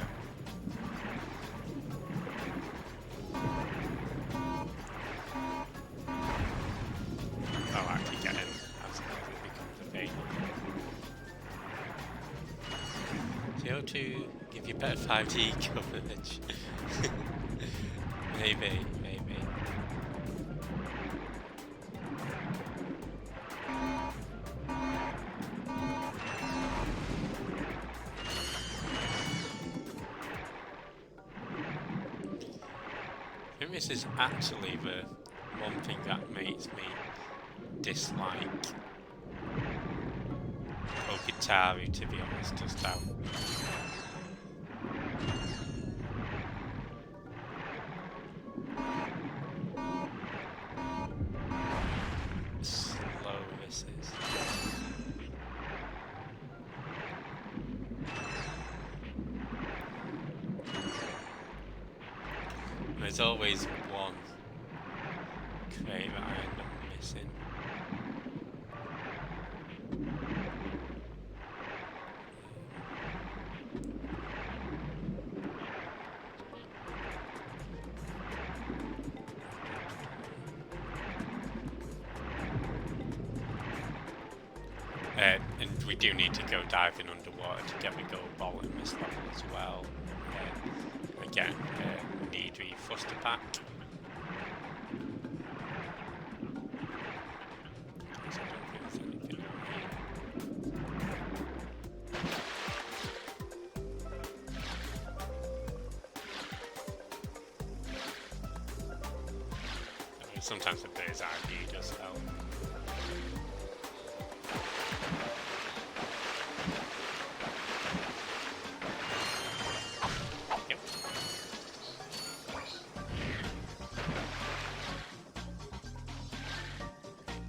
I'll actually get in as it becomes available. So to give you better 5D coverage. Maybe. I think this is actually the one thing that makes me dislike Okitaru, to be honest, just how slow this is. There's always one crate that I end up missing. And we do need to go diving underwater to get the gold ball in this level as well. Again, need the Fuster pack. Sometimes the bird's eye view does help. Yep.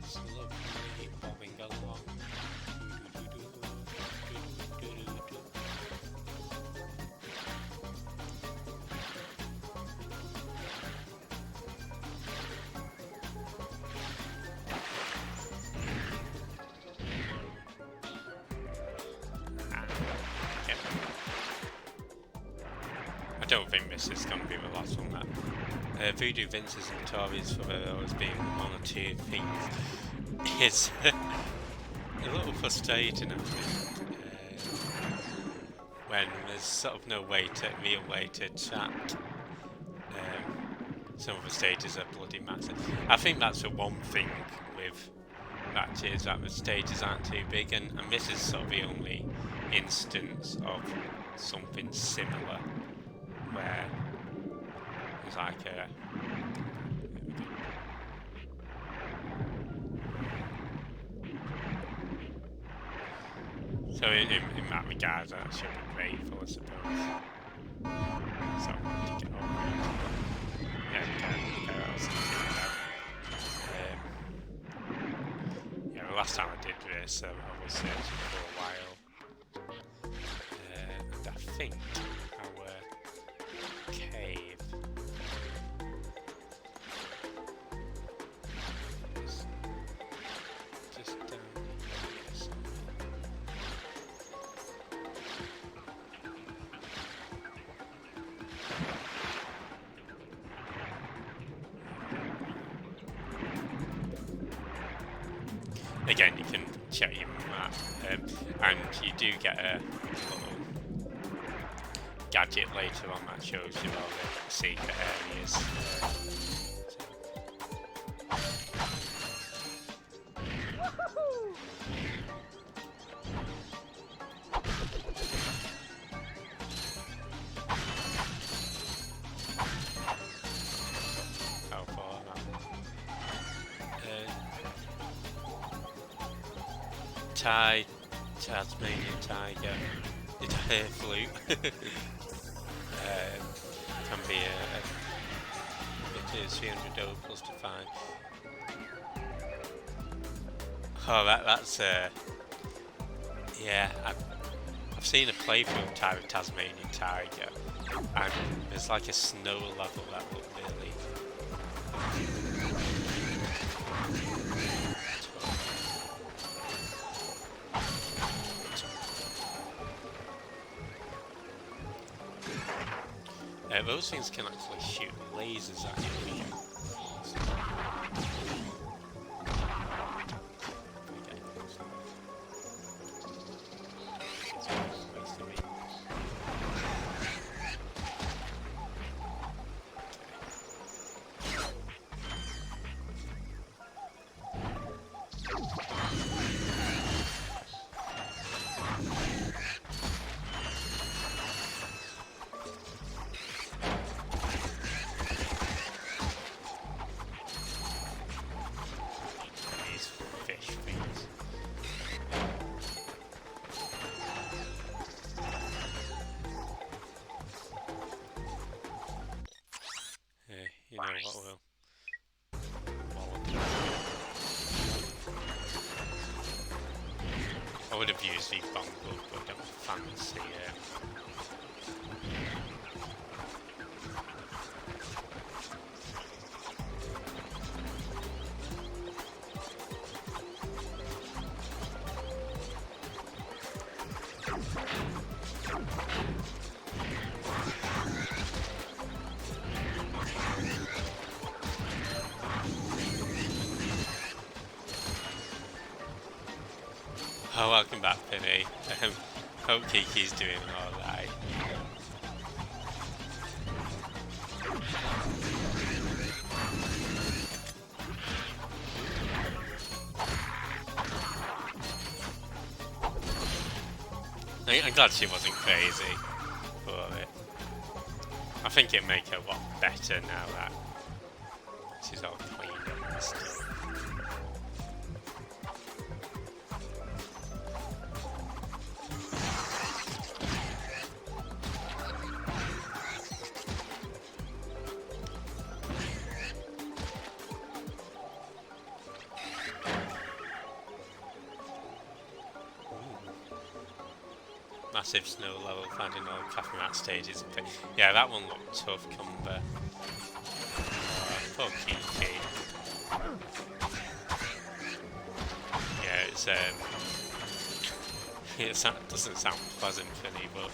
Slowly bobbing along. I don't think this is going to be the last one. That Voodoo Vince's and Tori's for always being one or two things is a little frustrating, I think, when there's sort of no real way to track some of the stages are bloody massive. I think that's the one thing with Ratchet, is that the stages aren't too big, and this is sort of the only instance of something similar where it's like a so in that regard that should be grateful, I suppose. So to get over it. Yeah, what else to think about. Yeah, the last time I did this I was searching for a while. And I think our cave is just down here somewhere. Again, you can check your map, and you do get a little gadget later on that shows you all the secret areas. How far that? Tasmanian tiger, it's a hair flute. Can be it is 300 plus to find. Oh, that's yeah. I've seen a playthrough of Tasmanian Tiger, and there's like a snow level that looked really. Those things can actually shoot lasers at you. You know what will. I would have used the bomb book, but I don't fancy it. Oh, welcome back, Penny. Hope Kiki's doing alright. I'm glad she wasn't crazy for it. I think it'd make her a lot better now that she's all cleaned up and stuff. Massive snow level, finding all capping out stages. Yeah, that one looked tough, Cumber. Poor Kiki. Yeah, it doesn't sound pleasant for me, but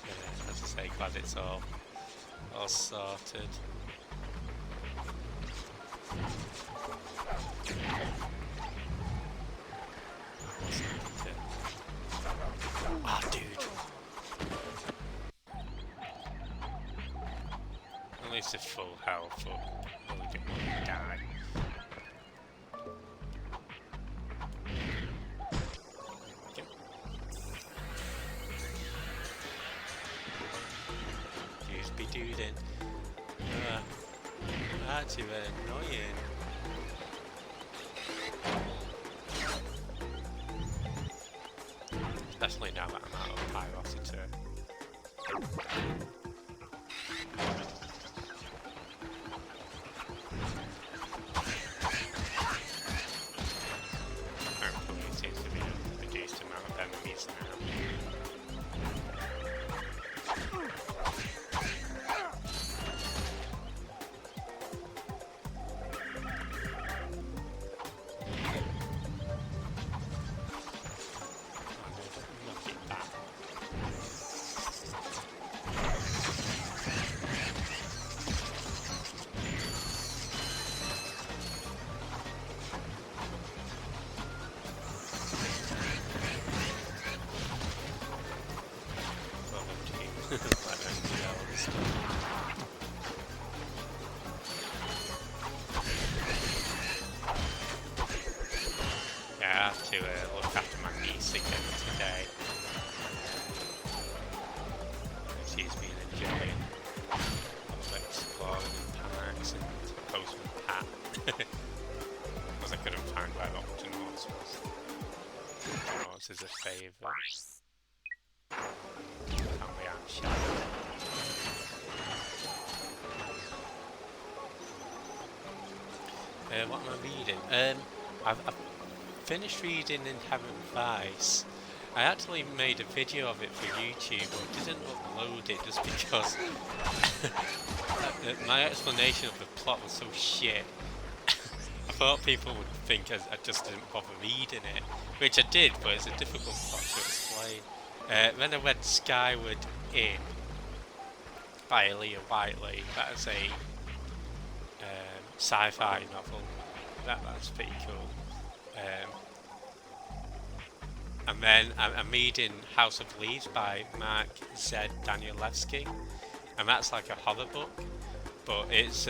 yeah, as I say, glad it's all sorted. Oh, dude. At least it's full health, but we didn't want to die. Okay. Dudes be duding. That's even annoying. Especially now that I'm out of pyrosity. Hopefully it seems to be a reduced amount of enemies now. Yeah, I have to look after my niece again today. She's been enjoying exploring in parks and Postman Pat. Because I couldn't find where Octonauts was. Octonauts is a favourite. Apparently I'm shy. What am I reading? I've finished reading Inherent Vice. I actually made a video of it for YouTube, but didn't upload it just because my explanation of the plot was so shit. I thought people would think I just didn't bother reading it, which I did, but it's a difficult plot to explain. Then I read Skyward Inn by Leah Whiteley. That is a sci-fi novel. That's pretty cool. And then I'm reading House of Leaves by Mark Z. Danielewski, and that's like a horror book, but it's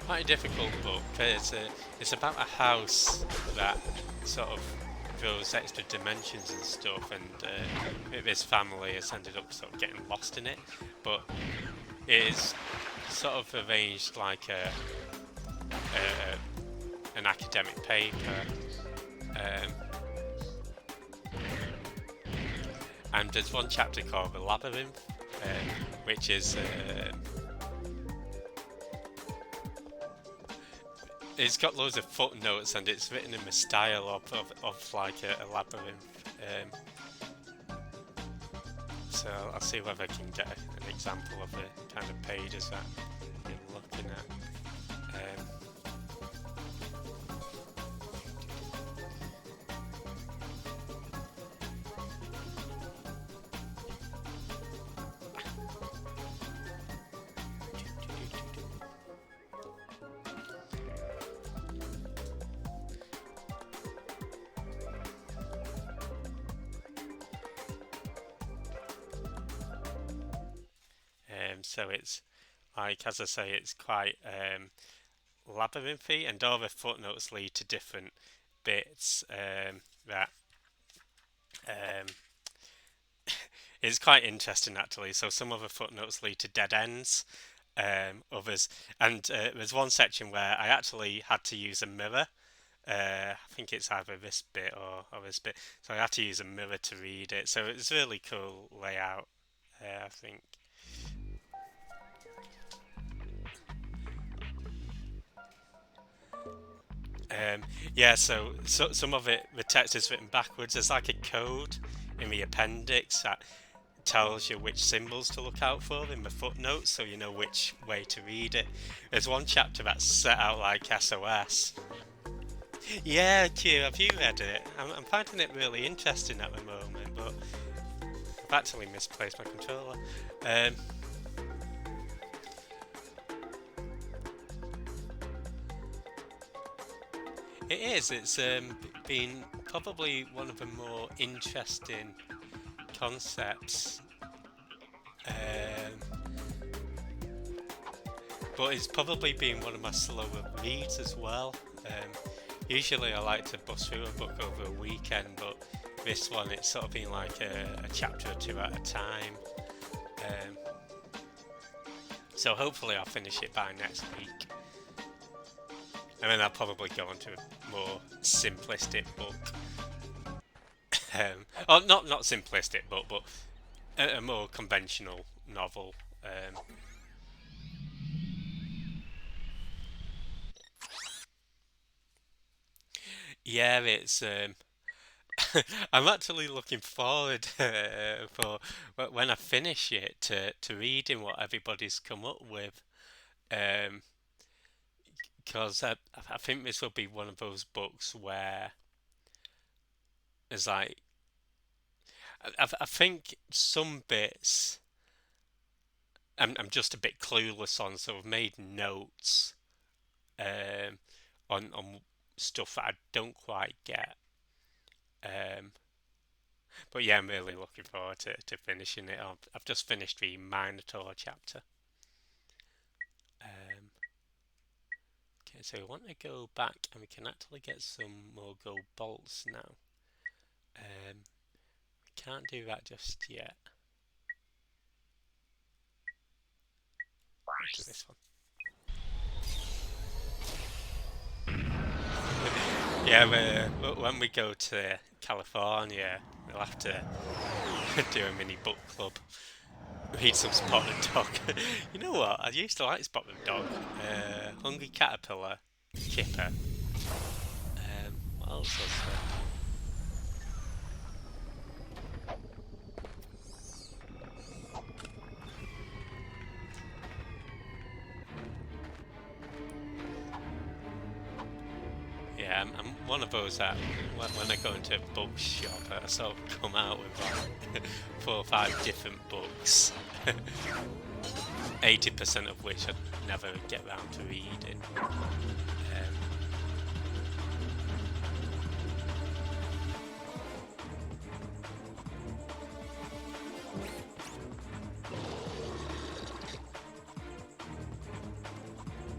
quite a difficult book. It's about a house that sort of goes extra dimensions and stuff, and this family has ended up sort of getting lost in it, but it is sort of arranged like an academic paper. And there's one chapter called The Labyrinth, which is it's got loads of footnotes, and it's written in the style of like a labyrinth. So I'll see whether I can get an example of the kind of pages that you're looking at. So it's like, as I say, it's quite labyrinthy, and all the footnotes lead to different bits that it's quite interesting actually. So some of the footnotes lead to dead ends, others, and there's one section where I actually had to use a mirror. I think it's either this bit or this bit, so I had to use a mirror to read it. So it's a really cool layout, I think. Yeah, so some of it, the text is written backwards. There's like a code in the appendix that tells you which symbols to look out for in the footnotes, so you know which way to read it. There's one chapter that's set out like SOS. Yeah, Q, have you read it? I'm finding it really interesting at the moment, but I've actually misplaced my controller. It is. It's been probably one of the more interesting concepts, but it's probably been one of my slower reads as well. Usually I like to bust through a book over a weekend, but this one it's sort of been like a chapter or two at a time. So hopefully I'll finish it by next week. And then I'll probably go on to a more simplistic book. Oh, not simplistic, but a more conventional novel. Yeah, it's. I'm actually looking forward for when I finish it to reading what everybody's come up with. Because I think this will be one of those books where there's like I think some bits I'm just a bit clueless on, so I've made notes on stuff that I don't quite get. But yeah, I'm really looking forward to finishing it. I've just finished the Minotaur chapter. Okay, so we want to go back and we can actually get some more gold bolts now. We can't do that just yet. Let's do this one. Yeah, when we go to California, we'll have to do a mini book club. Read some Spot the Dog. You know what? I used to like Spot the Dog. Hungry Caterpillar, Kipper, all sorts of stuff. Yeah, I'm one of those that when I go into a book shop, I sort of come out with like 4 or 5 different books, 80% of which I never get round to reading.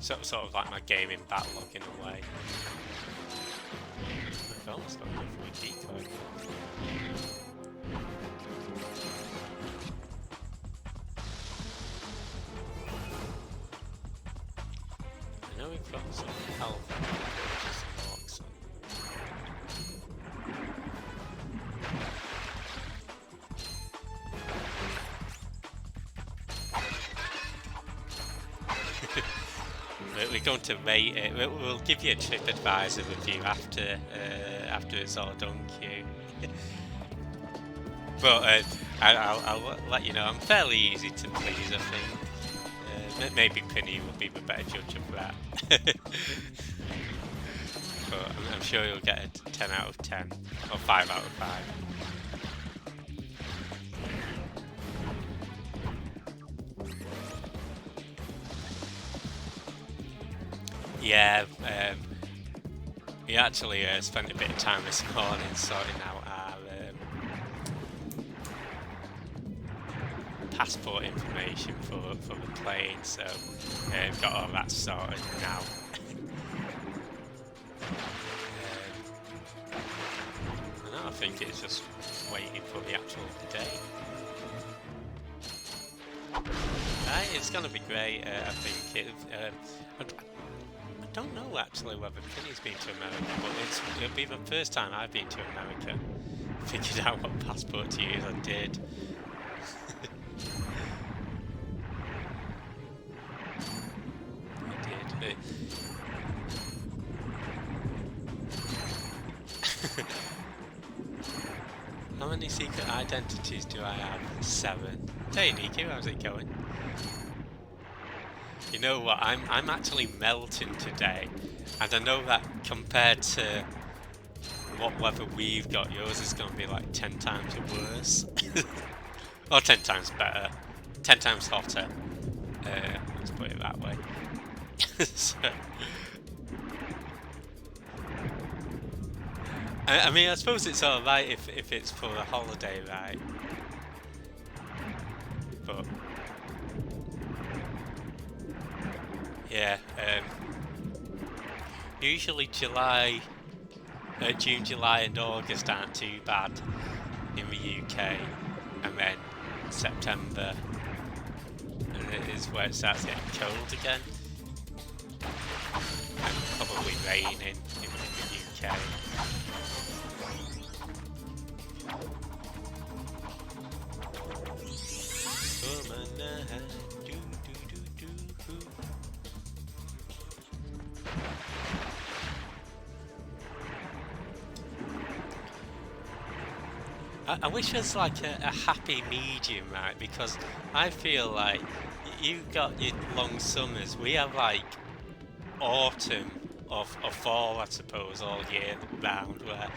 Sort of like my gaming backlog in a way. I've almost got enough for a decoy. I know we've got some health, some rocks. We're going to rate it. We'll give you a TripAdvisor review after it's all done, Q. But I'll let you know. I'm fairly easy to please, I think. Maybe Penny will be the better judge of that. But I'm sure you'll get a 10 out of 10 or 5 out of 5. Yeah, we actually spent a bit of time this morning sorting out our passport information for the plane, so got all that sorted now. I think it's just waiting for the actual day. Right, it's gonna be great. I think I don't know actually whether Penny's been to America, but it'll be the first time I've been to America. Figured out what passport to use. I did. I did. How many secret identities do I have? 7. Hey Niku, how's it going? You know what, I'm actually melting today, and I know that compared to what weather we've got, yours is going to be like 10 times worse. Or 10 times better. 10 times hotter. Let's put it that way. So, I mean, I suppose it's alright if it's for a holiday, right? But yeah, usually June, July and August aren't too bad in the UK, and then September is where it starts getting cold again, and probably raining in the UK. I wish there's like a happy medium, right? Because I feel like you've got your long summers. We have like autumn or fall, I suppose, all year round, where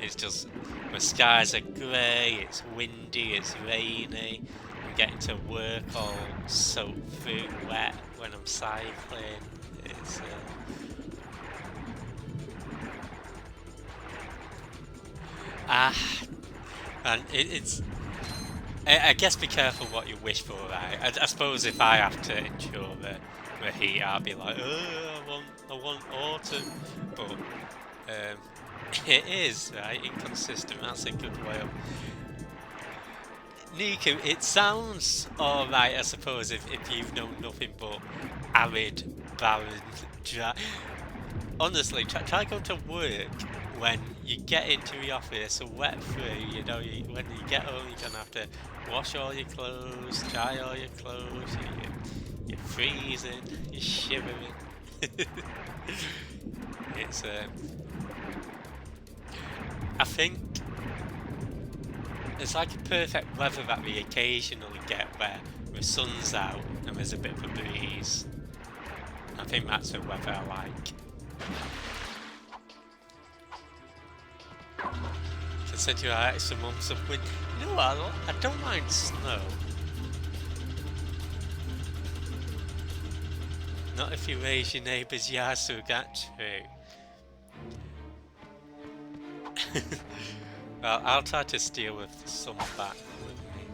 it's just the skies are grey, it's windy, it's rainy. I'm getting to work all soaked through, wet when I'm cycling. It's and it's. I guess be careful what you wish for, right? I suppose if I have to endure the heat, I'll be like, oh, I want autumn. But it is, right? Inconsistent. That's a good way of. Niku, it sounds alright, I suppose, if you've known nothing but arid, barren, dry. Honestly, try going to work when you get into the office wet through, you know, when you get home you're going to have to wash all your clothes, dry all your clothes, you're freezing, you're shivering. It's I think it's like a perfect weather that we occasionally get where the sun's out and there's a bit of a breeze. I think that's the weather I like. Consider I like some months of wind. You know what? I don't mind snow. Not if you raise your neighbour's yard so that's true. Well, I'll try to steal with some back with me.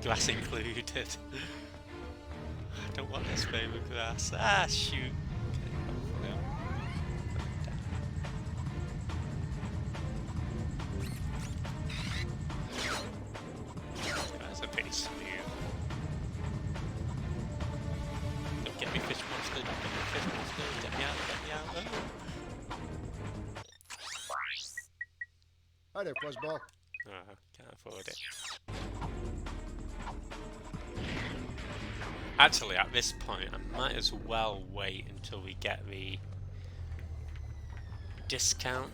Grass included. I don't want this favourite grass. Ah, shoot. Okay, that's a bit smooth. Don't get me fish monster, don't get me fish monster, get me out, get me out. Oh. Hi there, Fuzzball. Oh, can't afford it. Actually, at this point, I might as well wait until we get the discount.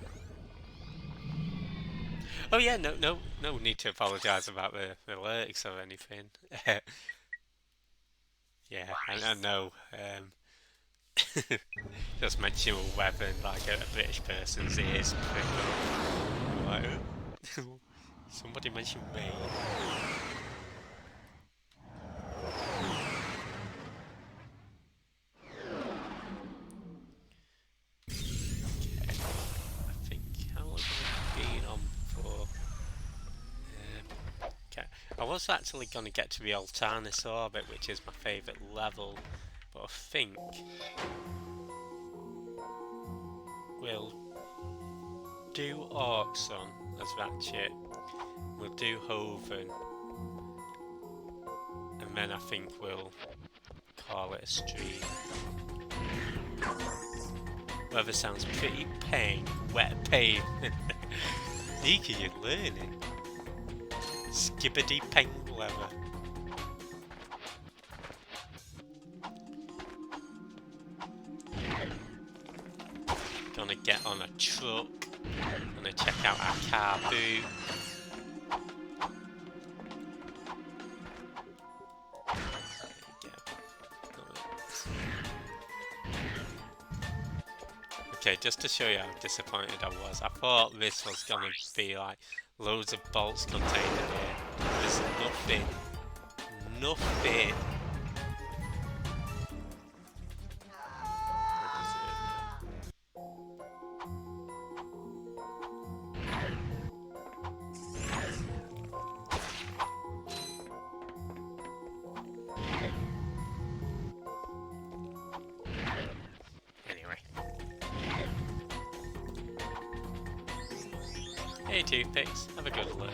Oh yeah, no need to apologise about the lyrics or anything. Yeah, I know. Just mention weather like a British person's ears prick up. Like, somebody mentioned me. I was actually going to get to the Altanis orbit, which is my favourite level, but I think we'll do Orkson as Ratchet, we'll do Hoven, and then I think we'll call it a stream. Weather sounds pretty wet pain. Nika, you're learning. Skibbity peng weather. Gonna get on a truck. Gonna check out our car boot. Okay, just to show you how disappointed I was, I thought this was gonna be like loads of bolts contained in here. There's nothing. Nothing. Hey toothpicks, have a good look.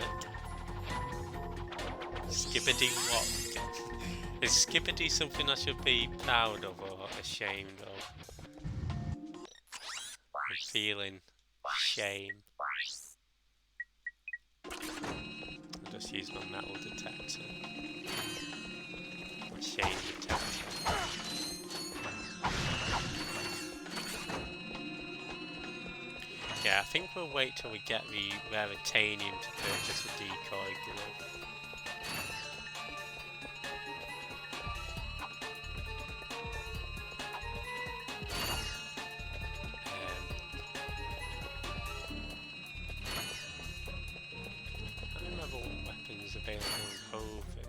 Skippity what? Is Skippity something I should be proud of or ashamed of? I'm feeling shame. I'll just use my metal detector. My shame detector. Yeah, I think we'll wait till we get the Raritanium to purchase a decoy glove. I don't remember what weapons available in Hoven.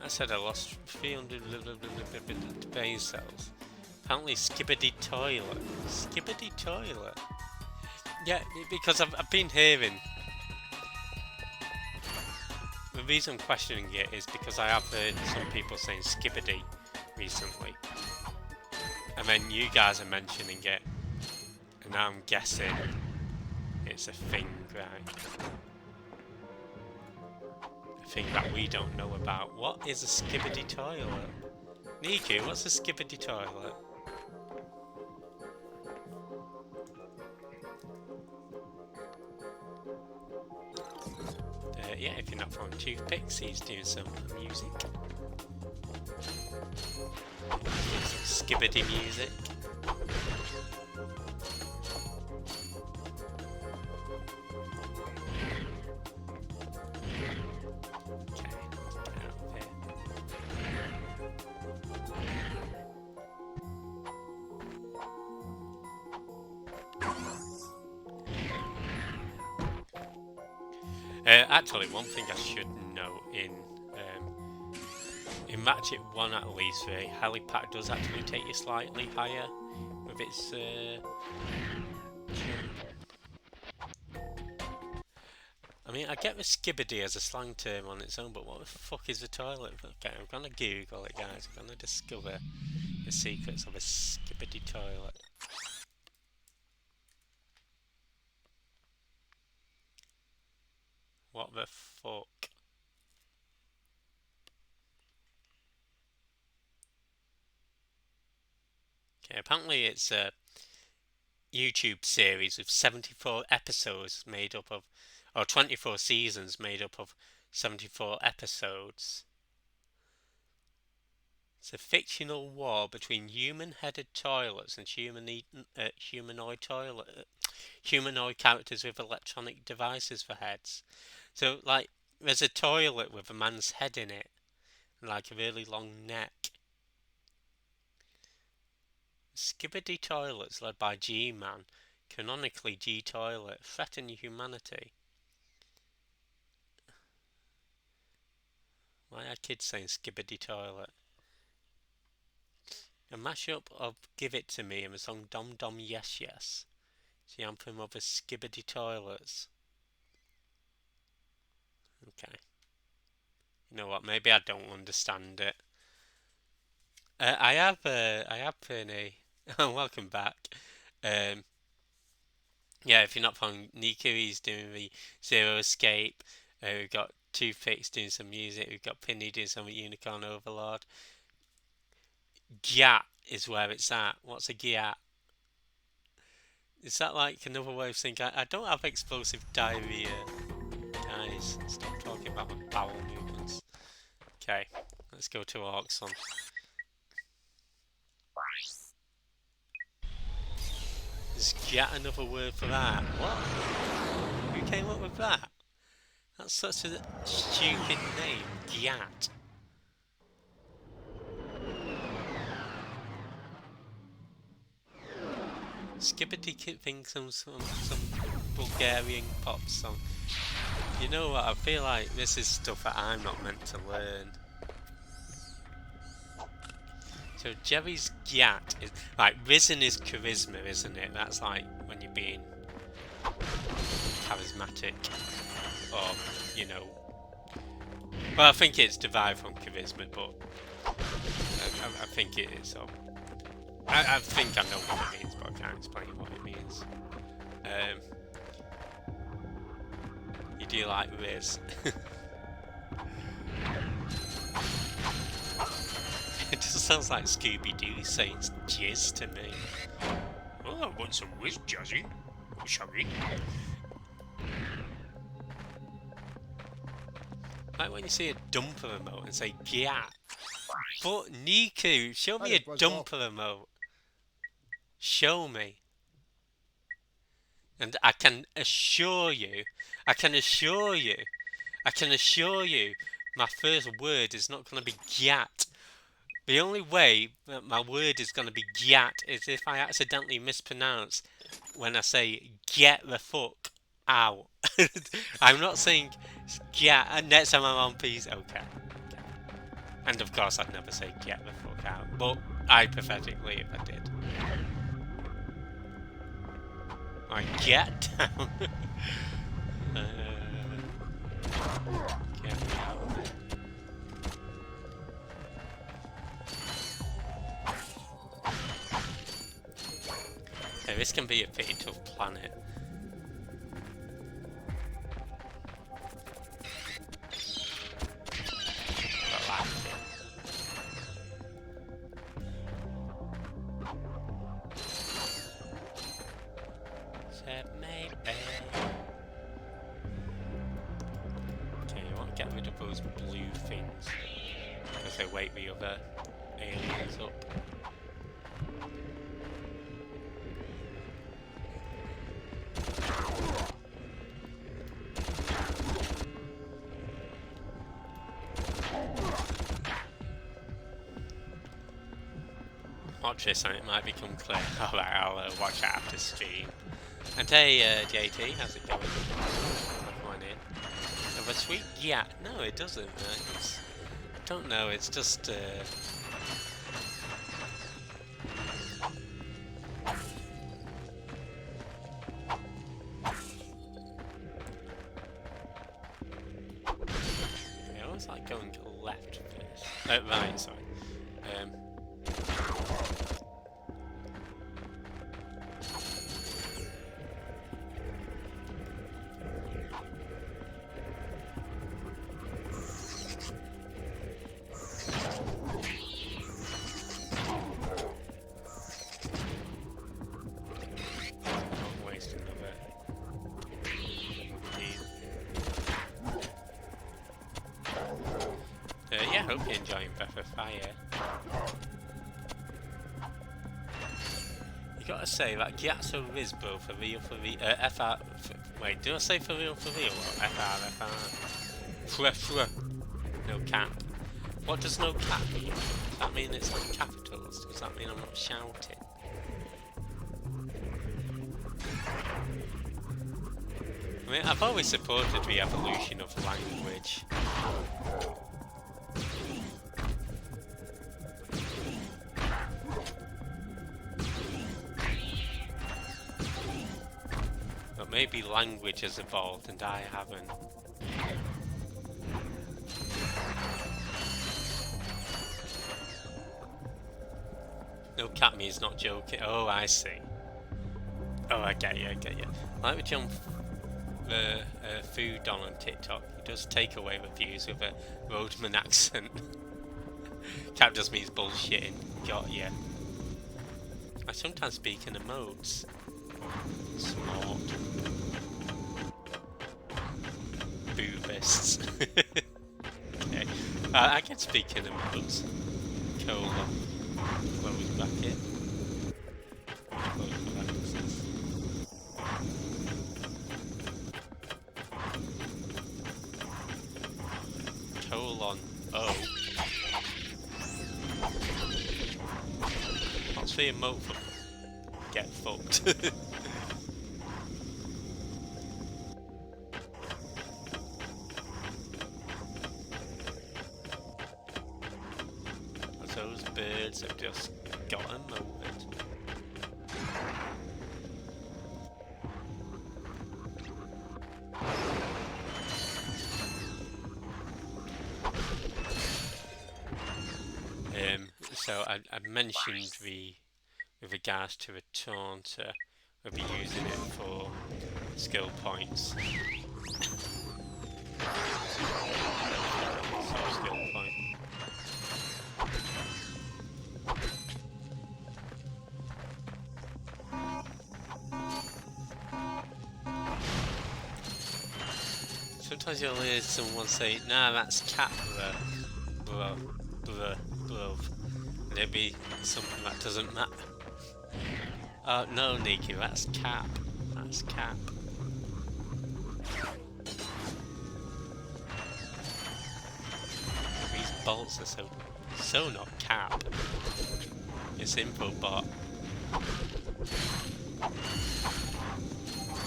I said I lost 300 brain cells. Apparently Skibbity Toilet. Skibbity Toilet? Yeah, because I've been hearing... The reason I'm questioning it is because I have heard some people saying Skibbity recently. And then you guys are mentioning it. And now I'm guessing it's a thing, right? A thing that we don't know about. What is a Skibbity Toilet? Niku, what's a Skibbity Toilet? Yeah, if you're not from Toothpicks, he's doing some music. Some skibbity music. Actually, one thing I should note in Ratchet 1 at least, the helipad does actually take you slightly higher with its I mean, I get the skibbity as a slang term on its own, but what the fuck is a toilet? Okay, I'm gonna Google it, guys. I'm gonna discover the secrets of a skibbity toilet. What the fuck? Okay, apparently it's a YouTube series with 74 episodes made up of, or 24 seasons made up of 74 episodes. It's a fictional war between human-headed toilets and humanoid characters with electronic devices for heads. So, like, there's a toilet with a man's head in it, and like a really long neck. Skibbity toilets led by G-Man, canonically G-Toilet, threaten humanity. Why are kids saying skibbity toilet? A mashup of Give It To Me and the song Dom Dom Yes Yes. It's the anthem of the skibbity toilets. Okay. You know what? Maybe I don't understand it. I have Penny. Welcome back. Yeah, if you're not following Niku, he's doing the Zero Escape. We've got Toothpicks doing some music. We've got Penny doing some Unicorn Overlord. Gyat is where it's at. What's a gyat? Is that like another way of saying I don't have explosive diarrhea? Guys, stop talking about my bowel movements. Okay, let's go to Orkson. Is gyat another word for that? What? Who came up with that? That's such a stupid name, gyat. Skibbity thinks some Bulgarian pop song. You know what? I feel like this is stuff that I'm not meant to learn. So Jerry's gyat is like risen is charisma, isn't it? That's like when you're being charismatic, or you know. Well, I think it's derived from charisma, but I think it is. So I think I know what it means, but I can't explain what it means. You do like Riz. It just sounds like Scooby-Doo saying jizz to me. Oh, I want some whiz, Jazzy. Oh, sorry. Like when you see a dumper remote and say gyat. But Niku, show me a dumper remote. Show me. And I can assure you, my first word is not going to be gyat. The only way that my word is going to be gyat is if I accidentally mispronounce when I say get the fuck out. I'm not saying gyat. Next time I'm on peace, okay. And of course I'd never say get the fuck out, but hypothetically if I did. Alright, get down. Get out of it. Okay, this can be a pretty tough planet. Okay, you want to get rid of those blue things because they wake the other aliens up. Watch this and it might become clear. Alright, I'll watch it after stream. And hey, JT, how's it going? Come on in. have a sweet yeah. No, it doesn't. It's, I don't know. It's just. I always like going left first. Right, sorry. Yeah, hope you're enjoying Breath of Fire. You gotta say that Gyatso Rizbo for real, wait, do I say for real or FR? No cap. What does no cap mean? Does that mean it's like capitals? Does that mean I'm not shouting? I mean, I've always supported the evolution of language. But maybe language has evolved and I haven't. No cat means not joking. Oh, I see. Oh, I get you. Like with John Food Don on TikTok, he does take away reviews with a roadman accent. Cat just means bullshitting. Got ya. I sometimes speak in emotes. Smart. Boobists. Okay. I can speak in emotes. Colon. Close bracket. Close parenthesis. Colon O. What's the emote for? Get fucked. Those birds have just gotten over it. So I mentioned with regards to a taunter, we'll be using it for skill points. So skill point. Sometimes you'll hear someone say, "Nah, that's cat, bro." And it'll be something that doesn't matter. Oh, no, Nikki, that's cap. That's cap. These bolts are so not cap. It's infobot.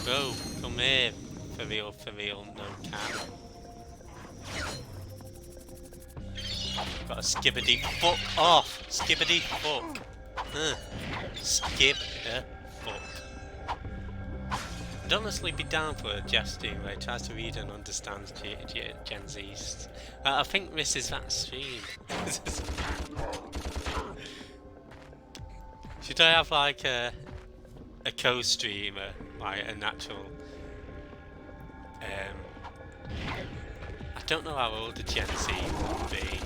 Bro, come here. For real, no cap. Got a skibbity fuck off! Skibbity fuck! Skip the fuck. I'd honestly be down for a jesting where he tries to read and understand Gen Z's. I think this is that stream. Should I have like a co-streamer, like a natural? I don't know how old the Gen Z would be.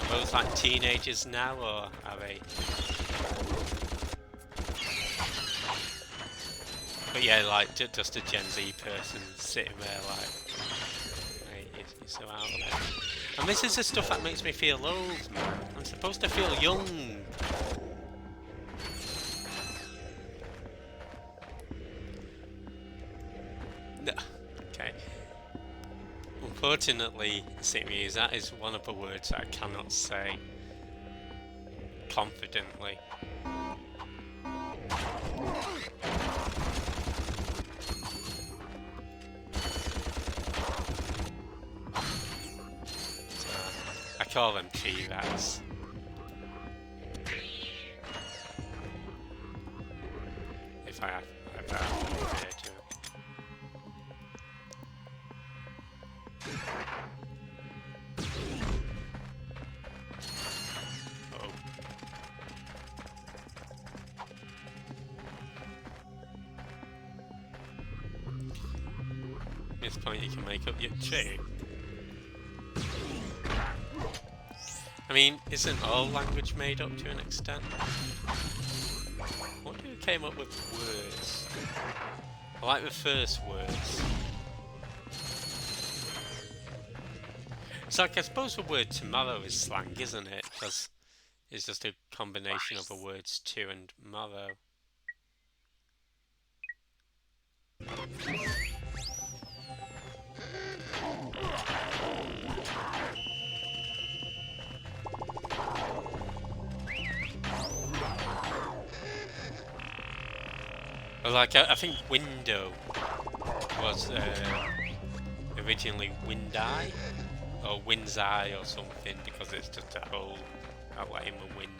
Are those like teenagers now, or are they? But yeah, like just a Gen Z person sitting there like, hey, you're so out of it. And this is the stuff that makes me feel old, man. I'm supposed to feel young. No. Okay. Unfortunately, Sitmuse, that is one of the words I cannot say confidently. call them T-Rats. If I have to refer to them. Oh. At this point you can make up your tree. I mean, isn't all language made up to an extent? What who came up with words? I like the first words. It's like, I suppose the word tomorrow is slang, isn't it? Because it's just a combination of the words to and morrow. Like, I think window was originally wind-eye, or wind's eye or something, because it's just a hole outletting the wind.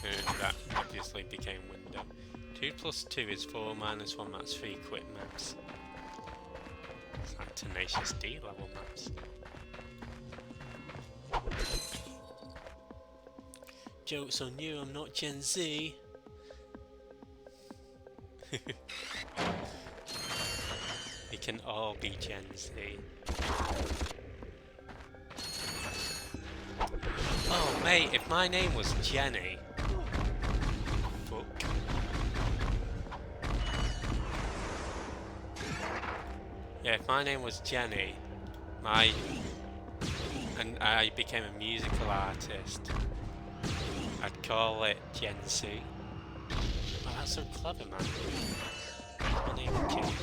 And that obviously became window. 2 plus 2 is 4 minus 1, that's 3 quick maps. It's like Tenacious D level maps. Joke's on you, I'm not Gen Z. We can all be Gen Z. Oh mate, if my name was Jenny... Fuck. Yeah, if my name was Jenny, and I became a musical artist, I'd call it Gen Z. Oh, that's so clever, man. My name is Jen.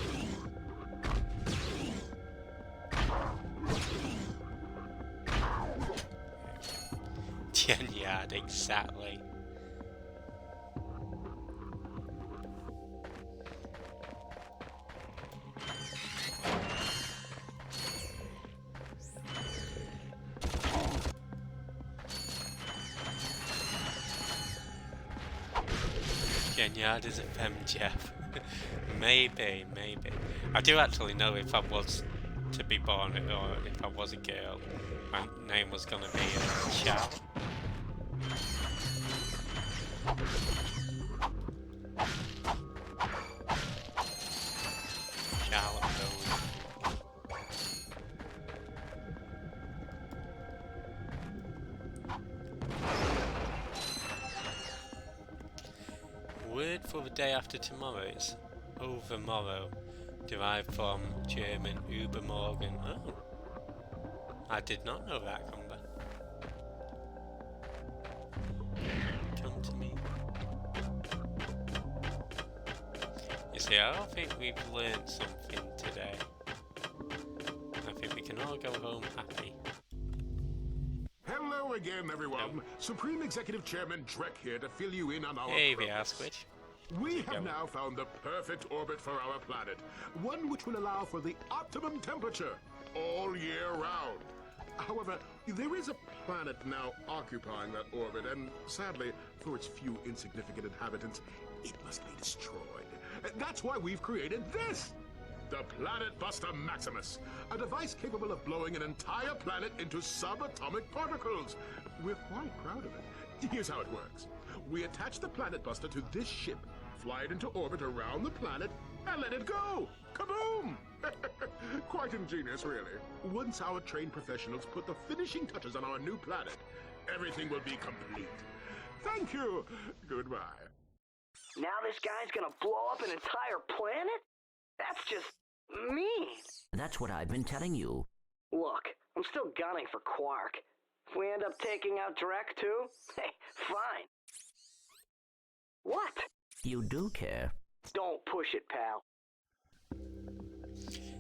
Gen Yard, exactly. Yard is a femme Jeff. Maybe. I do actually know if I was to be born, or if I was a girl, my name was gonna be Charlotte. Charlotte Rose. Word for the day after tomorrow is overmorrow, derived from German übermorgen. Oh, I did not know that, Cumber. Come to me. You see, I don't think we've learned something today. I think we can all go home happy. Hello again, everyone. No. Supreme Executive Chairman Drek here to fill you in on our Hey, progress. VR Switch. We have now found the perfect orbit for our planet, one which will allow for the optimum temperature all year round. However, there is a planet now occupying that orbit, and sadly, for its few insignificant inhabitants, it must be destroyed. That's why we've created this! The Planet Buster Maximus, a device capable of blowing an entire planet into subatomic particles. We're quite proud of it. Here's how it works. We attach the Planet Buster to this ship, fly it into orbit around the planet, and let it go! Kaboom! Quite ingenious, really. Once our trained professionals put the finishing touches on our new planet, everything will be complete. Thank you. Goodbye. Now this guy's gonna blow up an entire planet? That's just mean. That's what I've been telling you. Look, I'm still gunning for Quark. If we end up taking out Drek too, hey, fine. What? You do care. Don't push it, pal.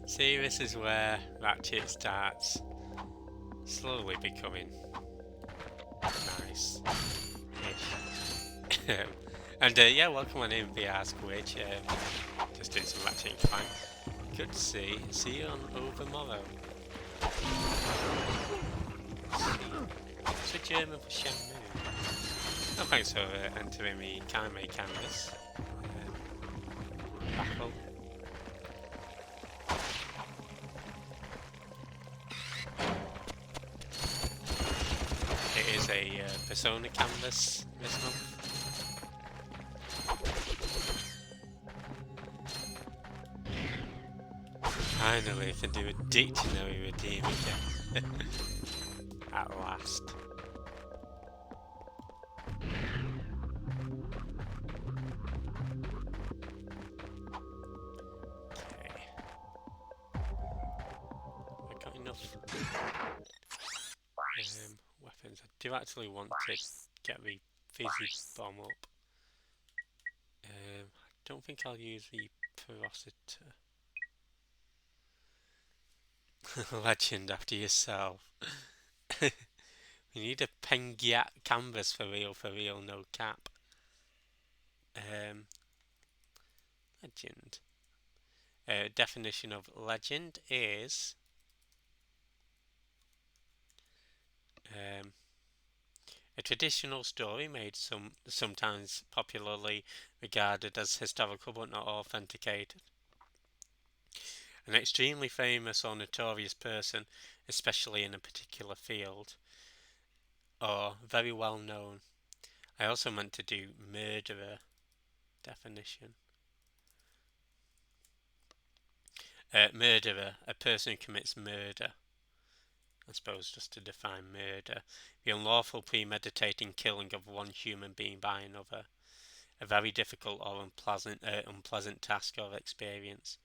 See, this is where Ratchet starts slowly becoming nice. And yeah, welcome on in VR Squidge. Just doing some Ratchet and Clank. Good to see you on overmorrow. What's a German for Shenmue? Oh, thanks for entering me Kaime canvas. Battle. It is a Persona canvas this month. Finally, I can do a dictionary redeem again. At last. Okay. I've got enough weapons. I do actually want to get the fizzy bomb up. I don't think I'll use the Ferociter. Legend after yourself. We need a Pengyat canvas for real, no cap. Legend. Definition of legend is a traditional story made sometimes popularly regarded as historical but not authenticated. An extremely famous or notorious person, especially in a particular field, or very well known. I also meant to do murderer definition. Murderer, a person who commits murder. I suppose just to define murder. The unlawful premeditating killing of one human being by another. A very difficult or unpleasant task or experience.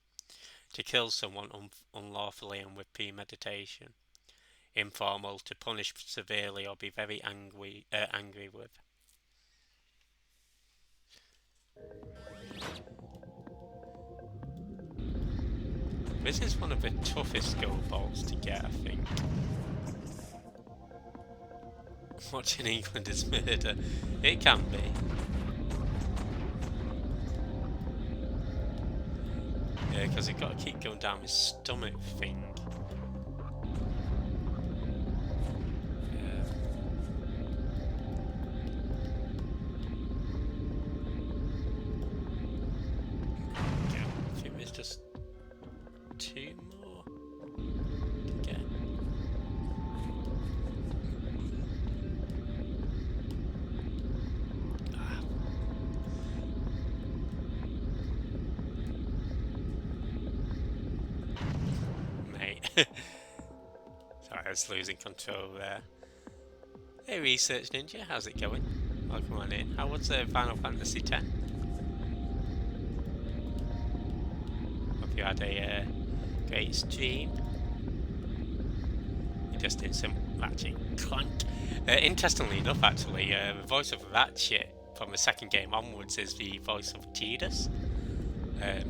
To kill someone unlawfully and with premeditation. Informal, to punish severely or be very angry with. This is one of the toughest gold bolts to get, I think. Watching England is murder. It can be. Yeah, because you've got to keep going down his stomach thing. I think there's just 2 more to get. Mate. Sorry, I was losing control there. Hey Research Ninja, how's it going? Welcome on in. How was Final Fantasy X? Hope you had a great stream. You're just in some Ratchet Clank. Interestingly enough, actually, the voice of Ratchet from the second game onwards is the voice of Tidus.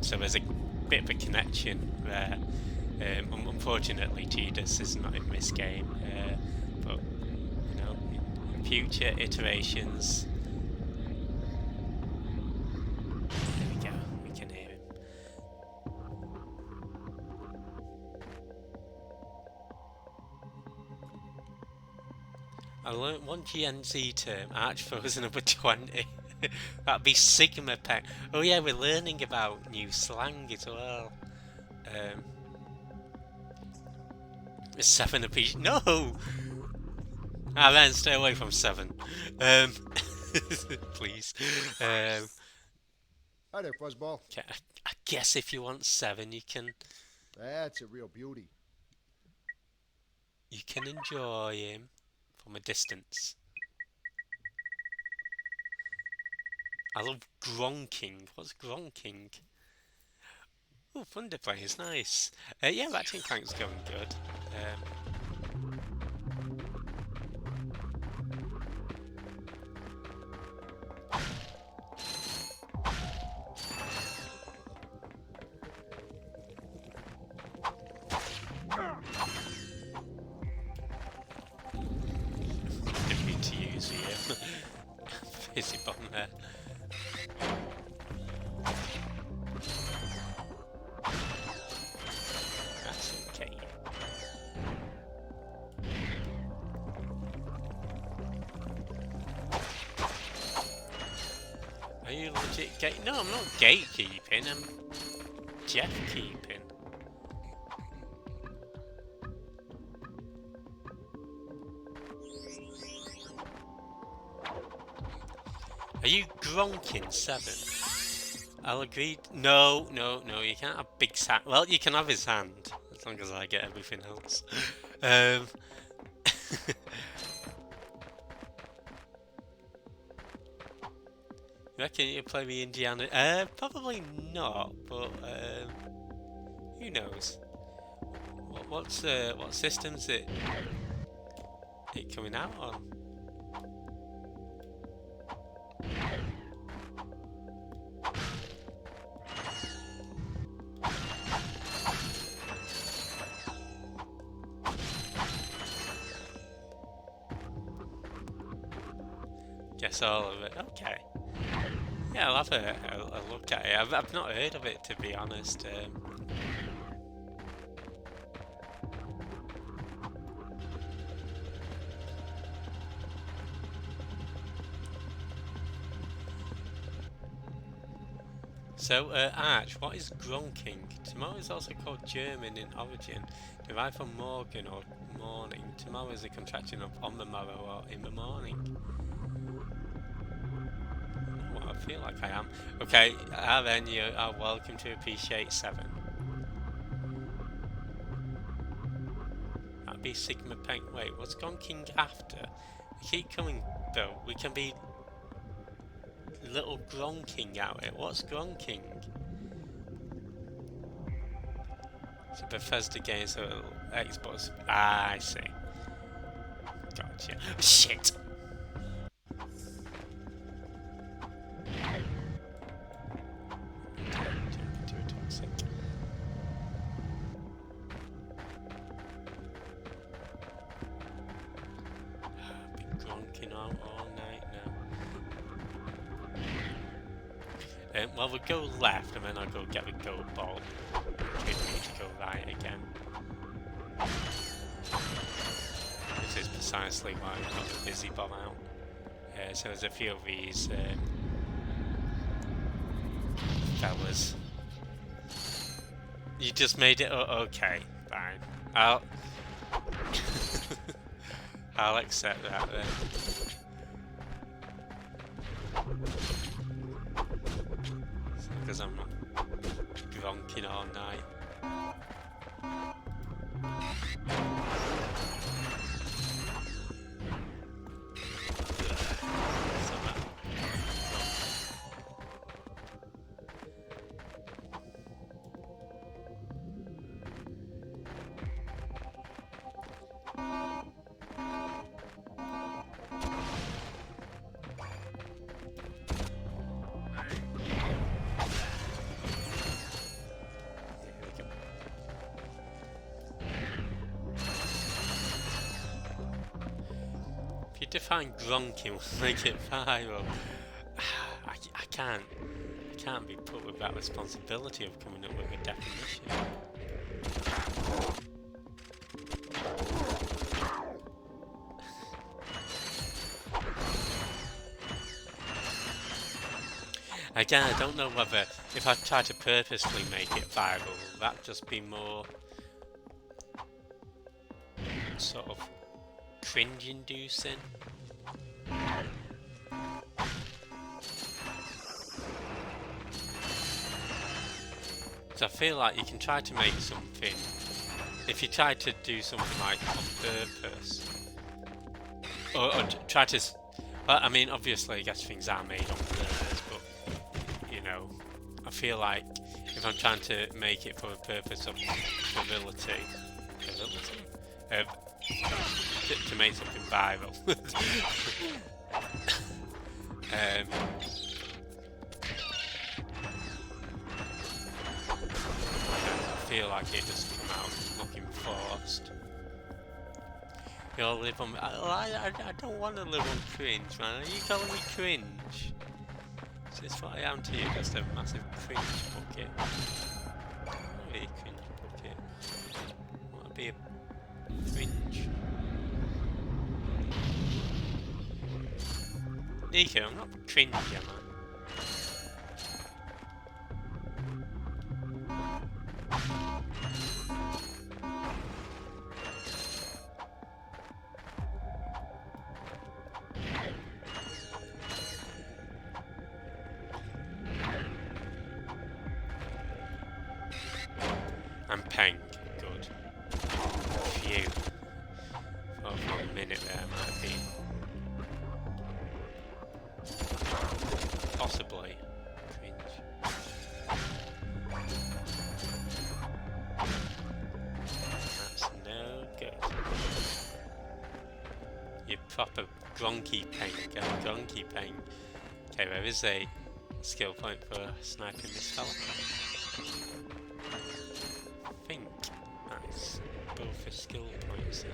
So there's a bit of a connection there. Unfortunately, Tidus is not in this game, but you know, in future iterations. There we go. We can hear him. I learnt one GNZ term, Archfrozen number 20. That'd be Sigma Pack. Oh yeah, we're learning about new slang as well. 7 apiece. No! Ah, then stay away from 7. Please. Hi there, Fuzzball. Okay, I guess if you want 7, you can That's a real beauty. enjoy him from a distance. I love gronking. What's gronking? Oh, Thunder Play is nice. Yeah, Ratchet & Clank's going good. Didn't mean to use the fizzy bomb there. That's okay. No, I'm not gatekeeping. I'm Jeff keeping. Are you Gronkin 7? I'll agree. No, you can't have Big Sam. Well, you can have his hand, as long as I get everything else. You reckon you play me Indiana? Probably not, but who knows? What system's it coming out on? Guess all of it. Okay. Yeah, I'll have a look at it. I've not heard of it, to be honest. So, Arch, what is Gronking? Tomorrow is also called German in origin, derived from Morgen or morning. Tomorrow is a contraction of on the morrow or in the morning. I feel like I am. Okay, then you are welcome to appreciate 7. That'd be Sigma Peng. Wait, what's Gronking after? We keep coming though. We can be little Gronking out here. What's Gronking? It's a Bethesda game, so Xbox. Ah, I see. Gotcha. Shit! Well, we'll go left and then I'll go get the gold ball. We need to go right again. This is precisely why we got the busy ball out. So there's a few of these fellas. You just made it. Oh, okay, fine. I'll accept that then. Because I'm not gronking all night. Define grunking will make it viral. I can't be put with that responsibility of coming up with a definition. Again, I don't know whether if I try to purposely make it viral, will that just be more sort of cringe-inducing? So I feel like you can try to make something, if you try to do something like on purpose, or try to, well, I mean, obviously I guess things are made on purpose, but, you know, I feel like if I'm trying to make it for the purpose of virility, to make something viral, I feel like it just come out looking forced. You'll live on. I don't want to live on cringe, man. Are you calling me cringe? Is this what I am to you? Just a massive cringe bucket. I don't want to be a cringe bucket. I want to be a cringe. Nico, I'm not cringe, am I? And Peng. Good. Phew. Thought for a minute there might be. Possibly. Cringe. That's no good. You proper gronky Peng. Gronky Peng. Okay, there is a skill point for sniping this fella. I think that's both a skill points there.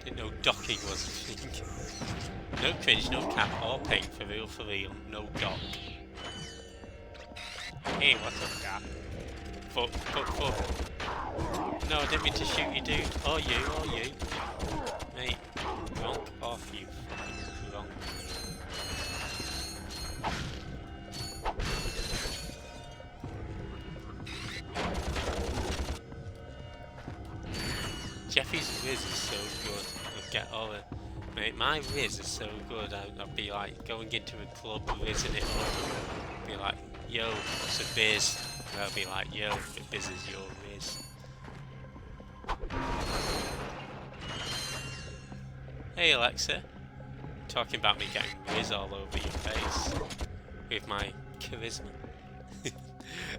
Didn't know docking was a thing. No cringe, no cap or Peng, for real, no dock. Hey, what's up, guy? Fuck. No, I didn't mean to shoot you, dude. Or you. Mate, wrong off, you fucking wrong. Jeffy's Riz is so good. I'll get all the... Mate, my Riz is so good. I'll be like going into a club, rizzing it up. Be like, yo, what's a biz? And I'll be like, yo, the biz is your Riz. Hey Alexa. Talking about me getting Riz all over your face. With my charisma.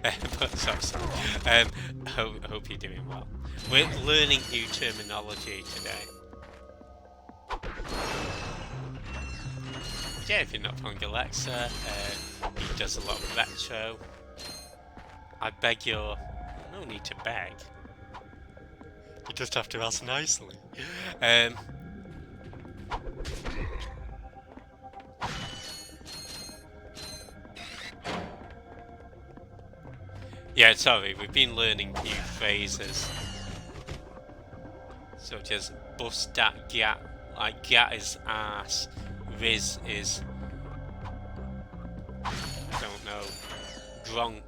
But sorry. Hope you're doing well. We're learning new terminology today. Yeah, if you're not following Alexa, he does a lot of retro. I beg your... No need to beg. You just have to ask nicely. Yeah, sorry, we've been learning new phrases. Such as bust that gat, like gat is ass, Riz is... don't know, gronk,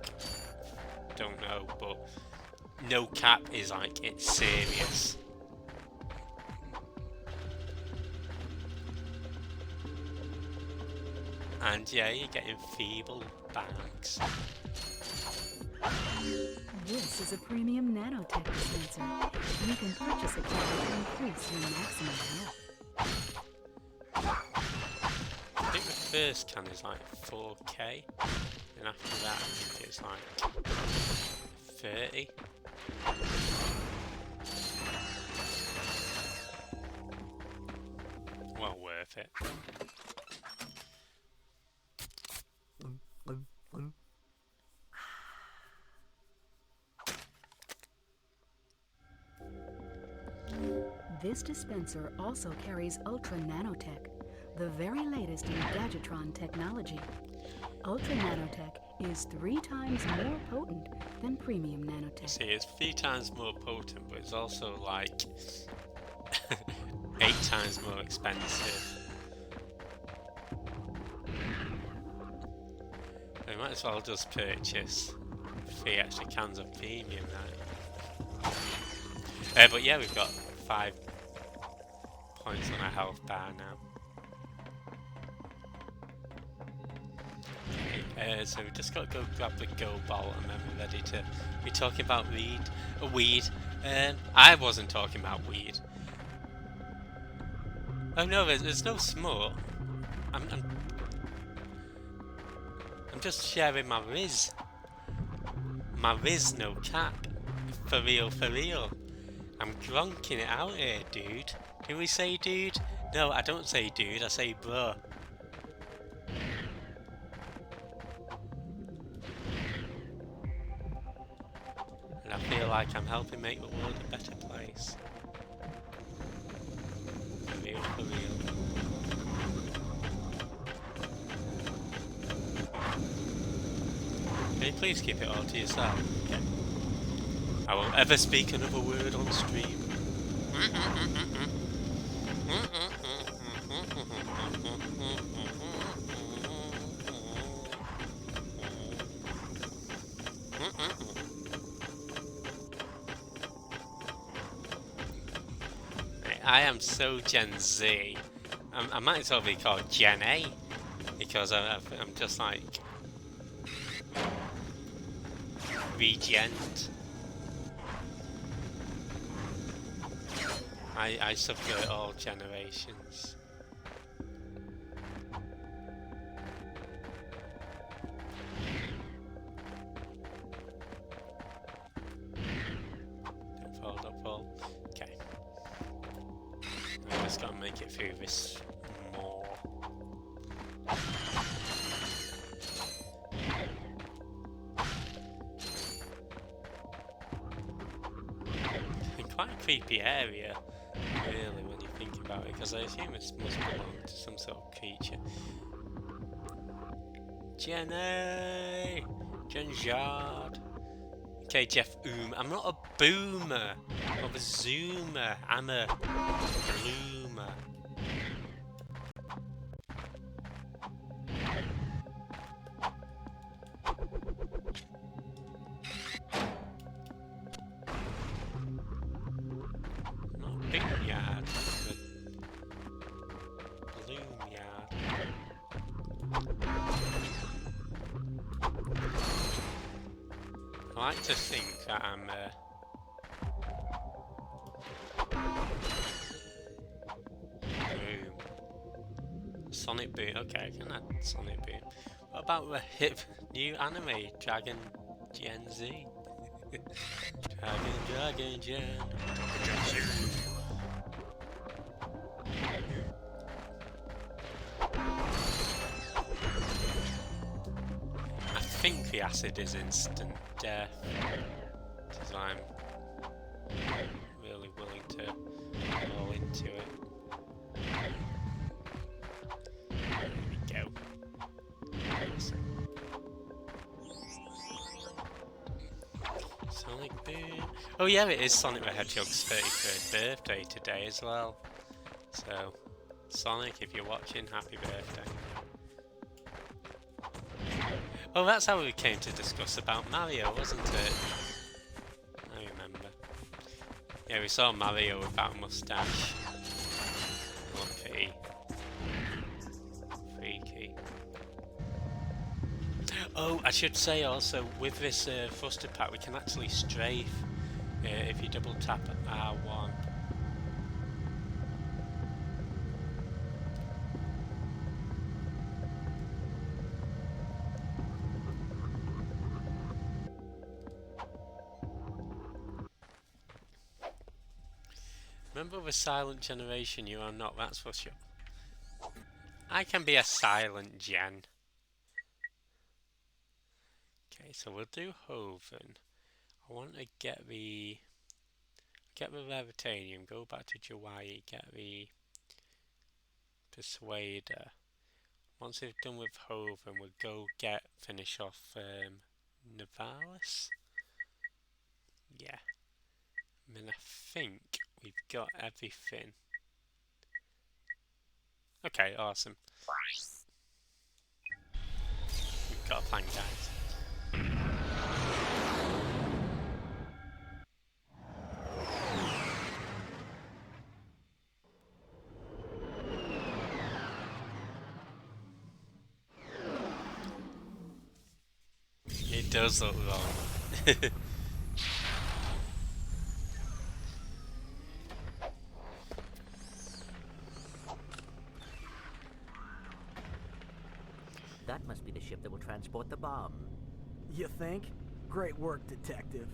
don't know, but no cap is like, it's serious. And yeah, you're getting feeble bags. This is a premium nanotech dispenser. You can purchase a can to increase your maximum health. I think the first can is like 4k, and after that I think it's like 30. Well worth it. This dispenser also carries Ultra Nanotech, the very latest in Gadgetron technology. Ultra Nanotech is 3 times more potent than Premium Nanotech. See, it's 3 times more potent, but it's also like 8 times more expensive. We might as well just purchase 3 extra cans of Premium now. But yeah, we've got 5 points on our health bar now. So we just got to go grab the go ball and then we're ready to be talking about weed. I wasn't talking about weed. Oh no, there's no smoke. I'm just sharing my Riz. My Riz, no cap. For real. I'm gronking it out here, dude. Do we say dude? No, I don't say dude, I say bro. And I feel like I'm helping make the world a better place. For real. Can you please keep it all to yourself? Okay. I won't ever speak another word on stream. I am so Gen Z. I might as well be called Gen A because I'm just like regent. I subvert all generations. Don't fall, don't fall. Okay. I'm just gonna make it through this more. Quite a creepy area, really, when you think about it, because I assume it must belong to some sort of creature. Jenny! Genjard! Okay, Jeff I'm not a boomer, I'm a zoomer, I'm a bloomer. I like to think that I'm boom. Sonic Boom. Okay, I can add Sonic Boom. What about the hip new anime, Dragon Gen Z? Dragon Gen. I think the acid is instant death, because I'm really willing to go into it. There we go. Sonic Boom. Oh yeah, it is Sonic the Hedgehog's 33rd birthday today as well. So, Sonic, if you're watching, happy birthday. Oh, that's how we came to discuss about Mario, wasn't it? I remember. Yeah, we saw Mario with that mustache. Okay. Freaky. Oh, I should say also, with this Fuster Pack, we can actually strafe if you double tap R1. Remember the silent generation, you are not, that's for sure. I can be a silent gen. Okay, so we'll do Hoven. I want to get the Levitanium, go back to Jawai, get the Persuader. Once we've done with Hoven, we'll go finish off Navalis. Yeah. I mean, I think we've got everything. Okay, awesome. We've got a plan, guys. It does look wrong. That must be the ship that will transport the bomb. You think? Great work, Detective.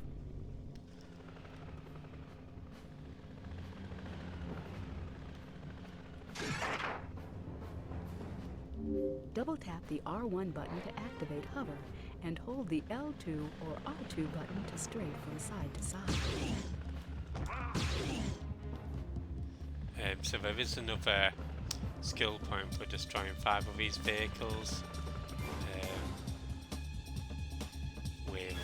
Double tap the R1 button to activate hover, and hold the L2 or R2 button to strafe from side to side. So there is another skill point for destroying 5 of these vehicles with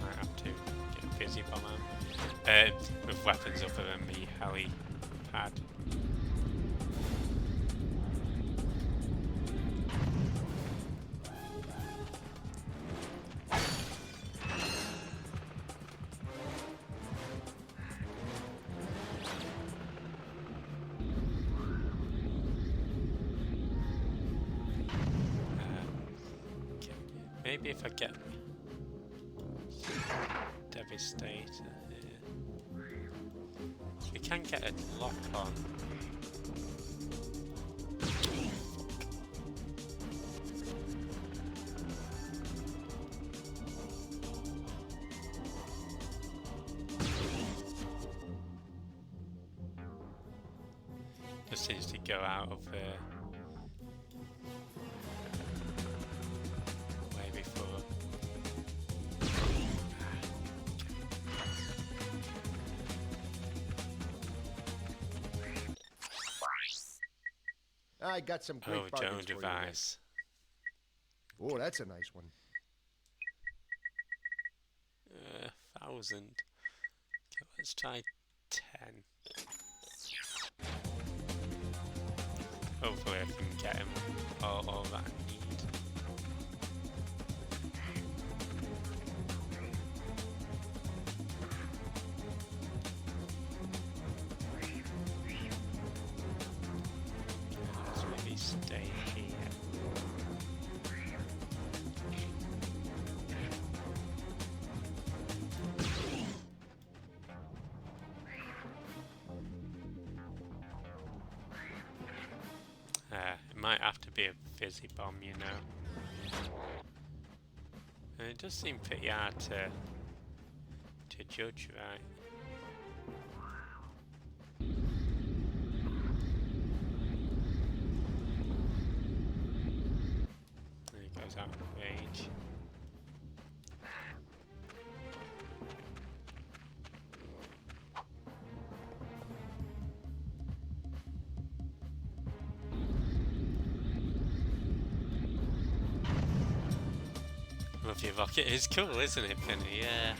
might have to get a busy bomber with weapons other than the helipad. Maybe if I get Devastator here. We can get a lock on. Just seems to go out of way before. I got some great Oh, bargains Joan for you. device. Oh, that's a nice one. 1,000. Okay, let's try 10. Hopefully I can get him all that I need. Let's maybe stay here. It might have to be a fizzy bomb, you know. And it does seem pretty hard to judge, right? And it goes out of range. Love your rocket. It's cool, isn't it, Penny? Yeah.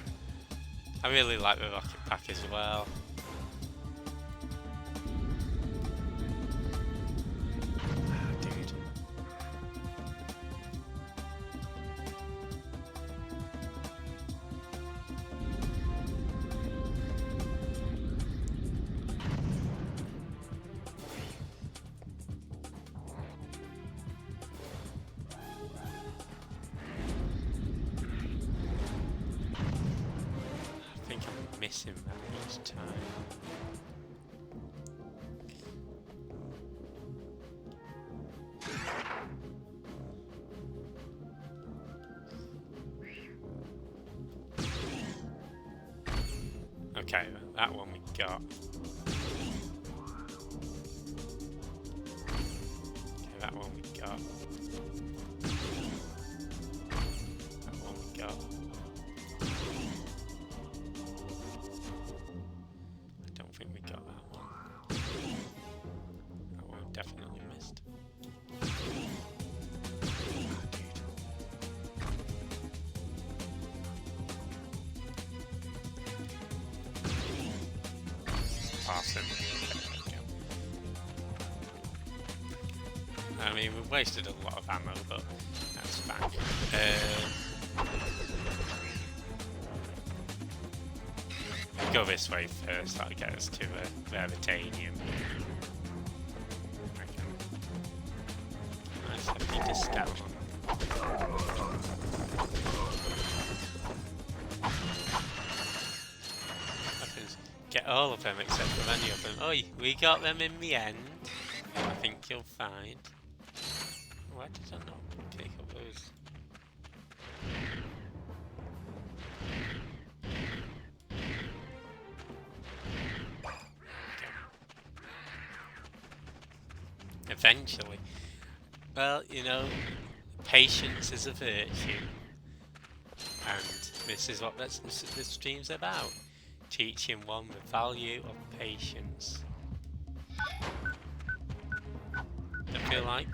I really like the rocket pack as well. Ah, dude. I think I'm missing that each time. Okay, that one we got. Okay, that one we got. That one we got. I don't think we got that one. That one definitely missed. Ah, dude. Awesome. There we go. I mean, we've wasted a lot of ammo, but that's fine. Go this way first, that'll get us to Veritanium. Nice heavy discount. Get all of them except for any of them. Oh, we got them in the end. I think you'll find. Why did I not pick up those? Eventually. Well, you know, patience is a virtue. And this is what this stream's about. Teaching one the value of patience. I feel like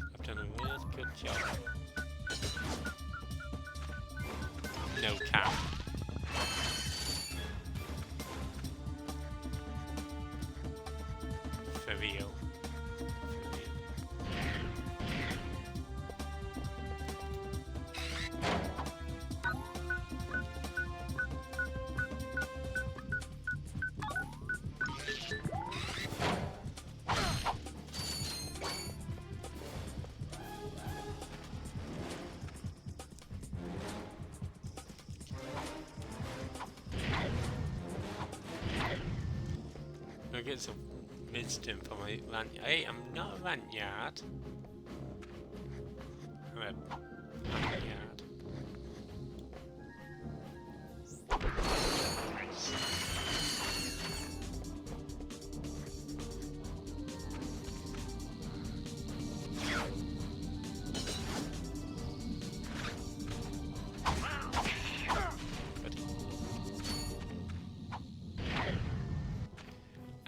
I've done a really good job. No cap. For real. nuggets of wisdom from a lanyard. Hey, I'm not a lanyard. I'm a lanyard. Nice.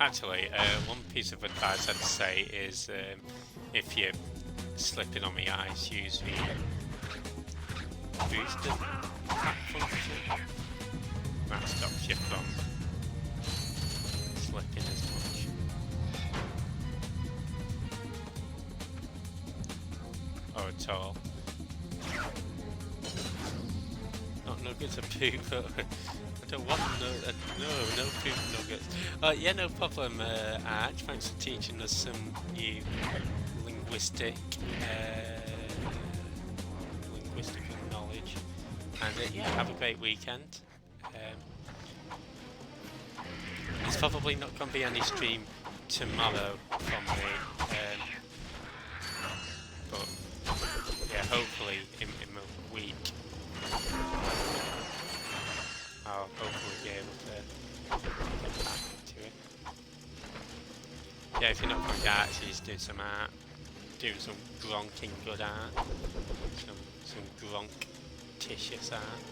Actually, one piece of advice I'd say is if you're slipping on the ice, use the booster pack function. That stops you from slipping as much. Or at all. Not nuggets of poop. I don't want no poop nuggets. Yeah, no problem, Arch. Thanks for teaching us some new linguistic knowledge. And yeah, have a great weekend. There's probably not going to be any stream tomorrow from me. But yeah, hopefully in a week I'll hopefully be able to get back to it. Yeah, if you're not from art, just do some art. Do some gronking good art. Some gronkiticious art.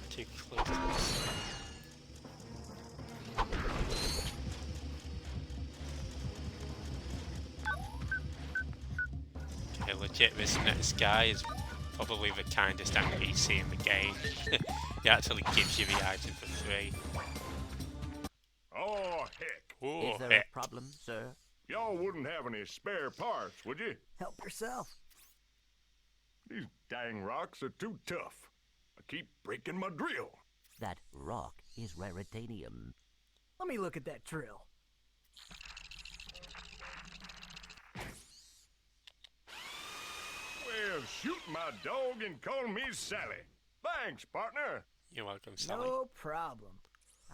Too close to this. Okay, legit, this next guy is probably the kindest NPC in the game. He actually gives you the item for free. Oh, heck. Is there a problem, sir? Y'all wouldn't have any spare parts, would you? Help yourself. These dang rocks are too tough. I keep breaking my drill. That rock is raritanium. Let me look at that drill. Well, shoot my dog and call me Sally. Thanks, partner. You're welcome, Sally. No problem.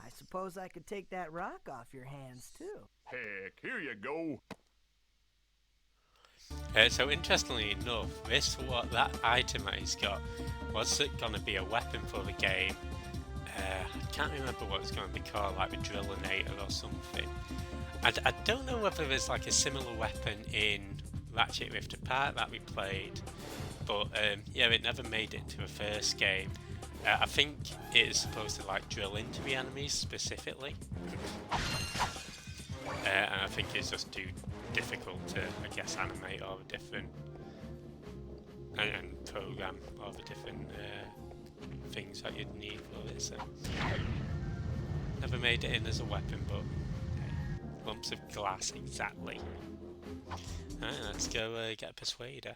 I suppose I could take that rock off your hands, too. Heck, here you go. So interestingly enough, that item that he's got was it going to be a weapon for the game. I can't remember what it's going to be called, like the Drillinator or something. I don't know whether there's like a similar weapon in Ratchet Rift Apart that we played, but yeah, it never made it into the first game. I think it is supposed to like drill into the enemies specifically, and I think it's just too difficult to, I guess, animate all the different and program all the different things that you'd need for it. So never made it in as a weapon, but okay. Lumps of glass, exactly. Alright, let's go get a persuader.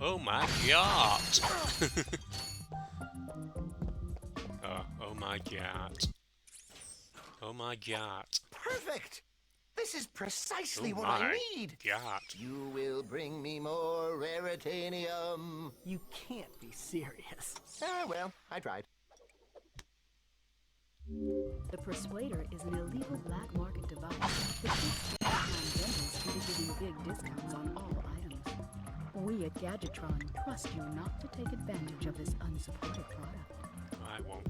Oh my god! oh my god. Oh my god. Perfect! This is precisely Oh what I my need. god. You will bring me more raritanium. You can't be serious. Ah, well, I tried. The Persuader is an illegal black market device that keeps Gadgetron vendors into giving big discounts on all items. We at Gadgetron trust you not to take advantage of this unsupported product. I won't.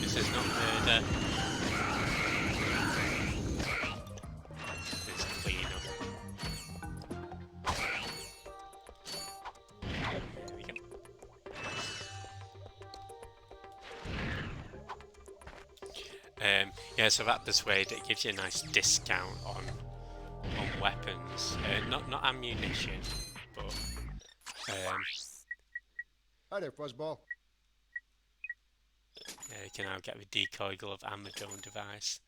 This is not murder. Yeah, so that persuade, it gives you a nice discount on weapons. Not ammunition, but Hi there, Fuzzball. you can now get the decoy glove and the drone device.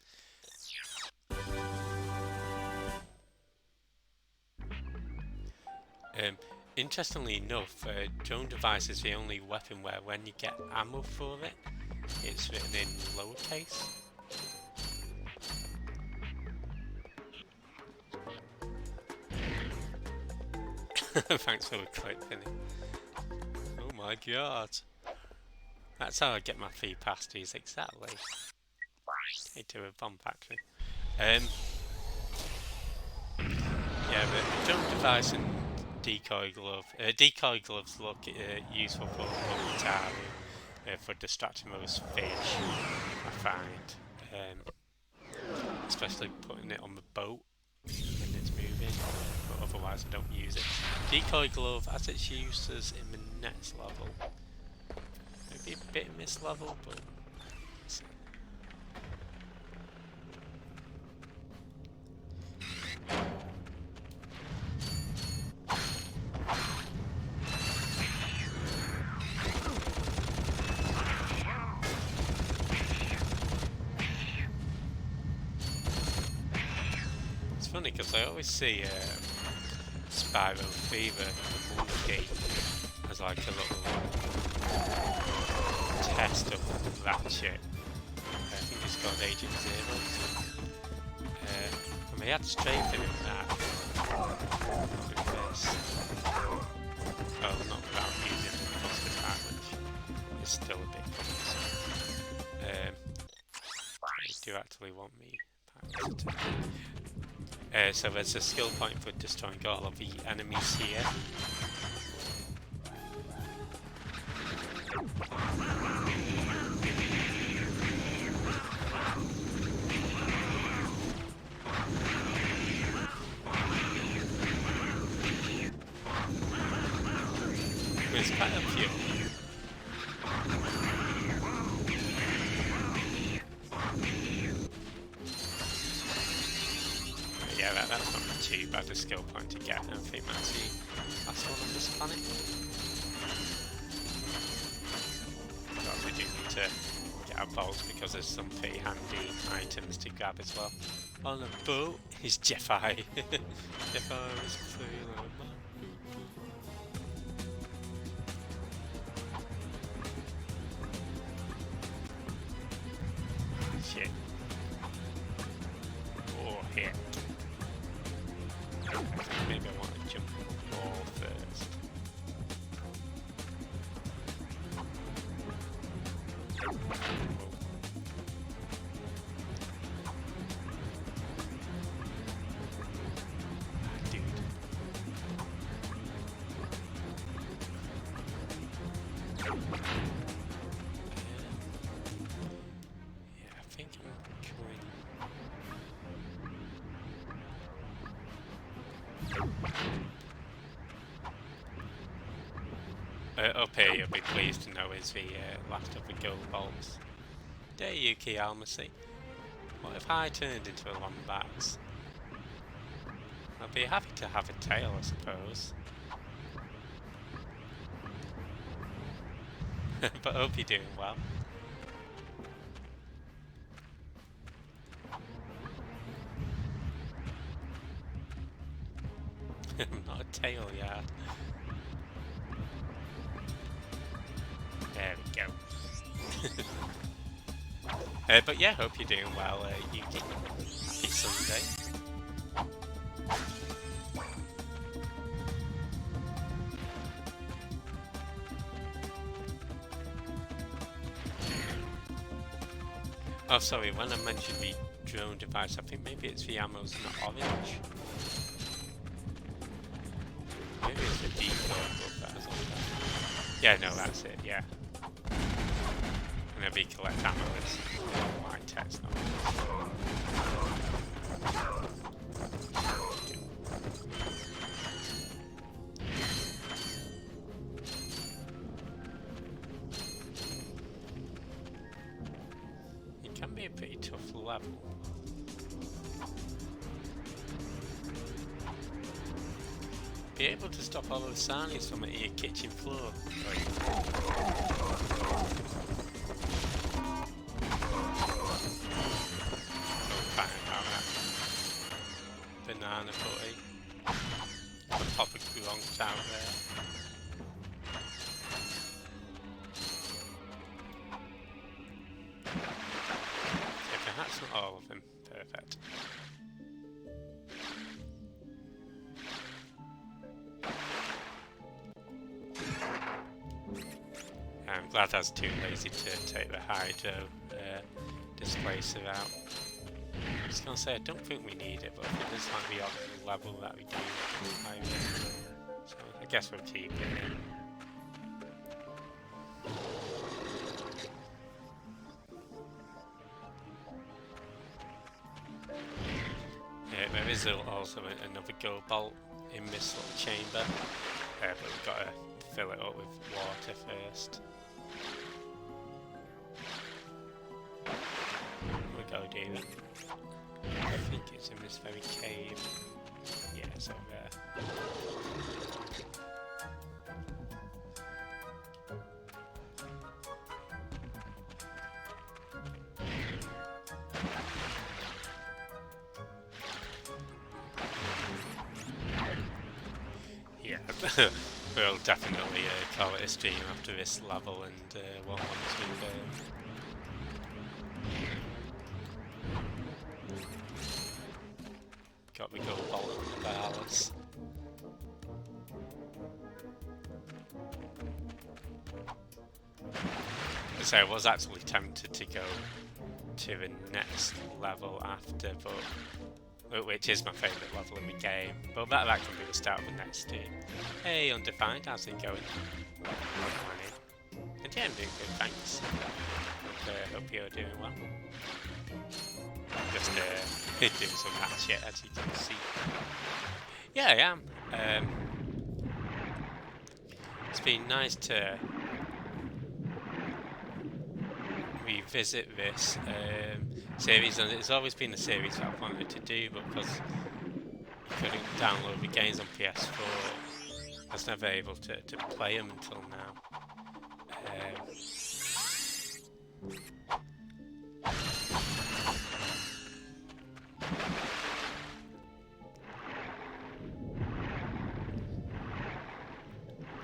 Interestingly enough, drone device is the only weapon where when you get ammo for it, it's written in lowercase. Thanks for the clip, Vinny. Oh my god. That's how I get my free pasties, exactly. Into a bomb factory. Yeah, the drone device and decoy glove. Decoy gloves look useful for multitasking, for distracting those fish, I find. Especially putting it on the boat when it's moving, but otherwise I don't use it. Decoy glove as its uses in the next level. Maybe a bit in this level, but it's funny because I always see Spyro Fever, the monkey, as like a little test of Ratchet. I think it's called Agent Zero. And we had strafing in that. Look at this. Well, not without using the cost of that, which is still a bit cumbersome. They do actually want me back. So there's a skill point for destroying all of the enemies here. There's quite a few. Yeah, that's not too bad a skill point to get. I think that's the last one on this planet. But we do need to get our bolts because there's some pretty handy items to grab as well. On a boat is Jeffy. Jeffy was feeling my shit. Oh, hit. Maybe I want to jump the wall first. Dude. Yeah, I think I'm going. Up here, you'll be pleased to know, is the last of the gold balls. There, Yuki Almacy. What if I turned into a Lombax? I'd be happy to have a tail, I suppose. But I hope you're doing well. I'm not a tail yet. There we go. But yeah, hope you're doing well, Yuki. Happy Sunday. Oh, sorry, when I mentioned the drone device, I think maybe it's the ammo's not orange. Maybe it's the decoy above that as well. Yeah, no, that's it, yeah. And the collect ammo is my text, not Can be a pretty tough level. Be able to stop all those sarnies from your kitchen floor. Banana butty. The pop a grunt out there. Okay, perhaps not all of them. Perfect. I'm glad I was too lazy to take the hydro displacer out. I was going to say, I don't think we need it, but it is like the optimal level that we do. So I guess we'll keep it. There is also another gold bolt in this little chamber, but we've got to fill it up with water first. We'll go do that. I think it's in this very cave. Yeah, it's over there. Yeah, we'll definitely call it a stream after this level, and once we've got the gold ball in the palace. So I was actually tempted to go to the next level after, but which is my favourite level in the game. But that can be the start of the next stream. Hey, Undefined, how's it going? And yeah, I'm doing good, thanks. Hope you're doing well. Just doing some Ratchet, as you can see. Yeah, I am. It's been nice to revisit this series, and it's always been a series that I've wanted to do, but because I couldn't download the games on PS4, I was never able to play them until now.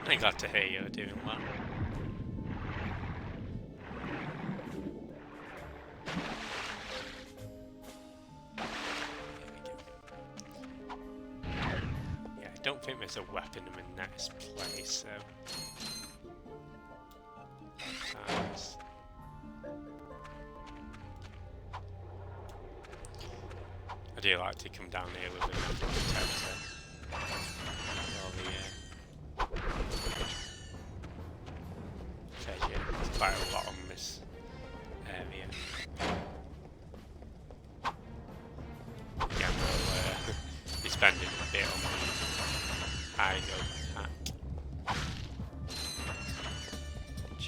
I'm glad to hear you're doing well. Yeah, I don't think there's a weapon in the next place, so... Nice. I do like to come down here with a metal detector. Treasure. There's quite a lot on this area. Again, we'll be spending a bit on the hydro pack. Which,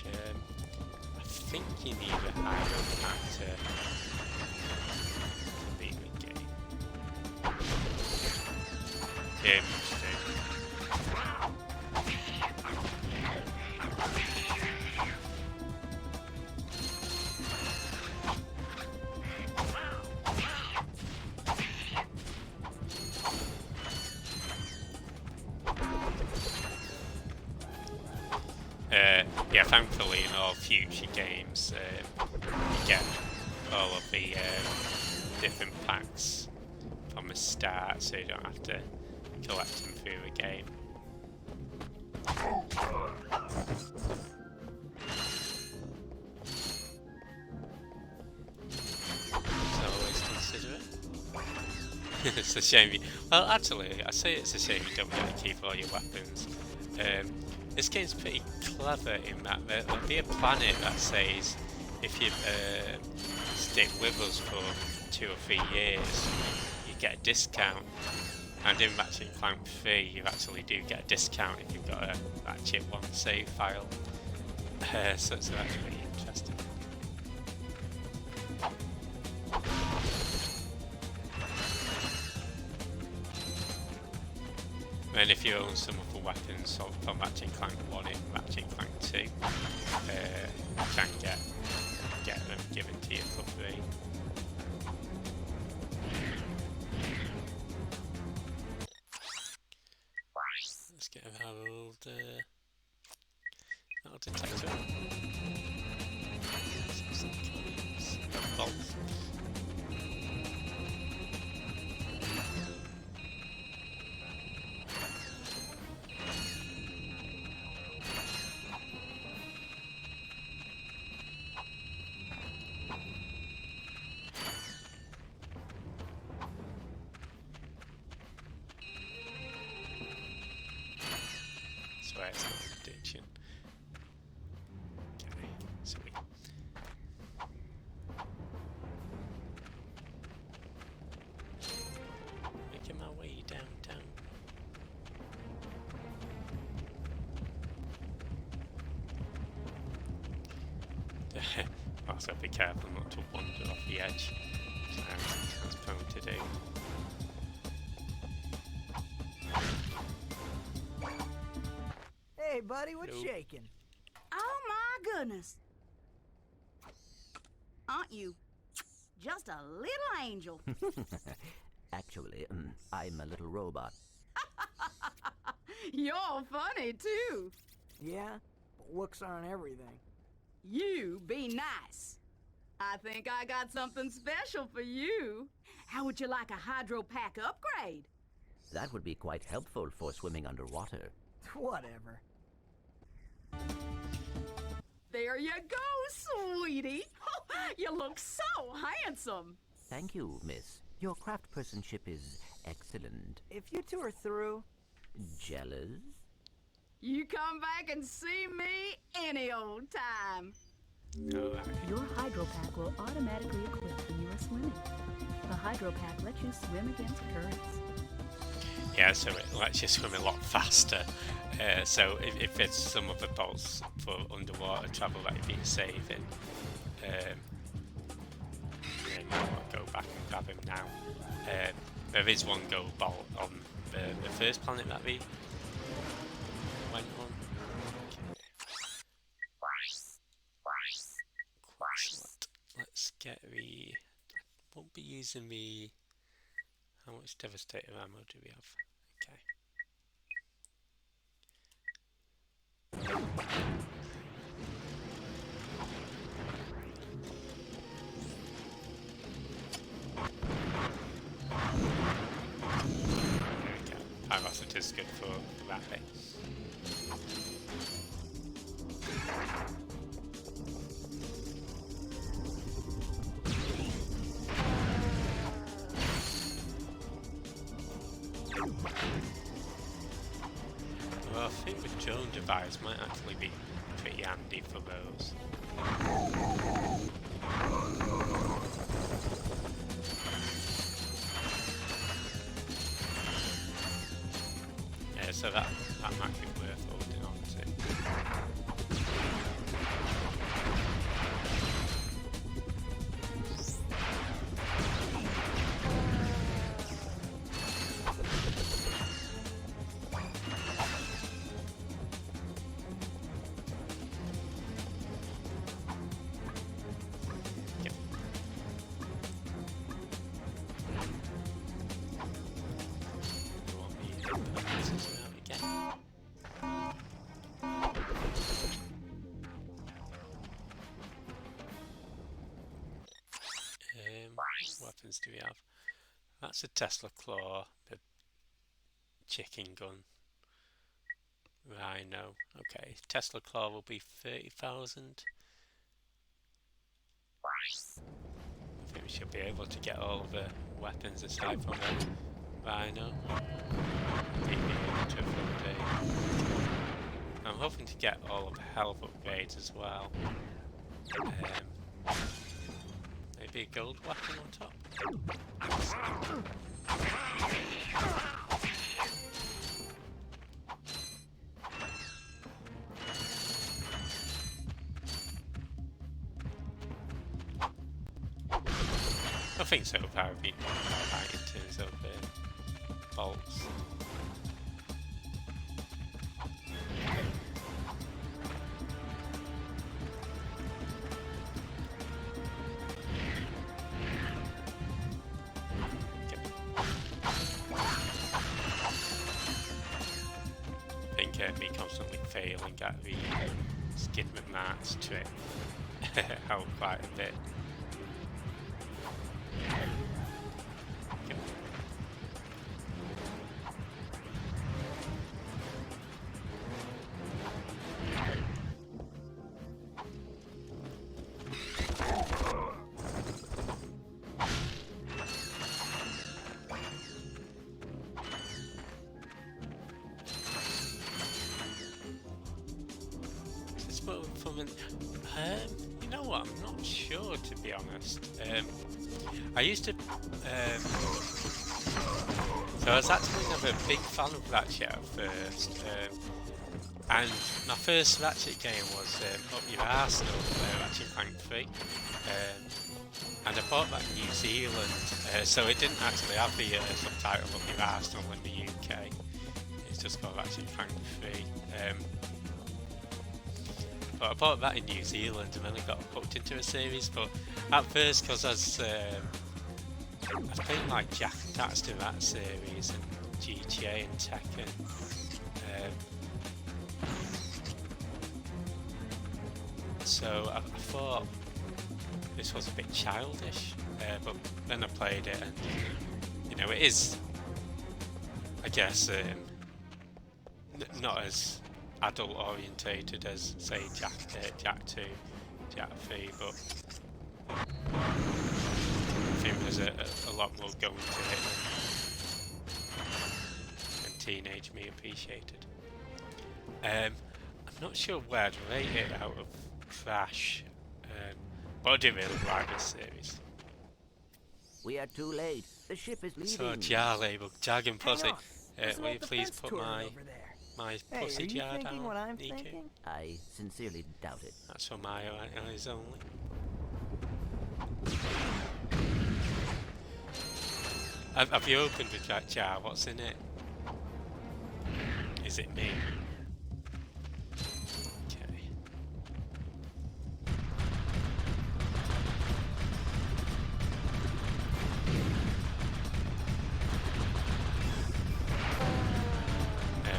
I think you need a hydro pack to beat the game. Yeah, yeah, thankfully in all future games you get all of the different packs from the start, so you don't have to collect them through the game. So always consider it. It's a shame well, actually, I say it's a shame you don't get to keep all your weapons. This game's pretty clever in that there'll be a planet that says if you stick with us for 2 or 3 years, you get a discount. And in Ratchet and Clank 3, you actually do get a discount if you've got a Ratchet 1 save file. So that's really interesting. then if you own some of the weapons from Ratchet and Clank 1 in Ratchet and Clank 2, you can get them given to you for free. Let's get our old detector. Bolt. Swear it's not an addiction. Okay, sweet. Making my way downtown. Also be careful not to wander off the edge. That's prone to do. Hey, buddy, what's Hello. shaking? Oh my goodness. Aren't you just a little angel? Actually, I'm a little robot. You're funny too. Yeah, but looks aren't everything. You be nice. I think I got something special for you. How would you like a hydro pack upgrade? That would be quite helpful for swimming underwater. Whatever. There you go, sweetie. You look so handsome. Thank you, miss. Your craftspersonship is excellent. If you two are through... Jealous? You come back and see me any old time. Alright. Your hydro pack will automatically equip when you are swimming. The hydro pack lets you swim against currents. Yeah, so it lets you swim a lot faster. So if it's some of the bolts for underwater travel that you've been saving, then you want to go back and grab him now. There is one gold bolt on the first planet that we went on. Let's get the... won't be using the... How much Devastator ammo do we have? Okay. There we go. Pyrocet is good for Ratchet. Well, I think the drone device might actually be pretty handy for those. Yeah, so that might be worth holding on to. Yep. You want me to put this out again? What weapons do we have? That's a Tesla Claw, the chicken gun. Rhino. Okay, Tesla Claw will be 30,000. I think we should be able to get all the weapons aside from the Rhino. Maybe able to afford a... I'm hoping to get all of the health upgrades as well. Maybe a gold weapon on top. I think so far I've been alright in terms of bolts. failing at the Skid McMart's trick helped quite a bit. You know what? I'm not sure, to be honest. I used to. So I was actually never a big fan of Ratchet at first. And my first Ratchet game was Up Your Arsenal, Ratchet Clank 3. And I bought that in New Zealand, so it didn't actually have the subtitle Up Your Arsenal in the UK. It's just called Ratchet Clank 3. But I bought that in New Zealand and then I got hooked into a series. But at first, because I was playing like Jak and Daxter, that series, and GTA and Tekken. So I thought this was a bit childish, but then I played it, and you know, it is, I guess, not as adult orientated as, say, Jak 2, Jak 3, but I think there's a lot more going to it than teenage me appreciated. I'm not sure where I'd rate it out of Crash, but I do really like this series. We are too late. The ship is leaving. So Charlie, Jag and Pussy, will you please put my pussy jar down, what I'm Nico? thinking? I sincerely doubt it. That's for my eyes only. Have you opened the jar? What's in it? Is it me? Okay.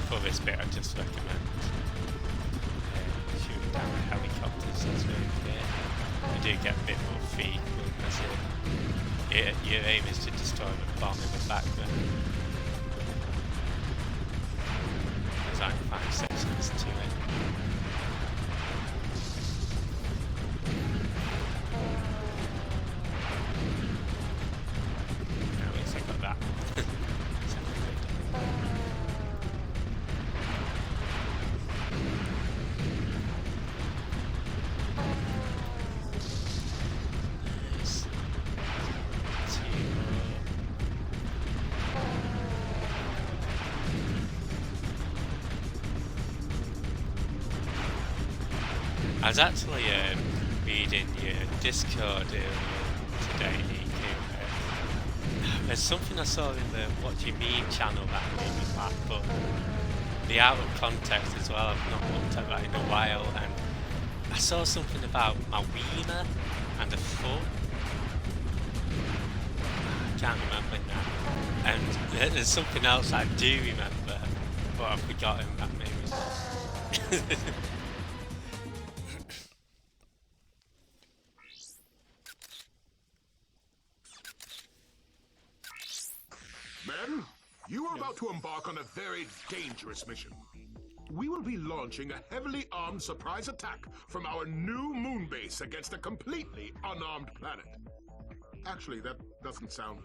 For this bit, I just recommend shooting down the helicopters. That's really good. I do get a bit more feed, but that's it. Your aim is to destroy the bomb in the background. There's like 5 sections to it. At least I got that. I was actually reading your Discord earlier today, Nico. There's something I saw in the What Do You Mean channel that made me laugh, but the out of context as well, I've not looked at that in a while, and I saw something about my wiener and a foot. I can't remember it now. And there's something else I do remember, but I've forgotten that maybe. Men, you are about to embark on a very dangerous mission. We will be launching a heavily armed surprise attack from our new moon base against a completely unarmed planet. Actually, that doesn't sound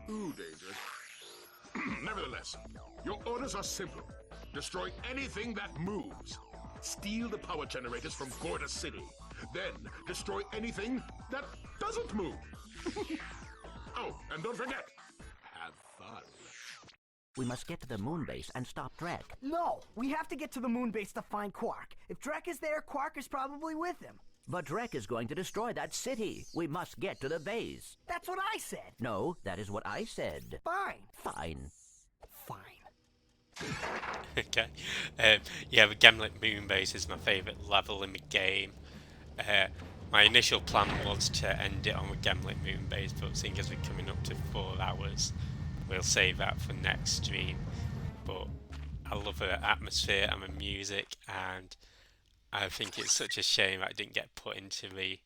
too dangerous. Nevertheless, your orders are simple. Destroy anything that moves. Steal the power generators from Gorda City. Then destroy anything that doesn't move. Oh, and don't forget, have fun. We must get to the moon base and stop Drek. No, we have to get to the moon base to find Quark. If Drek is there, Quark is probably with him. But Drek is going to destroy that city. We must get to the base. That's what I said. No, that is what I said. Fine. Fine. Fine. Okay. Yeah, the Gemlet Moon Base is my favourite level in the game. My initial plan was to end it on the Gemlet Moon Base, but seeing as we're coming up to 4 hours, we'll save that for next stream. But I love the atmosphere and the music, and I think it's such a shame that it didn't get put into the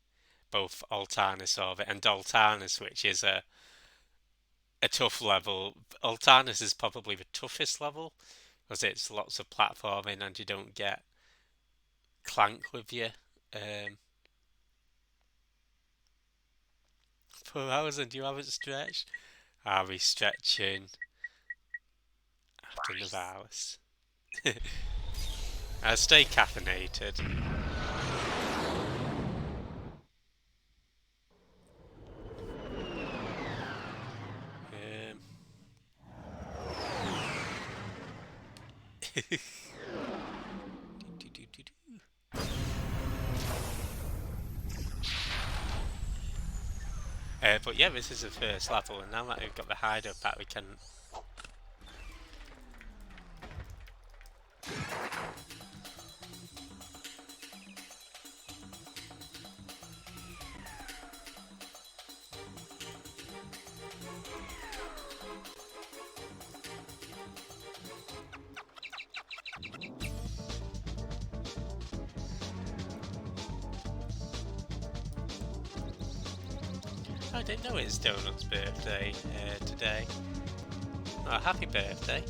both Altanus of it and Daltanus, which is a tough level. Altanus is probably the toughest level because it's lots of platforming and you don't get Clank with you for hours, and you haven't stretched. I'll be stretching after the hours. I stay caffeinated. But yeah, this is the first level, and now that we've got the hideout back, we can. I didn't know it's Donut's birthday today. Oh, happy birthday.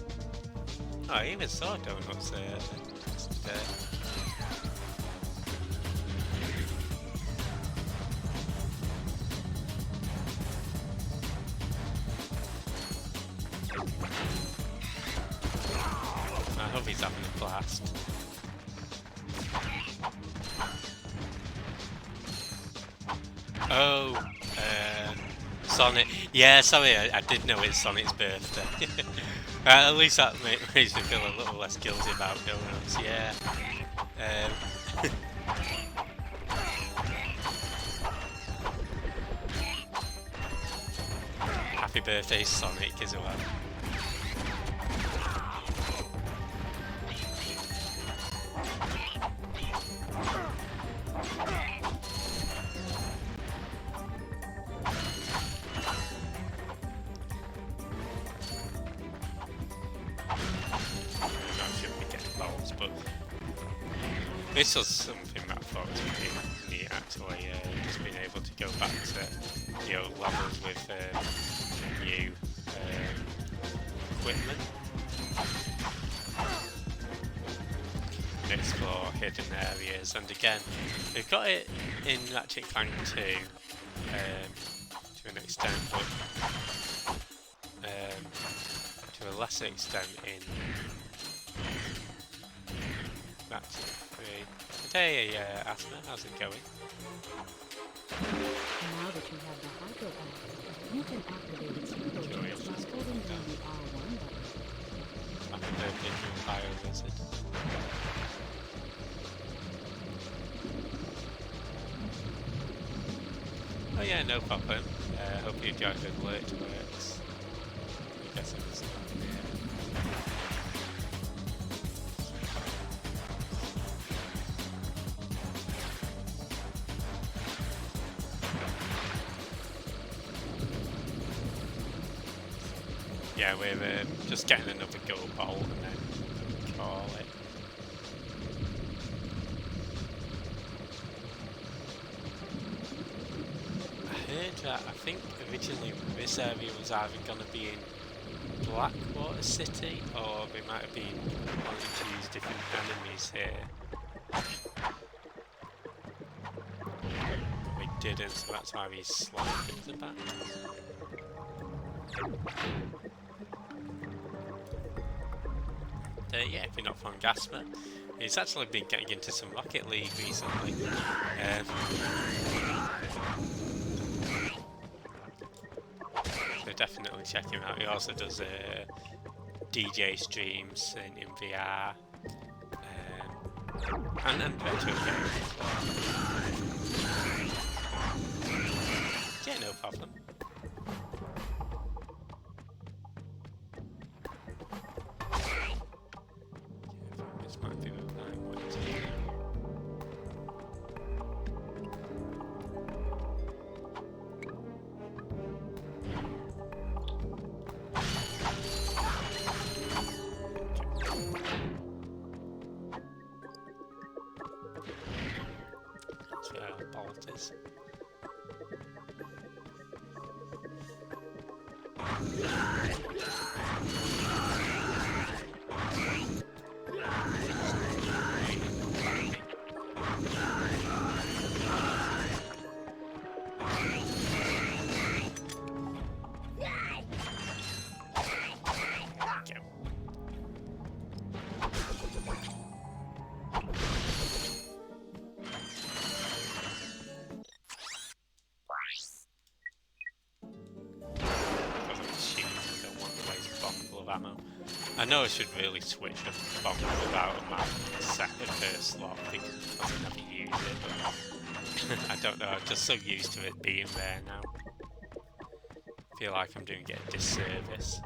Oh, I even saw Donut's today. I hope he's having a blast. Oh, Sonic. Yeah, sorry, I did know it's Sonic's birthday. At least that makes me feel a little less guilty about donuts, yeah. Happy birthday, Sonic, as well. This was something that I thought was pretty neat, actually, just being able to go back to the old levels with new equipment and explore hidden areas. And again, we've got it in Ratchet Clank 2 to an extent, but to a lesser extent in Ratchet 3. Hey, Asma, how's it going? Now that you have the hydro app, you can activate its abilities by holding down the R1 button. Happy birthday to a fire wizard. Oh yeah, no problem. Hope you enjoyed the alert works. I guess it was yeah, we're just getting another go bowl and then call it. I heard that I think originally this area was either going to be in Blackwater City or they might have been wanting to use different enemies here. But they didn't, so that's why these slime things are back. Yeah, if you're not from Gasper, he's actually been getting into some Rocket League recently. So definitely check him out. He also does DJ streams in VR and retro games as well. Yeah, no problem. Might be the right way to do. ammo. I know I should really switch a bomb without a map second first slot because I never use it, but I don't know, I'm just so used to it being there now. I feel like I'm doing it a disservice.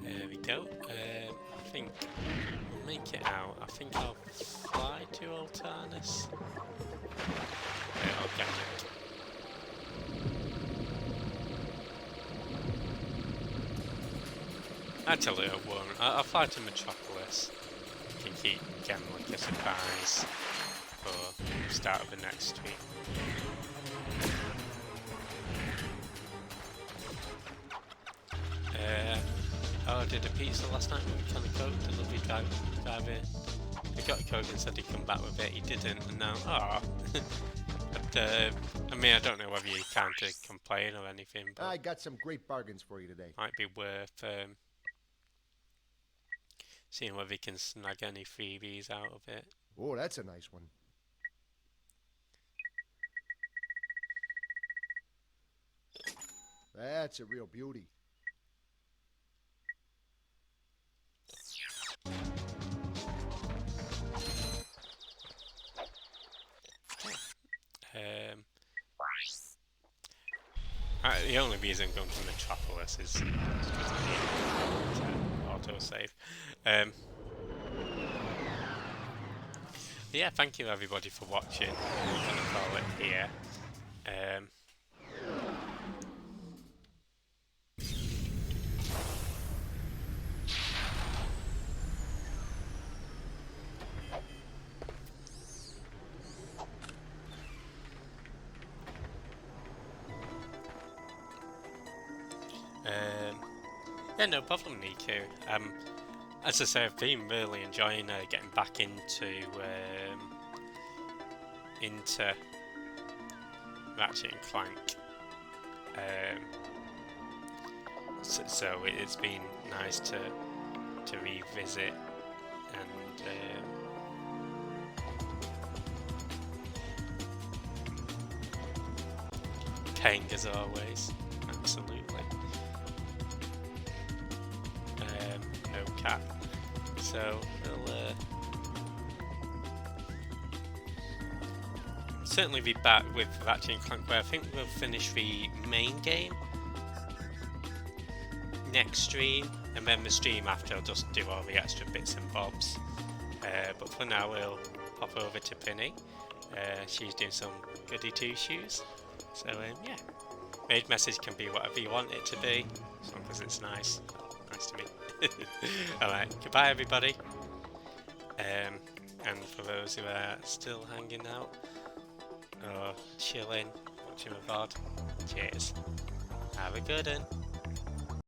There we go. I think we'll make it out. I think I'll fly to Altanus. I'll get it. Actually, I won't. I'll fly to Metropolis. Can keep getting like a surprise for the start of the next week. Oh, I did a pizza last night with a can of Coke. Delivery driver. I got a Coke and said he'd come back with it. He didn't, and now, But, I mean, I don't know whether you can to complain or anything, but I got some great bargains for you today. might be worth seeing whether you can snag any freebies out of it. Oh, that's a nice one. That's a real beauty. The only reason I'm going to Metropolis is autosave. Yeah, thank you everybody for watching. I'm going to call it here. Yeah, no problem, Niku. As I say, I've been really enjoying getting back into Ratchet and Clank. So it's been nice to revisit and paying as always, absolutely. No cap. So we'll certainly be back with Ratchet and Clank, where I think we'll finish the main game next stream, and then the stream after I'll just do all the extra bits and bobs. But for now we'll pop over to Penny. She's doing some goody two shoes. So yeah, maid message can be whatever you want it to be, as long as it's nice. Nice to me. Alright, goodbye everybody. And for those who are still hanging out or chilling, watching a VOD, cheers. Have a good one.